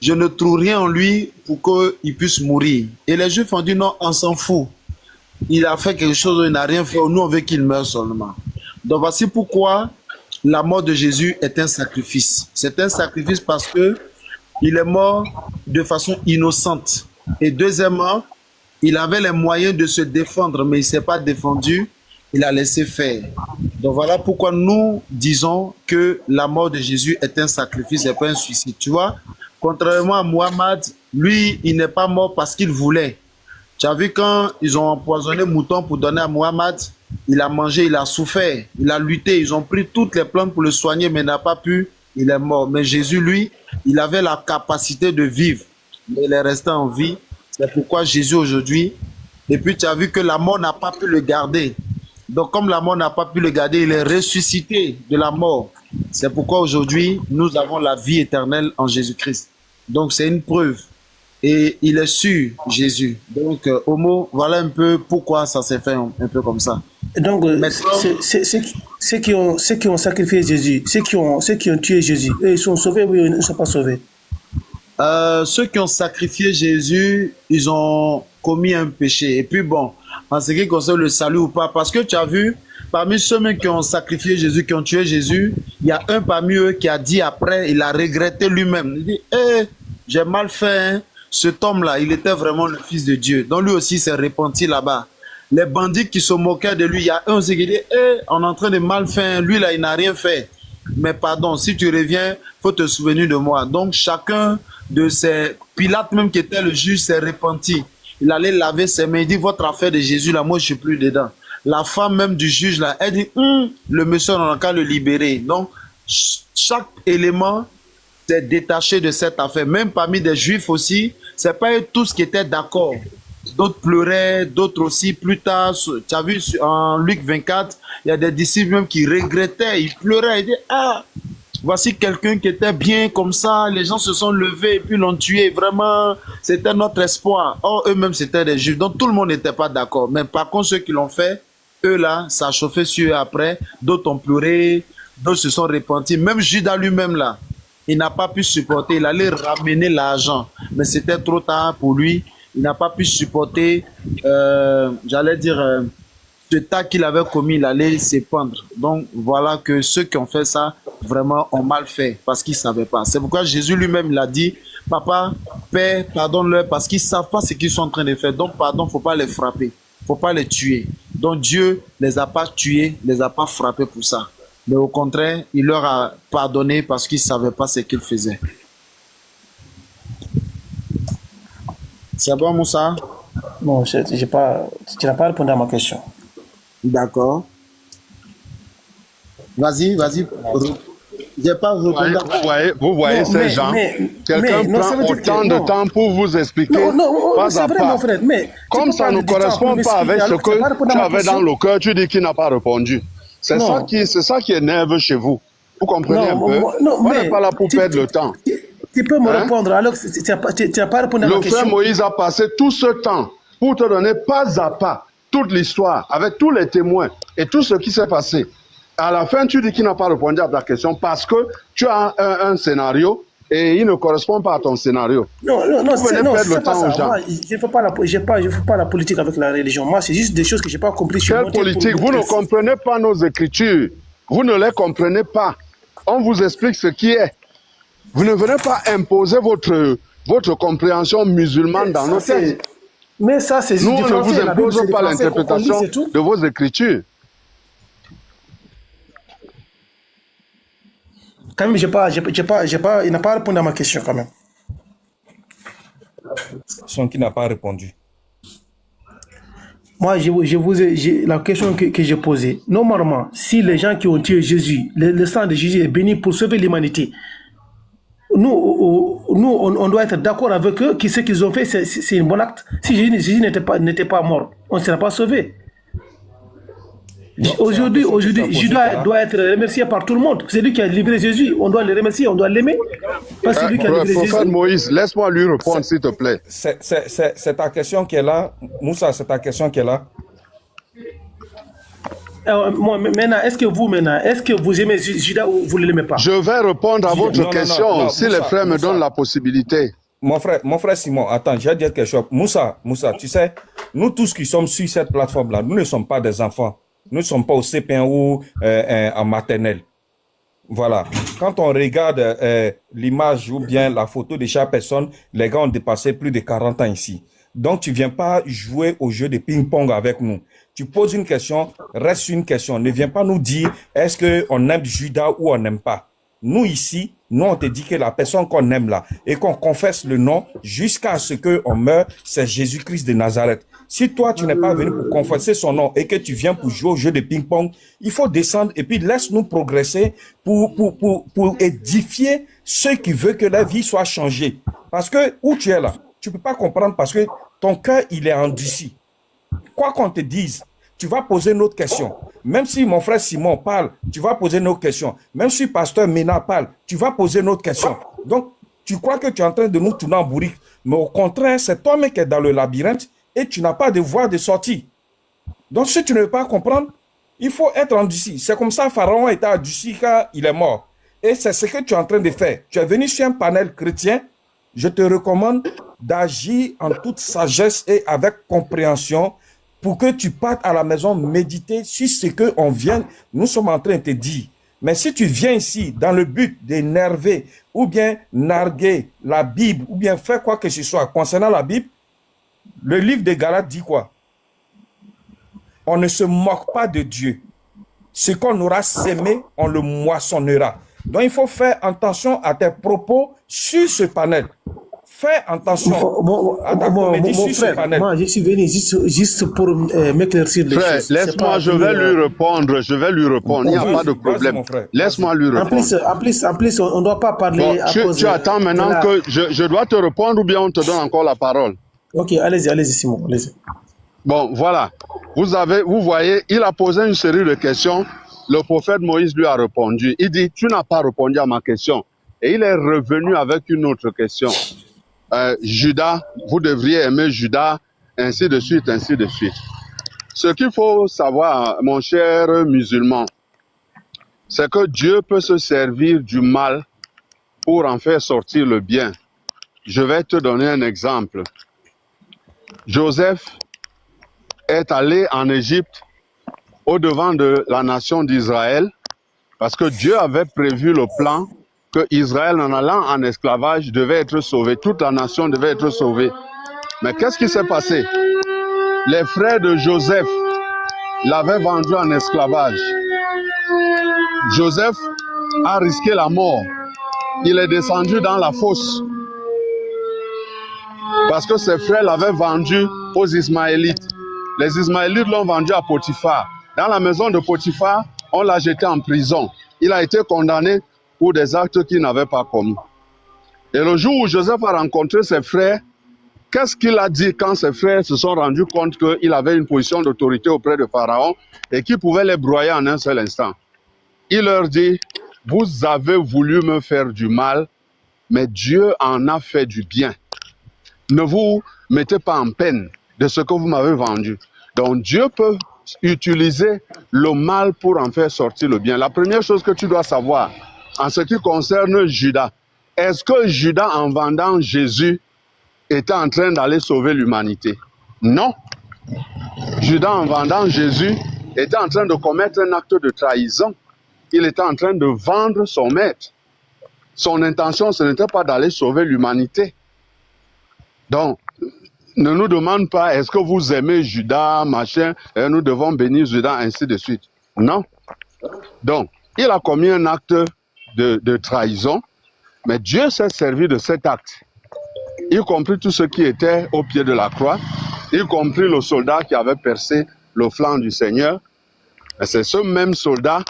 je ne trouve rien en lui pour qu'il puisse mourir. Et les Juifs ont dit, non, on s'en fout. Il a fait quelque chose, il n'a rien fait, nous on veut qu'il meure seulement. Donc voici pourquoi la mort de Jésus est un sacrifice. C'est un sacrifice parce que il est mort de façon innocente. Et deuxièmement, il avait les moyens de se défendre, mais il ne s'est pas défendu, il a laissé faire. Donc voilà pourquoi nous disons que la mort de Jésus est un sacrifice et pas un suicide. Tu vois, contrairement à Muhammad, lui, il n'est pas mort parce qu'il voulait. Tu as vu quand ils ont empoisonné mouton pour donner à Muhammad, il a mangé, il a souffert, il a lutté, ils ont pris toutes les plantes pour le soigner, mais il n'a pas pu, il est mort. Mais Jésus, lui, il avait la capacité de vivre, mais il est resté en vie. C'est pourquoi Jésus aujourd'hui, et puis tu as vu que la mort n'a pas pu le garder. Donc comme la mort n'a pas pu le garder, il est ressuscité de la mort. C'est pourquoi aujourd'hui, nous avons la vie éternelle en Jésus-Christ. Donc c'est une preuve. Et il est sûr, Jésus. Donc, Homo, voilà un peu pourquoi ça s'est fait un peu comme ça. Donc, ceux qui ont sacrifié Jésus, ceux qui ont tué Jésus, eux, ils sont sauvés ou ils ne sont pas sauvés? Ceux qui ont sacrifié Jésus, ils ont commis un péché. Et puis bon, en ce qui concerne le salut ou pas, parce que tu as vu, parmi ceux qui ont sacrifié Jésus, qui ont tué Jésus, il y a un parmi eux qui a dit après, il a regretté lui-même. Il dit, j'ai mal fait, hein. Cet homme-là, il était vraiment le fils de Dieu. Donc lui aussi s'est repenti là-bas. Les bandits qui se moquaient de lui, il y a un aussi qui dit, on est en train de mal faire, lui là, il n'a rien fait. Mais pardon, si tu reviens, il faut te souvenir de moi. Donc chacun de ces Pilate même qui était le juge s'est repenti. Il allait laver ses mains, il dit, votre affaire de Jésus là, moi je ne suis plus dedans. La femme même du juge là, elle dit, le monsieur, on n'a qu'à le libérer. Donc chaque élément s'est détaché de cette affaire. Même parmi des juifs aussi, c'est pas tous qui étaient d'accord. D'autres pleuraient, d'autres aussi. Plus tard, tu as vu en Luc 24, il y a des disciples même qui regrettaient, ils pleuraient, ils disaient, voici quelqu'un qui était bien comme ça, les gens se sont levés et puis l'ont tué. Vraiment, c'était notre espoir. Or, eux-mêmes, c'était des juifs. Donc, tout le monde n'était pas d'accord. Mais par contre, ceux qui l'ont fait, eux là, ça a chauffé sur eux après. D'autres ont pleuré, d'autres se sont repentis. Même Judas lui-même là, il n'a pas pu supporter, il allait ramener l'argent, mais c'était trop tard pour lui. Il n'a pas pu supporter, j'allais dire, ce tas qu'il avait commis, il allait s'épandre. Donc voilà que ceux qui ont fait ça, vraiment, ont mal fait, parce qu'ils ne savaient pas. C'est pourquoi Jésus lui-même l'a dit, papa, Père, pardonne-leur, parce qu'ils ne savent pas ce qu'ils sont en train de faire. Donc pardon, il ne faut pas les frapper, il ne faut pas les tuer. Donc Dieu ne les a pas tués, ne les a pas frappés pour ça. Mais au contraire, il leur a pardonné parce qu'ils ne savaient pas ce qu'ils faisaient. C'est bon, Moussa? Non, tu n'as pas répondu à ma question. D'accord. Vas-y. J'ai pas répondu. Vous voyez ces gens. Quelqu'un prend autant de temps pour vous expliquer. Non, c'est vrai, mon frère. Mais comme ça ne correspond pas avec ce que tu avais dans le cœur, tu dis qu'il n'a pas répondu. C'est ça qui énerve chez vous. Vous comprenez un peu? On n'est pas là pour perdre le temps. Tu peux me répondre alors que tu n'as pas répondu à ma question. Le frère Moïse a passé tout ce temps pour te donner pas à pas toute l'histoire, avec tous les témoins et tout ce qui s'est passé. À la fin, tu dis qu'il n'a pas répondu à ta question parce que tu as un scénario et il ne correspond pas à ton scénario. Non, Vous venez perdre le temps aux gens. Moi, je ne fais pas la politique avec la religion. Moi, c'est juste des choses que je n'ai pas compris. Quelle politique? Vous ne comprenez pas nos écritures. Vous ne les comprenez pas. On vous explique ce qui est. Vous ne venez pas imposer votre compréhension musulmane dans nos textes. Mais ça, c'est nous, on ne vous impose pas l'interprétation de vos écritures. Quand même, il n'a pas répondu à ma question quand même. Son qui n'a pas répondu. Moi, la question que j'ai posée. Normalement, si les gens qui ont tué Jésus, le sang de Jésus est béni pour sauver l'humanité, nous, on doit être d'accord avec eux que ce qu'ils ont fait, c'est un bon acte. Si Jésus n'était pas mort, on ne serait pas sauvé. Aujourd'hui, Judas doit être remercié par tout le monde. C'est lui qui a livré Jésus. On doit le remercier, on doit l'aimer. Parce que c'est lui qui a livré Jésus. Prophète Moïse, laisse-moi lui répondre, s'il te plaît. C'est ta question qui est là. Moussa, c'est ta question qui est là. Maintenant, est-ce que vous aimez Judas ou vous ne l'aimez pas? Je vais répondre à votre question si les frères me donnent la possibilité. Mon frère Simon, attends, je vais dire quelque chose. Moussa, tu sais, nous tous qui sommes sur cette plateforme-là, nous ne sommes pas des enfants. Nous ne sommes pas au CP1 ou en maternelle. Voilà. Quand on regarde l'image ou bien la photo de chaque personne, les gars ont dépassé plus de 40 ans ici. Donc, tu viens pas jouer au jeu de ping-pong avec nous. Tu poses une question, reste une question. Ne viens pas nous dire est-ce qu'on aime Judas ou on n'aime pas. Nous ici, nous on te dit que la personne qu'on aime là et qu'on confesse le nom jusqu'à ce qu'on meure, c'est Jésus-Christ de Nazareth. Si toi, tu n'es pas venu pour confesser son nom et que tu viens pour jouer au jeu de ping-pong, il faut descendre et puis laisse-nous progresser pour édifier ceux qui veulent que la vie soit changée. Parce que où tu es là, tu peux pas comprendre parce que ton cœur, il est endurci. Quoi qu'on te dise, tu vas poser une autre question. Même si mon frère Simon parle, tu vas poser une autre question. Même si pasteur Mena parle, tu vas poser une autre question. Donc, tu crois que tu es en train de nous tourner en bourrique. Mais au contraire, c'est toi-même qui es dans le labyrinthe et tu n'as pas de voie de sortie. Donc, si tu ne veux pas comprendre, il faut être endurci. C'est comme ça, Pharaon était endurci quand il est mort. Et c'est ce que tu es en train de faire. Tu es venu sur un panel chrétien. Je te recommande d'agir en toute sagesse et avec compréhension pour que tu partes à la maison méditer sur ce que nous sommes en train de te dire. Mais si tu viens ici dans le but d'énerver ou bien narguer la Bible ou bien faire quoi que ce soit concernant la Bible, le livre des Galates dit quoi? On ne se moque pas de Dieu. Ce qu'on aura sémé, on le moissonnera. Donc il faut faire attention à tes propos sur ce panel. Fais attention à ta comédie sur ce panel. Moi, je suis venu juste pour m'éclaircir les choses. Laisse-moi, je vais lui répondre. Il n'y a pas de problème. Laisse-moi lui répondre. En plus, on ne doit pas parler à cause tu attends maintenant que je dois te répondre ou bien on te donne encore la parole? Ok, allez-y, Simon, allez-y. Bon, voilà. Vous voyez, il a posé une série de questions. Le prophète Moïse lui a répondu. Il dit, tu n'as pas répondu à ma question. Et il est revenu avec une autre question. Judas, vous devriez aimer Judas, ainsi de suite, ainsi de suite. Ce qu'il faut savoir, mon cher musulman, c'est que Dieu peut se servir du mal pour en faire sortir le bien. Je vais te donner un exemple. Joseph est allé en Égypte au-devant de la nation d'Israël parce que Dieu avait prévu le plan que Israël, en allant en esclavage, devait être sauvé. Toute la nation devait être sauvée. Mais qu'est-ce qui s'est passé? Les frères de Joseph l'avaient vendu en esclavage. Joseph a risqué la mort. Il est descendu dans la fosse parce que ses frères l'avaient vendu aux Ismaélites. Les Ismaélites l'ont vendu à Potiphar. Dans la maison de Potiphar, on l'a jeté en prison. Il a été condamné pour des actes qu'il n'avait pas commis. Et le jour où Joseph a rencontré ses frères, qu'est-ce qu'il a dit quand ses frères se sont rendus compte qu'il avait une position d'autorité auprès de Pharaon et qu'il pouvait les broyer en un seul instant? Il leur dit, vous avez voulu me faire du mal, mais Dieu en a fait du bien. Ne vous mettez pas en peine de ce que vous m'avez vendu. Donc Dieu peut utiliser le mal pour en faire sortir le bien. La première chose que tu dois savoir, en ce qui concerne Judas, est-ce que Judas, en vendant Jésus, était en train d'aller sauver l'humanité? Non. Judas, en vendant Jésus, était en train de commettre un acte de trahison. Il était en train de vendre son maître. Son intention, ce n'était pas d'aller sauver l'humanité. Donc, ne nous demande pas, est-ce que vous aimez Judas, machin, et nous devons bénir Judas, ainsi de suite. Non. Donc, il a commis un acte de trahison, mais Dieu s'est servi de cet acte, y compris tous ceux qui étaient au pied de la croix, y compris le soldat qui avait percé le flanc du Seigneur. Et c'est ce même soldat,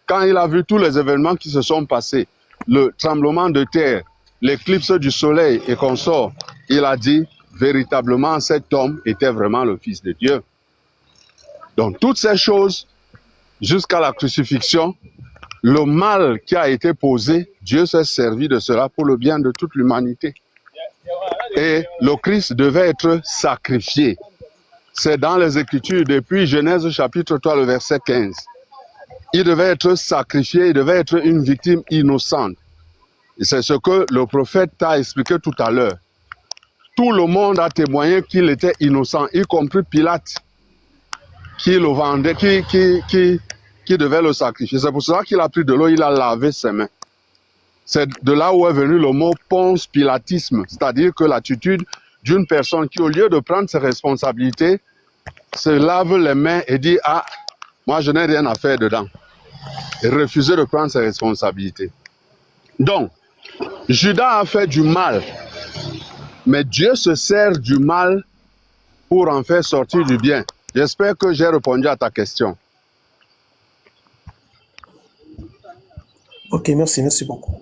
quand il a vu tous les événements qui se sont passés, le tremblement de terre, l'éclipse du soleil et consorts, il a dit, véritablement, cet homme était vraiment le Fils de Dieu. Donc, toutes ces choses, jusqu'à la crucifixion, le mal qui a été posé, Dieu s'est servi de cela pour le bien de toute l'humanité. Et le Christ devait être sacrifié. C'est dans les Écritures, depuis Genèse chapitre 3, le verset 15. Il devait être sacrifié, il devait être une victime innocente. Et c'est ce que le prophète t'a expliqué tout à l'heure. Tout le monde a témoigné qu'il était innocent, y compris Pilate, qui le vendait, qui devait le sacrifier. C'est pour cela qu'il a pris de l'eau, il a lavé ses mains. C'est de là où est venu le mot ponce pilatisme, c'est-à-dire que l'attitude d'une personne qui, au lieu de prendre ses responsabilités, se lave les mains et dit « Ah, moi je n'ai rien à faire dedans ». Et refuser de prendre ses responsabilités. Donc, Judas a fait du mal, mais Dieu se sert du mal pour en faire sortir du bien. J'espère que j'ai répondu à ta question. Ok, merci beaucoup.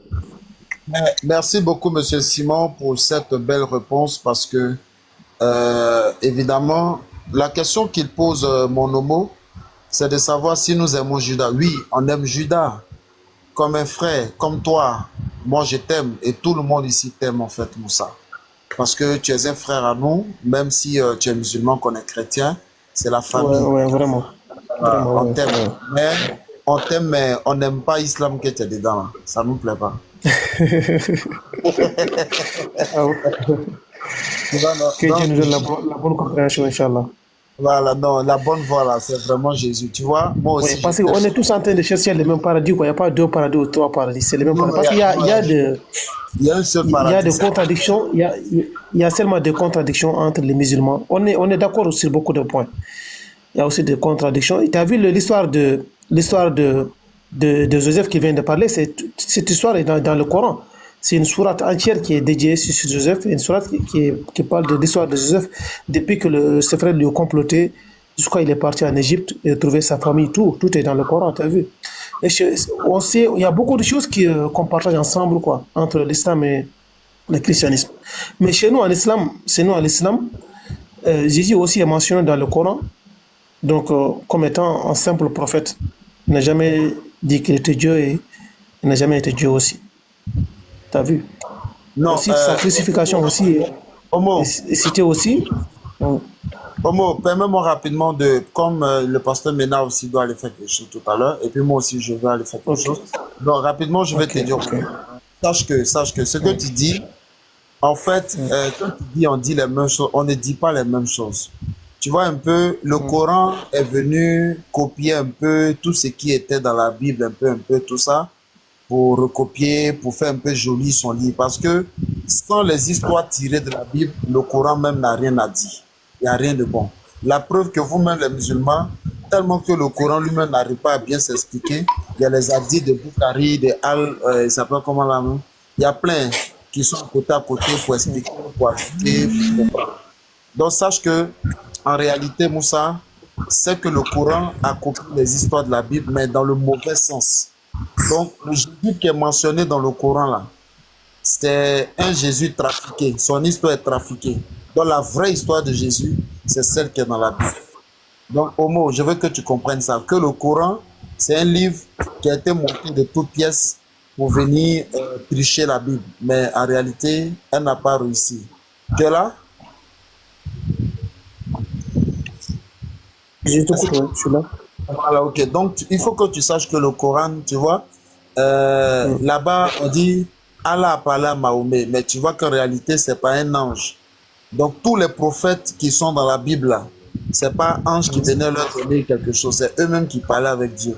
Merci beaucoup, Monsieur Simon, pour cette belle réponse parce que, évidemment, la question qu'il pose, mon homo, c'est de savoir si nous aimons Judas. Oui, on aime Judas comme un frère, comme toi. Moi, je t'aime et tout le monde ici t'aime, en fait, Moussa. Parce que tu es un frère à nous, même si tu es musulman, qu'on est chrétien, c'est la famille. Ouais, vraiment. On t'aime. Mais on t'aime, mais on n'aime pas l'islam que tu es dedans. Là. Ça ne nous plaît pas. Que Dieu nous donne la bonne compréhension, Inch'Allah. Voilà, non, la bonne voie là, c'est vraiment Jésus. Tu vois, moi aussi. Oui, parce qu'on est tous en train de chercher le même paradis, quoi. Il n'y a pas deux paradis ou trois paradis, c'est le même paradis. Parce qu'il y a un seul paradis. Il y a des contradictions, il y a seulement des contradictions entre les musulmans. On est d'accord sur beaucoup de points. Il y a aussi des contradictions. Tu as vu l'histoire de Joseph qui vient de parler, cette histoire est dans le Coran. C'est une sourate entière qui est dédiée sur Joseph, une sourate qui parle de l'histoire de Joseph depuis que ses frères lui ont comploté jusqu'à il est parti en Égypte et trouver sa famille, tout est dans le Coran, tu as vu. Et on sait, il y a beaucoup de choses qu'on partage ensemble, quoi, entre l'islam et le christianisme. Mais chez nous, en islam, Jésus aussi est mentionné dans le Coran, donc comme étant un simple prophète. Il n'a jamais dit qu'il était Dieu et il n'a jamais été Dieu aussi. T'as vu? Non. Aussi, sa crucifixion aussi est citée aussi. Homo, permets-moi rapidement comme le pasteur Mena aussi doit aller faire quelque chose tout à l'heure, et puis moi aussi je vais aller faire quelque chose. Donc rapidement, je vais te dire. Sache que ce que tu dis, en fait, quand tu dis on dit les mêmes choses, on ne dit pas les mêmes choses. Tu vois un peu, le Coran est venu copier un peu tout ce qui était dans la Bible, un peu tout ça, pour recopier, pour faire un peu joli son livre. Parce que sans les histoires tirées de la Bible, le Coran même n'a rien à dire. Il n'y a rien de bon. La preuve que vous-même, les musulmans, tellement que le Coran lui-même n'arrive pas à bien s'expliquer, il y a les hadiths de Bukhari, de il s'appelle comment là, non? Il y a plein qui sont à côté pour expliquer, pour ajouter, pour comprendre. Donc sache que, en réalité, Moussa, c'est que le Coran a copié les histoires de la Bible, mais dans le mauvais sens. Donc, le Jésus qui est mentionné dans le Coran, là, c'est un Jésus trafiqué. Son histoire est trafiquée. Donc, la vraie histoire de Jésus, c'est celle qui est dans la Bible. Donc, Homo, je veux que tu comprennes ça. Que le Coran, c'est un livre qui a été monté de toutes pièces pour venir tricher la Bible. Mais en réalité, elle n'a pas réussi. Tu es là? Je suis là. Voilà, ok. Donc, il faut que tu saches que le Coran, tu vois, là-bas, on dit Allah a parlé à Mahomet, mais tu vois qu'en réalité, c'est pas un ange. Donc, tous les prophètes qui sont dans la Bible, là, c'est pas un ange qui venait leur donner quelque chose, c'est eux-mêmes qui parlaient avec Dieu.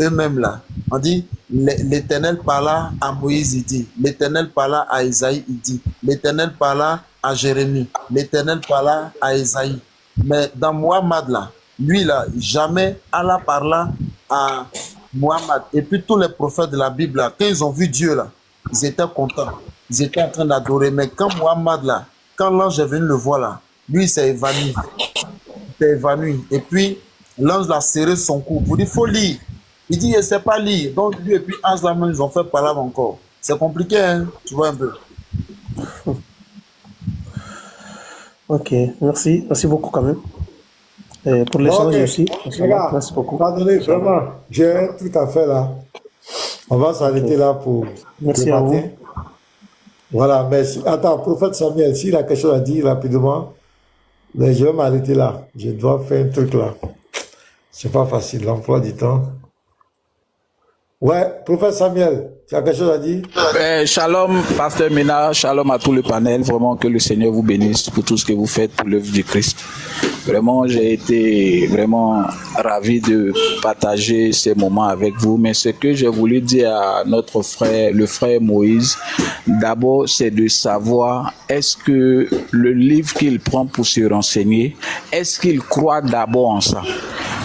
Eux-mêmes là. On dit, l'Éternel parla à Moïse, il dit. L'Éternel parla à Isaïe, il dit. L'Éternel parla à Jérémie. L'Éternel parla à Isaïe. Mais dans Muhammad là, lui là, jamais Allah parla à Muhammad. Et puis tous les prophètes de la Bible là, quand ils ont vu Dieu là, ils étaient contents. Ils étaient en train d'adorer. Mais quand Muhammad là, quand l'ange est venu le voir là, lui il s'est évanoui. Il s'est évanoui. Et puis l'ange l'a serré son cou. Pour dire, il faut lire. Il dit, il ne sait pas lire. Donc lui et puis Ange là même, ils ont fait parler encore. C'est compliqué, hein, tu vois un peu. Ok, merci. Merci beaucoup quand même. Et pour l'échange aussi. Merci beaucoup. Pardonnez, vraiment, j'ai un truc à faire là. On va s'arrêter là pour merci le à matin. vous. Voilà, merci. Attends, prophète Samuel, s'il a quelque chose à dire rapidement, mais je vais m'arrêter là. Je dois faire un truc là. C'est pas facile, l'emploi du temps. Ouais, prophète Samuel, tu as quelque chose à dire? Shalom, pasteur Mena, shalom à tout le panel. Vraiment que le Seigneur vous bénisse pour tout ce que vous faites pour l'œuvre du Christ. Vraiment, j'ai été vraiment ravi de partager ces moments avec vous. Mais ce que j'ai voulu dire à notre frère, le frère Moïse, d'abord, c'est de savoir est-ce que le livre qu'il prend pour se renseigner, est-ce qu'il croit d'abord en ça?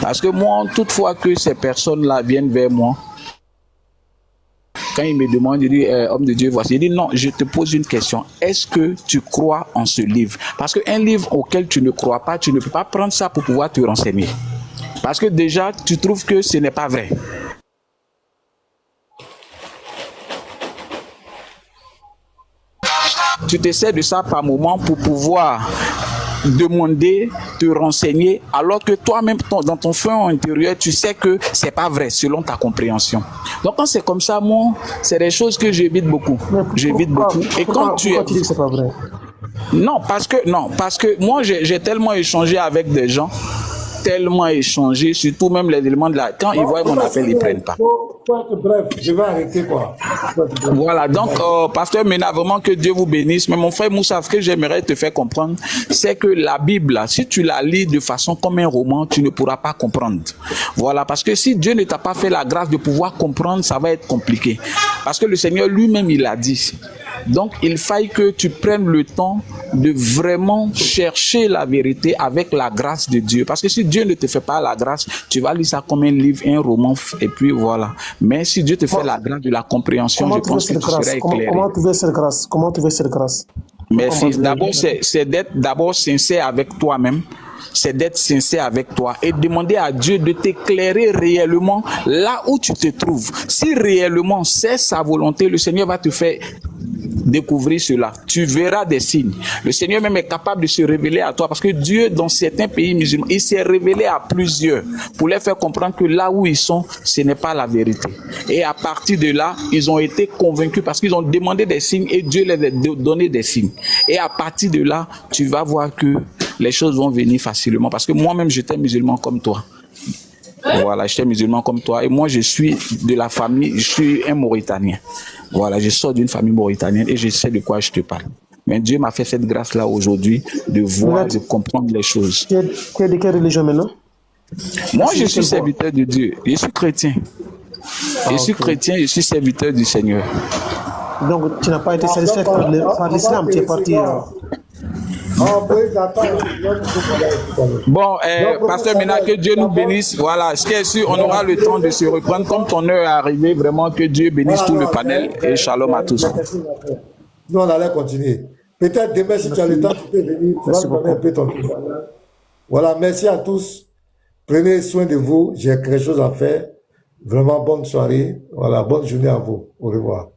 Parce que moi, toutefois que ces personnes-là viennent vers moi, quand il me demande, il dit, homme de Dieu, voici. Il dit, non, je te pose une question. Est-ce que tu crois en ce livre? Parce qu'un livre auquel tu ne crois pas, tu ne peux pas prendre ça pour pouvoir te renseigner. Parce que déjà, tu trouves que ce n'est pas vrai. Tu te sers de ça par moment pour pouvoir demander, te renseigner, alors que toi-même, dans ton fond intérieur, tu sais que c'est pas vrai, selon ta compréhension. Donc, quand c'est comme ça, moi, c'est des choses que j'évite beaucoup. J'évite beaucoup. Et quand tu dis que c'est pas vrai? Non, parce que moi, j'ai tellement échangé avec des gens, surtout même les éléments de la... Quand ils voient mon appel, ils prennent pas. Bref, je vais arrêter quoi. Voilà, donc, pasteur Mena, vraiment que Dieu vous bénisse. Mais mon frère Moussa, ce que j'aimerais te faire comprendre, c'est que la Bible, si tu la lis de façon comme un roman, tu ne pourras pas comprendre. Voilà, parce que si Dieu ne t'a pas fait la grâce de pouvoir comprendre, ça va être compliqué. Parce que le Seigneur lui-même, il a dit. Donc, il faille que tu prennes le temps de vraiment chercher la vérité avec la grâce de Dieu. Parce que si Dieu ne te fait pas la grâce, tu vas lire ça comme un livre, un roman, et puis voilà. Mais si Dieu te fait la grâce de la compréhension, je pense que tu seras éclairé. Comment tu veux cette grâce? Comment tu veux cette grâce? Merci. D'abord, c'est d'être d'abord sincère avec toi-même. C'est d'être sincère avec toi et demander à Dieu de t'éclairer réellement là où tu te trouves. Si réellement c'est sa volonté, le Seigneur va te faire découvrir cela. Tu verras des signes. Le Seigneur même est capable de se révéler à toi parce que Dieu, dans certains pays musulmans, il s'est révélé à plusieurs pour leur faire comprendre que là où ils sont, ce n'est pas la vérité. Et à partir de là, ils ont été convaincus parce qu'ils ont demandé des signes et Dieu les a donné des signes. Et à partir de là, tu vas voir que les choses vont venir facilement parce que moi-même, j'étais musulman comme toi. Voilà, j'étais musulman comme toi et moi je suis de la famille, je suis un Mauritanien. Voilà, je sors d'une famille mauritanienne et je sais de quoi je te parle. Mais Dieu m'a fait cette grâce-là aujourd'hui de voir, de comprendre les choses. Tu es de quelle religion maintenant? Moi, je suis serviteur de Dieu. Je suis chrétien. Je suis chrétien, je suis serviteur du Seigneur. Donc, tu n'as pas été satisfait par l'islam, tu es parti... Bon, pasteur Mena, que Dieu nous bénisse. Voilà, ce qui est sûr, on aura le temps de se reprendre. Comme ton heure est arrivée, vraiment que Dieu bénisse tout le panel et shalom à tous. Nous, on allait continuer. Peut-être demain, si tu as le temps, tu peux venir. Tu vas donner un peu ton temps. Voilà, merci à tous. Prenez soin de vous. J'ai quelque chose à faire. Vraiment bonne soirée. Voilà, bonne journée à vous. Au revoir.